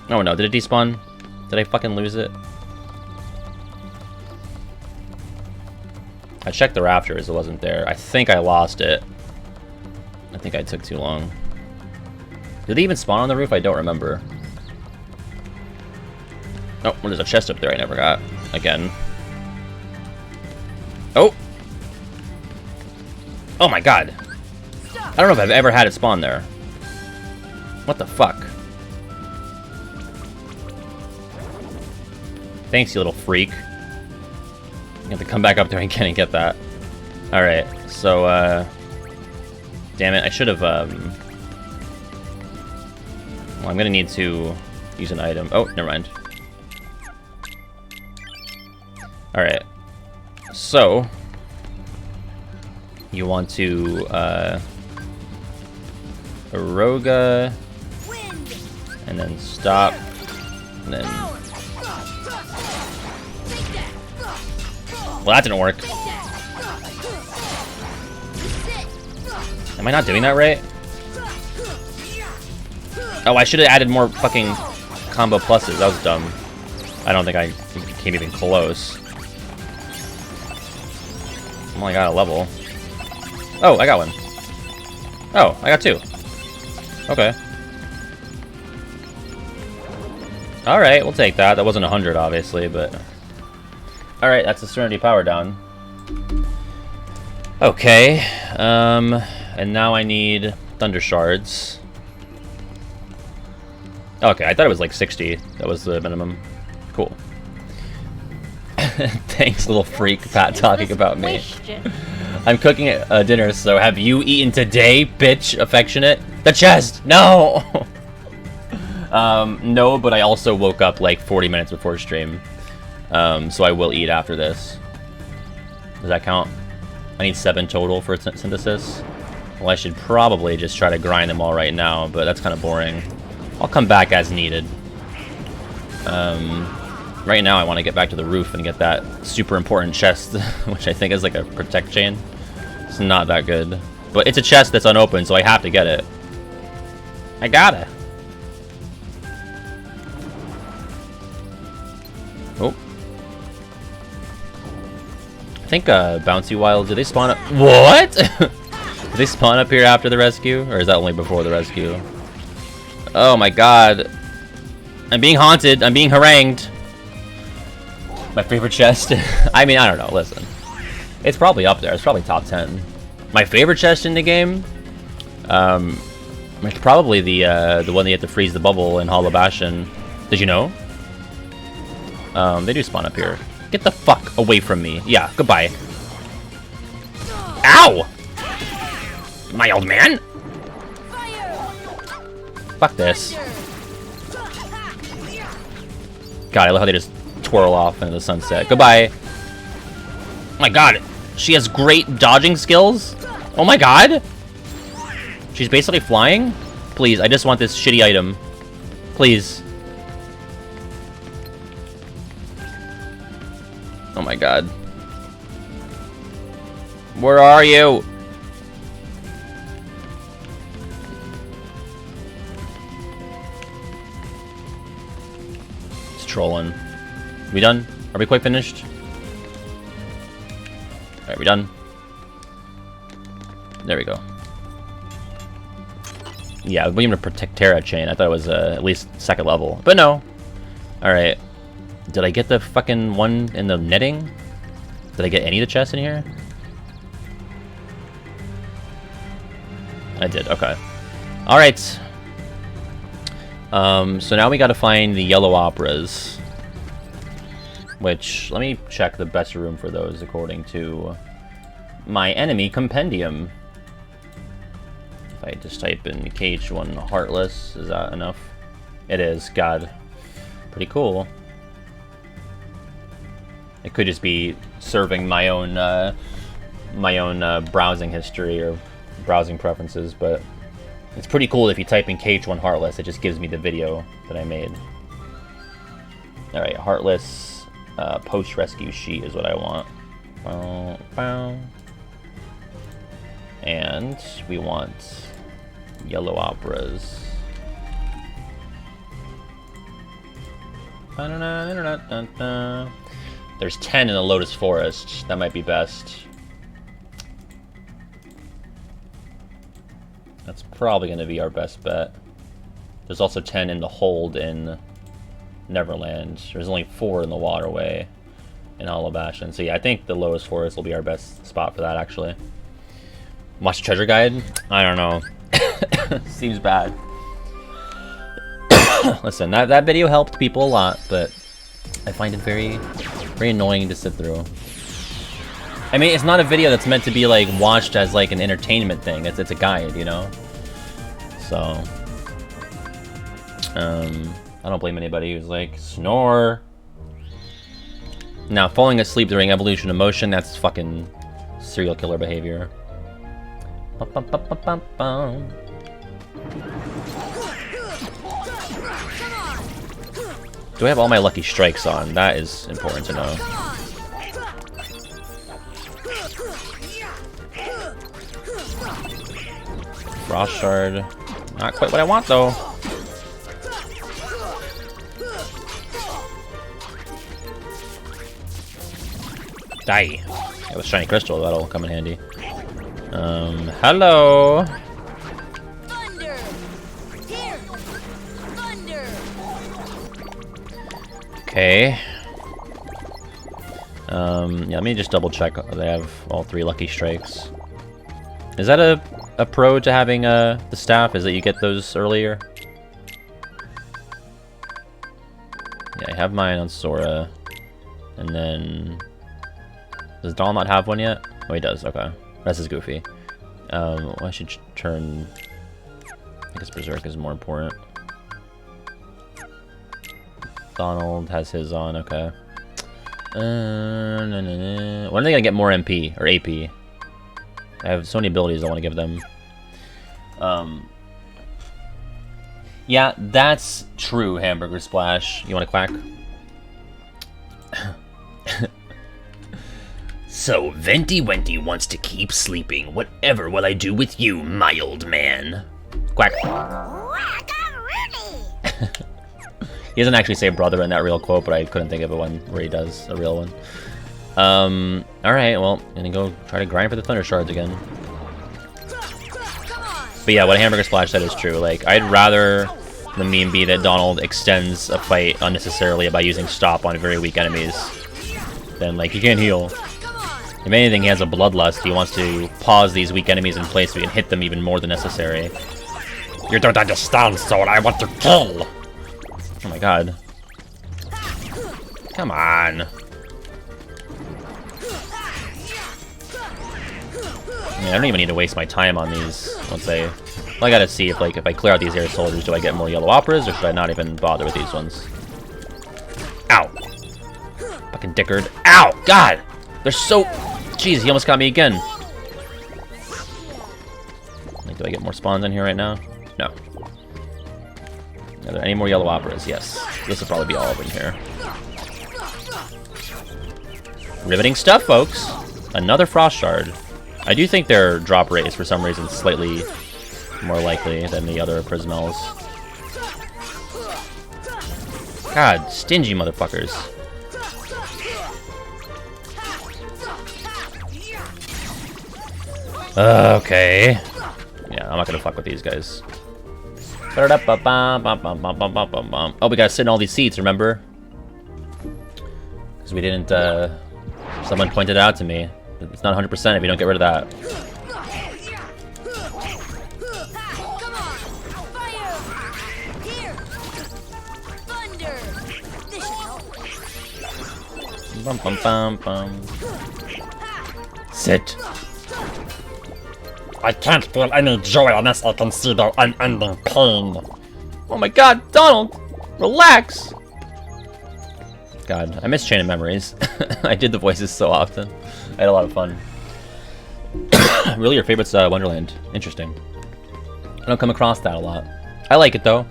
Oh no, did it despawn? Did I fucking lose it? I checked the rafters, it wasn't there. I think I lost it. I think I took too long. Did they even spawn on the roof? I don't remember. Oh, well, there's a chest up there I never got. Again. Oh! Oh my god! I don't know if I've ever had it spawn there. What the fuck? Thanks, you little freak. You have to come back up there again and get that. Alright, so, damn it, I should have, well, I'm gonna need to use an item. Oh, never mind. Alright. So, you want to, Aroga, and then stop, and then... Well, that didn't work. Am I not doing that right? Oh, I should have added more fucking combo pluses. That was dumb. I don't think I came even close. I only got a level. Oh, I got one. Oh, I got two. Okay. Alright, we'll take that. That wasn't 100, obviously, but... Alright, that's the Serenity power down. Okay, and now I need Thunder Shards. Okay, I thought it was like 60. That was the minimum. Cool. Thanks, little freak, Pat, talking about me. I'm cooking dinner, so have you eaten today, bitch, affectionate? The chest! No! No, but I also woke up like 40 minutes before stream. So I will eat after this. Does that count? I need 7 total for synthesis. Well, I should probably just try to grind them all right now, but that's kind of boring. I'll come back as needed. Right now I want to get back to the roof and get that super important chest, which I think is like a protect chain. It's not that good. But it's a chest that's unopened, so I have to get it. I gotta. Oh. I think Bouncy Wild, do they spawn up? What? Do they spawn up here after the rescue? Or is that only before the rescue? Oh my god. I'm being haunted. I'm being harangued. My favorite chest? I mean, I don't know. Listen. It's probably up there. It's probably top 10. My favorite chest in the game? It's probably the one that you have to freeze the bubble in Hollow Bastion. Did you know? They do spawn up here. Get the fuck away from me. Yeah, goodbye. Ow! My old man? Fuck this. God, I love how they just twirl off into the sunset. Goodbye. Oh my god. She has great dodging skills? Oh my god. She's basically flying? Please, I just want this shitty item. Please. Oh my god. Where are you? It's trolling. We done? Are we quite finished? Alright, we done? There we go. Yeah, we even protect Terra chain. I thought it was at least 2nd level. But no. Alright. Did I get the fucking one in the netting? Did I get any of the chests in here? I did, okay. Alright. So now we gotta find the yellow operas. Which, let me check the best room for those according to my enemy compendium. If I just type in KH1 Heartless, is that enough? It is, god. Pretty cool. It could just be serving my own browsing history or browsing preferences, but it's pretty cool if you type in KH1 Heartless, it just gives me the video that I made. Alright, Heartless post-rescue sheet is what I want. And we want yellow operas. There's 10 in the Lotus Forest. That might be best. That's probably going to be our best bet. There's also 10 in the hold in Neverland. There's only 4 in the waterway in Hollow Bastion. So yeah, I think the lowest forest will be our best spot for that, actually. Watch the treasure guide? I don't know. Seems bad. Listen, that video helped people a lot, but I find it very, very annoying to sit through. I mean, it's not a video that's meant to be like watched as like an entertainment thing. It's a guide, you know. So, I don't blame anybody who's like snore. Now, falling asleep during evolution of motion, that's fucking serial killer behavior. Bum, bum, bum, bum, bum, bum. Do I have all my lucky strikes on? That is important to know. Frost Shard. Not quite what I want, though. Die. Got the shiny crystal. That'll come in handy. Hello. Thunder. Here. Thunder. Okay. Yeah, let me just double check. They have all 3 lucky strikes. Is that a pro to having the staff? Is that you get those earlier? Yeah, I have mine on Sora. And then... Does Donald not have one yet? Oh, he does. Okay. That's his Goofy. Well, I should turn... I guess Berserk is more important. Donald has his on. Okay. When are they gonna get more MP or AP? I have so many abilities I want to give them. Yeah, that's true, Hamburger Splash. You want to quack? So, Venti Wenti wants to keep sleeping. Whatever will I do with you, my old man? Quack. He doesn't actually say brother in that real quote, but I couldn't think of a one where he does a real one. Alright, well, I'm gonna go try to grind for the Thunder Shards again. But yeah, what Hamburger Splash said is true. Like, I'd rather the meme be that Donald extends a fight unnecessarily by using stop on very weak enemies than, like, he can't heal. If anything, he has a bloodlust. He wants to pause these weak enemies in place so he can hit them even more than necessary. You don't understand, Soul. I want to kill! Oh my god. Come on. I mean, I don't even need to waste my time on these once I... Well, I gotta see if, like, if I clear out these air soldiers, do I get more yellow operas, or should I not even bother with these ones? Ow! Fucking dickard. Ow! God! They're so... Jeez, he almost got me again. Like, do I get more spawns in here right now? No. Are there any more yellow operas? Yes. This will probably be all of them here. Riveting stuff, folks! Another Frost Shard. I do think their drop rate is, for some reason, slightly more likely than the other Prismels. God, stingy motherfuckers. Okay. Yeah, I'm not gonna fuck with these guys. Oh, we gotta sit in all these seats, remember? Because we didn't, someone pointed it out to me. It's not 100% if you don't get rid of that. Come on. Fire. Here. Thunder. This should help. Bum, bum, bum, bum. Sit. I can't feel any joy unless I can see their unending pain. Oh my god, Donald! Relax! God, I miss Chain of Memories. I did the voices so often. I had a lot of fun. Really, your favorite's Wonderland. Interesting. I don't come across that a lot. I like it, though.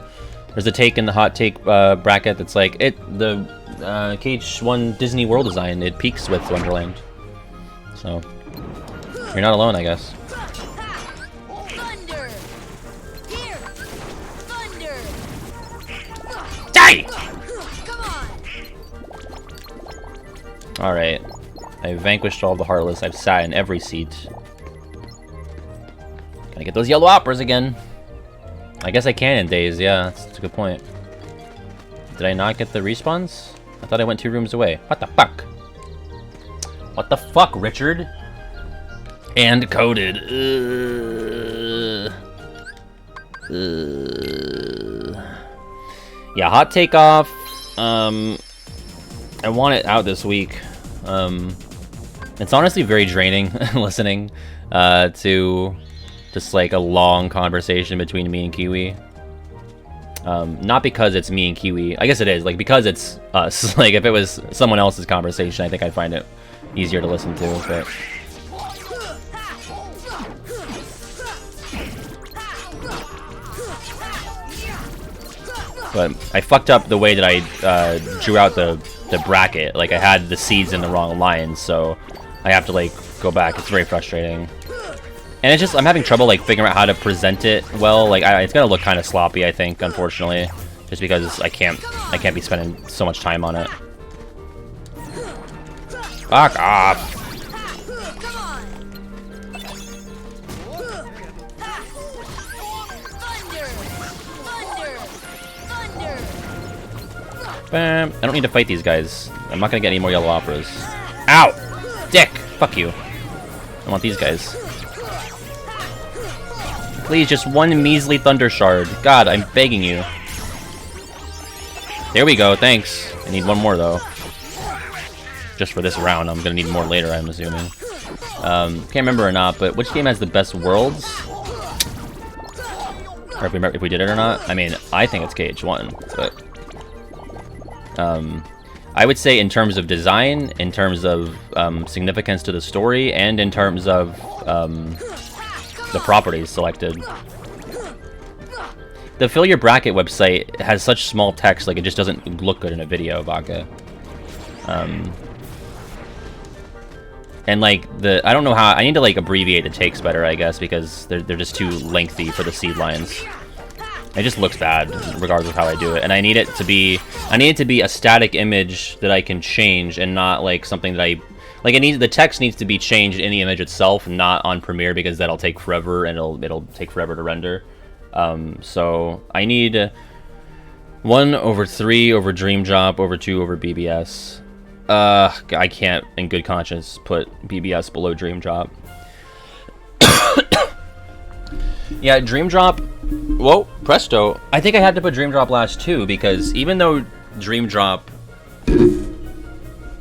There's a take in the hot take bracket that's like, the KH1 Disney World design, it peaks with Wonderland. So, you're not alone, I guess. Thunder. Here. Thunder. Die! Come on. Alright. I've vanquished all the Heartless. I've sat in every seat. Can I Get those yellow operas again. I guess I can in Days, yeah, that's a good point. Did I not get the respawns? I thought I went 2 rooms away. What the fuck? What the fuck, Richard? And coded. Yeah, hot takeoff. I want it out this week. It's honestly very draining listening to just like a long conversation between me and Kiwi. Not because it's me and Kiwi. I guess it is. Like, because it's us. Like, if it was someone else's conversation, I think I'd find it easier to listen to. But I fucked up the way that I drew out the bracket. Like, I had the seeds in the wrong lines, so I have to, like, go back. It's very frustrating. And it's just, I'm having trouble, like, figuring out how to present it well. Like, it's gonna look kind of sloppy, I think, unfortunately. Just because I can't be spending so much time on it. Fuck off! Bam. I don't need to fight these guys. I'm not gonna get any more yellow operas. Ow! Dick! Fuck you. I want these guys. Please, just one measly thunder shard. God, I'm begging you. There we go, thanks. I need one more, though. Just for this round. I'm gonna need more later, I'm assuming. Can't remember or not, but which game has the best worlds? Or if we did it or not? I mean, I think it's KH1, but... I would say in terms of design, in terms of significance to the story, and in terms of the properties selected. The Fill Your Bracket website has such small text, like it just doesn't look good in a video, Baka. And like I don't know how, I need to like abbreviate the takes better, I guess, because they're just too lengthy for the seed lines. It just looks bad, regardless of how I do it. And I need it to be a static image that I can change, and not like something that the text needs to be changed in the image itself, not on Premiere, because that'll take forever, and it'll take forever to render. So I need 1/3 over Dream Drop, over 2 over BBS. I can't, in good conscience, put BBS below Dream Drop. Yeah, Dream Drop. Whoa, presto. I think I had to put Dream Drop last too, because even though Dream Drop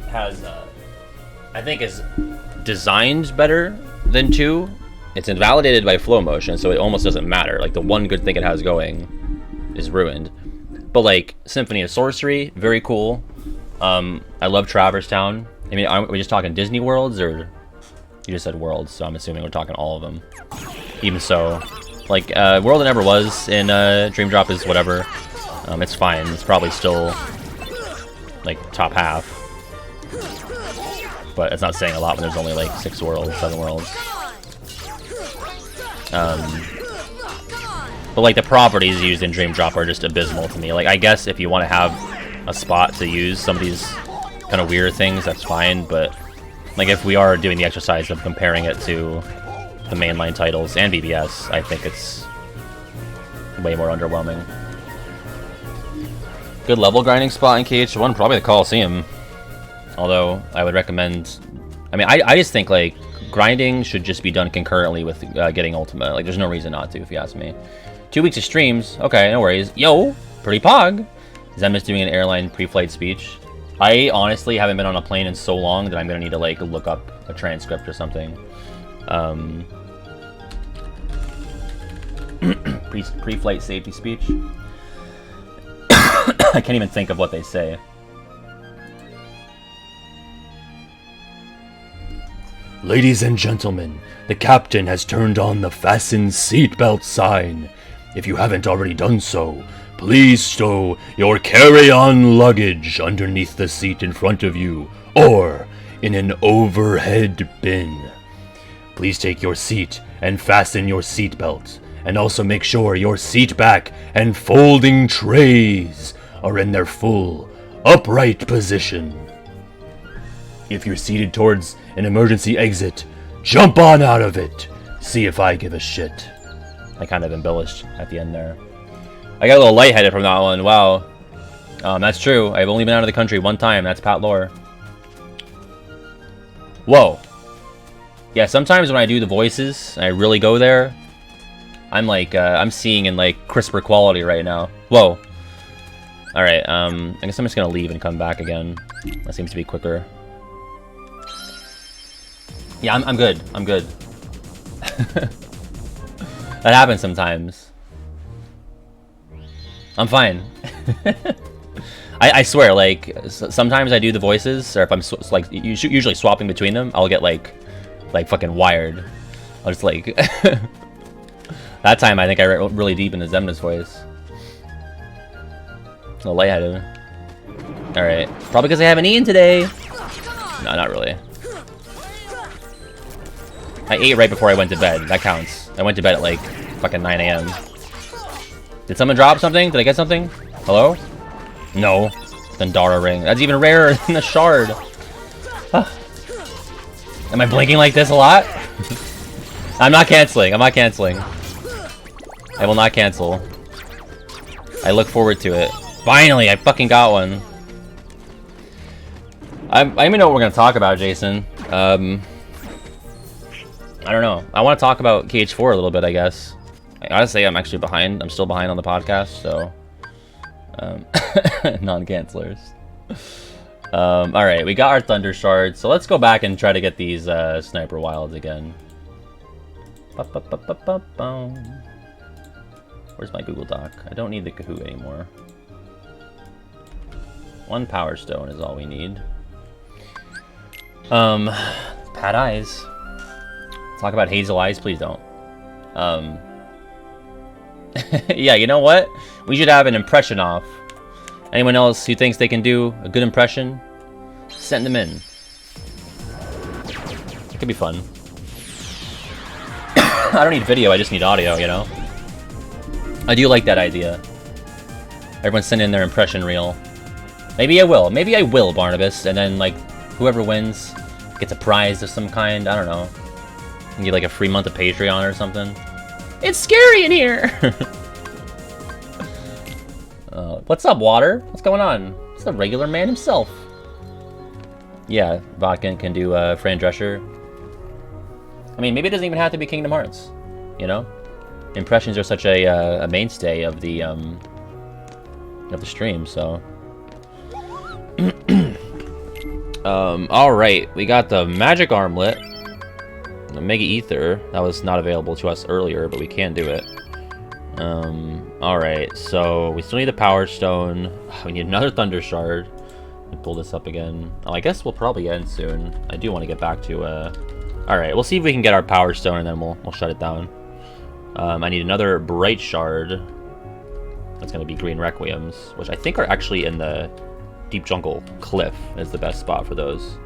has, I think is designed better than 2, it's invalidated by flow motion, so it almost doesn't matter. Like, the one good thing it has going is ruined. But like, Symphony of Sorcery, very cool. I love Traverse Town. I mean, are we just talking Disney worlds, or you just said worlds, so I'm assuming we're talking all of them. Even so, like, World That Never Was in Dream Drop is whatever. It's fine. It's probably still like top half, but it's not saying a lot when there's only like 6 worlds, 7 worlds. But like, the properties used in Dream Drop are just abysmal to me. Like, I guess if you want to have a spot to use some of these kind of weird things, that's fine, but like, if we are doing the exercise of comparing it to the mainline titles and BBS, I think it's way more underwhelming. Good level grinding spot in KH1, probably the Colosseum. Although, I would recommend... I mean, I just think, like, grinding should just be done concurrently with getting Ultima. Like, there's no reason not to, if you ask me. 2 weeks of streams. Okay, no worries. Yo, pretty pog. Zem is doing an airline pre-flight speech. I honestly haven't been on a plane in so long that I'm gonna need to, like, look up a transcript or something. Pre-flight safety speech. I can't even think of what they say. Ladies and gentlemen, the captain has turned on the fasten seatbelt sign. If you haven't already done so, please stow your carry-on luggage underneath the seat in front of you, or in an overhead bin. Please take your seat and fasten your seatbelt, and also make sure your seat back and folding trays are in their full, upright position. If you're seated towards an emergency exit, jump on out of it. See if I give a shit. I kind of embellished at the end there. I got a little lightheaded from that one. Wow. That's true. I've only been out of the country one time. That's Pat Lore. Whoa. Yeah, sometimes when I do the voices, and I really go there, I'm like, I'm seeing in like crisper quality right now. Whoa. Alright, I guess I'm just gonna leave and come back again. That seems to be quicker. Yeah, I'm good. I'm good. That happens sometimes. I'm fine. I swear, like, sometimes I do the voices, or if I'm like usually swapping between them, I'll get like fucking wired. I'll just like that time I think I went really deep into Zemna's voice. A little lightheaded. All right, probably because I haven't eaten today. No, not really. I ate right before I went to bed. That counts. I went to bed at like fucking 9 a.m. Did someone drop something? Did I get something? Hello? No. Thundara ring. That's even rarer than the shard. Am I blinking like this a lot? I'm not canceling. I'm not canceling. I will not cancel. I look forward to it. Finally, I fucking got one. I even know what we're gonna talk about, Jason. I don't know. I want to talk about KH4 a little bit, I guess. Honestly, I'm actually behind. I'm still behind on the podcast, so... non-cancellers. Alright, we got our Thunder Shards, so let's go back and try to get these Sniper Wilds again. Where's my Google Doc? I don't need the Kahoot anymore. 1 Power Stone is all we need. Pad Eyes. Talk about Hazel Eyes? Please don't. Yeah, you know what? We should have an impression off. Anyone else who thinks they can do a good impression, send them in. It could be fun. I don't need video, I just need audio, you know? I do like that idea. Everyone send in their impression reel. Maybe I will. Maybe I will, Barnabas. And then, like, whoever wins gets a prize of some kind. I don't know. You get, like, a free month of Patreon or something. It's scary in here! What's up, Water? What's going on? It's the regular man himself. Yeah, Vodkin can do Fran Drescher. I mean, maybe it doesn't even have to be Kingdom Hearts. You know? Impressions are such a mainstay of the stream, so... Alright, we got the Magic Armlet. The Mega Ether. That was not available to us earlier, but we can do it. Alright, so we still need the Power Stone. We need another Thunder Shard. Let me pull this up again. Oh, I guess we'll probably end soon. I do want to get back to, Alright, we'll see if we can get our Power Stone, and then we'll shut it down. I need another Bright Shard. That's going to be Green Requiems, which I think are actually in the Deep Jungle Cliff is the best spot for those.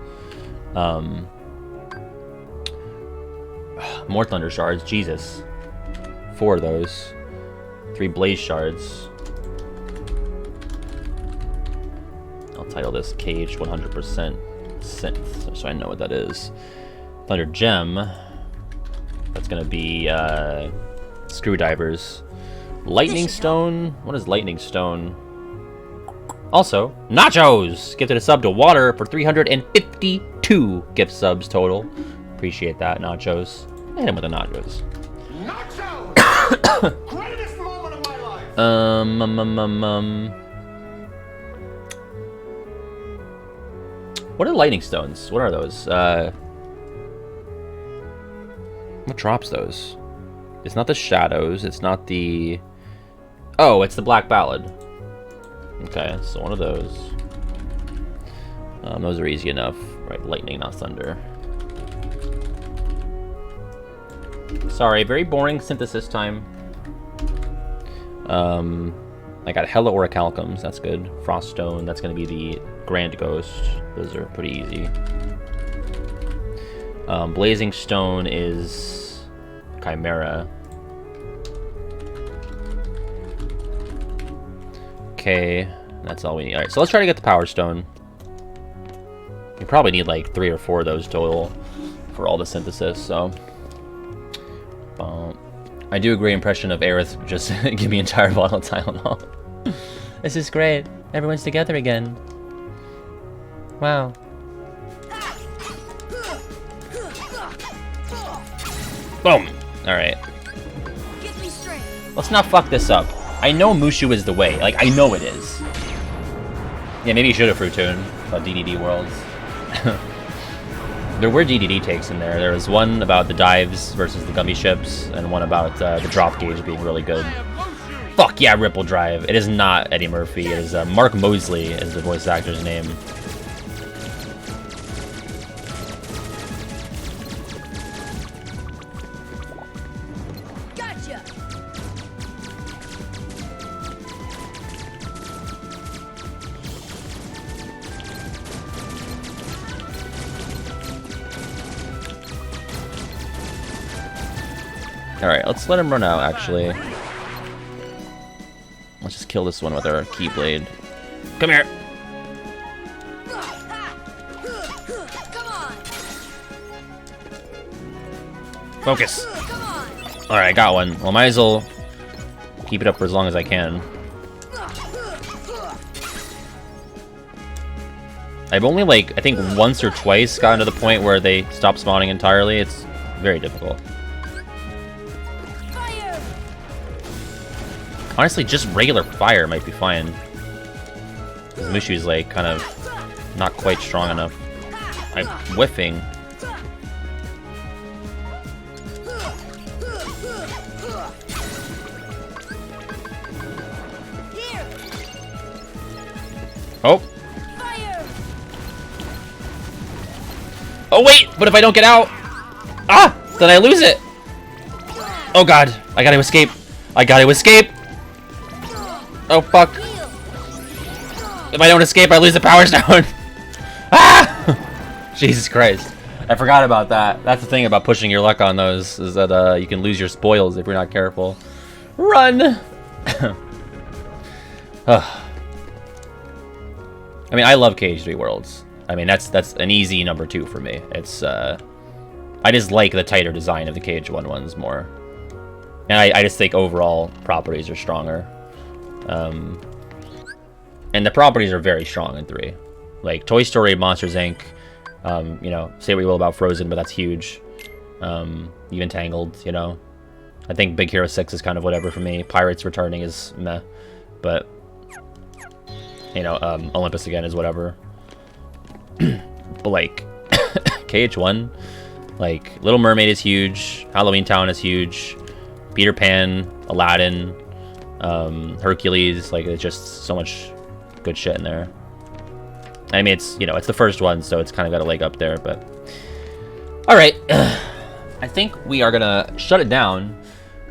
More Thunder Shards, Jesus. 4 of those. 3 Blaze Shards. I'll title this KH 100% Synth, so I know what that is. Thunder Gem. That's gonna be Screwdivers. Lightning Stone. What is Lightning Stone? Also, Nachos! Gifted a sub to Water for 352 gift subs total. Appreciate that, Nachos. Hit him with the Nachos. Nachos! Greatest moment of my life! What are Lightning Stones? What are those? What drops those? It's not the Shadows. It's not the... Oh, it's the Black Ballad. Okay, so one of those. Those are easy enough. Right, lightning, not thunder. Sorry, very boring synthesis time. I got hella Orichalcums, that's good. Froststone, that's gonna be the Grand Ghost. Those are pretty easy. Blazing Stone is Chimera. Okay, that's all we need. Alright, so let's try to get the Power Stone. You probably need like 3 or 4 of those total for all the synthesis, so... I do a great impression of Aerith. Just give me entire bottle of Tylenol. This is great. Everyone's together again. Wow. Boom. All right. Give me strength. Let's not fuck this up. I know Mushu is the way. Like, I know it is. Yeah, maybe you should have Fruit Tune about DDD Worlds. There were DDD takes in there. There was one about the dives versus the gummy ships, and one about the drop gauge being really good. Fuck yeah, Ripple Drive. It is not Eddie Murphy. It is Mark Mosley is the voice actor's name. Gotcha. Alright, let's let him run out, actually. Let's just kill this one with our Keyblade. Come here! Come on. Focus! Come on. Alright, got one. Well, might as well keep it up for as long as I can. I've only, like, I think once or twice gotten to the point where they stop spawning entirely. It's very difficult. Fire. Honestly, just regular fire might be fine. Because Mushu's, like, kind of not quite strong enough. I'm whiffing. Here. Oh! Fire. Oh, wait! What if I don't get out? Ah! Then I lose it! Oh, God. I gotta escape. I gotta escape! Oh, fuck. Heal. If I don't escape, I lose the power stone. Ah! Jesus Christ. I forgot about that. That's the thing about pushing your luck on those, is that you can lose your spoils if you're not careful. Run! I mean, I love KH3 Worlds. I mean, that's an easy number 2 for me. It's, I just like the tighter design of the KH1 ones more. And I just think overall properties are stronger. And the properties are very strong in 3. Like, Toy Story, Monsters, Inc., you know, say what you will about Frozen, but that's huge. Even Tangled, you know. I think Big Hero 6 is kind of whatever for me. Pirates Returning is meh. But, you know, Olympus again is whatever. But, like, KH1, like, Little Mermaid is huge. Halloween Town is huge. Peter Pan, Aladdin, Hercules, like, it's just so much good shit in there. I mean, it's, you know, it's the first one, so it's kind of got a leg up there, but... Alright. I think we are gonna shut it down.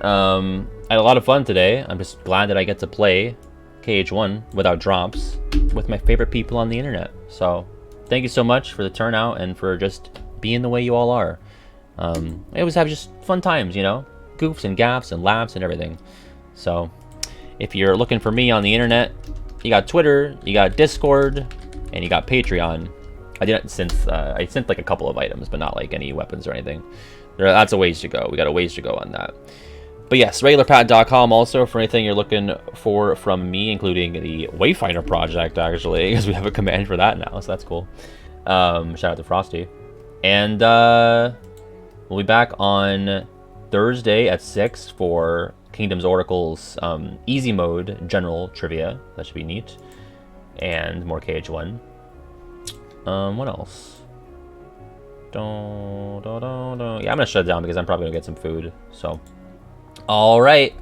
I had a lot of fun today. I'm just glad that I get to play KH1 without drops with my favorite people on the internet. So, thank you so much for the turnout and for just being the way you all are. I always have just fun times, you know? Goofs and gaffs and laughs and everything. So, if you're looking for me on the internet, you got Twitter, you got Discord, and you got Patreon. I didn't since I sent like a couple of items, but not like any weapons or anything. That's a ways to go. We got a ways to go on that. But yes, regularpat.com also for anything you're looking for from me, including the Wayfinder project, actually, because we have a command for that now, so that's cool. Shout out to Frosty. And we'll be back on Thursday at 6 for Kingdoms Oracle's easy mode general trivia. That should be neat. And more KH1. What else? Yeah, I'm gonna shut it down because I'm probably gonna get some food. So, all right.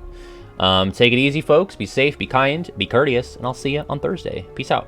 Take it easy, folks. Be safe, be kind, be courteous, and I'll see you on Thursday. Peace out.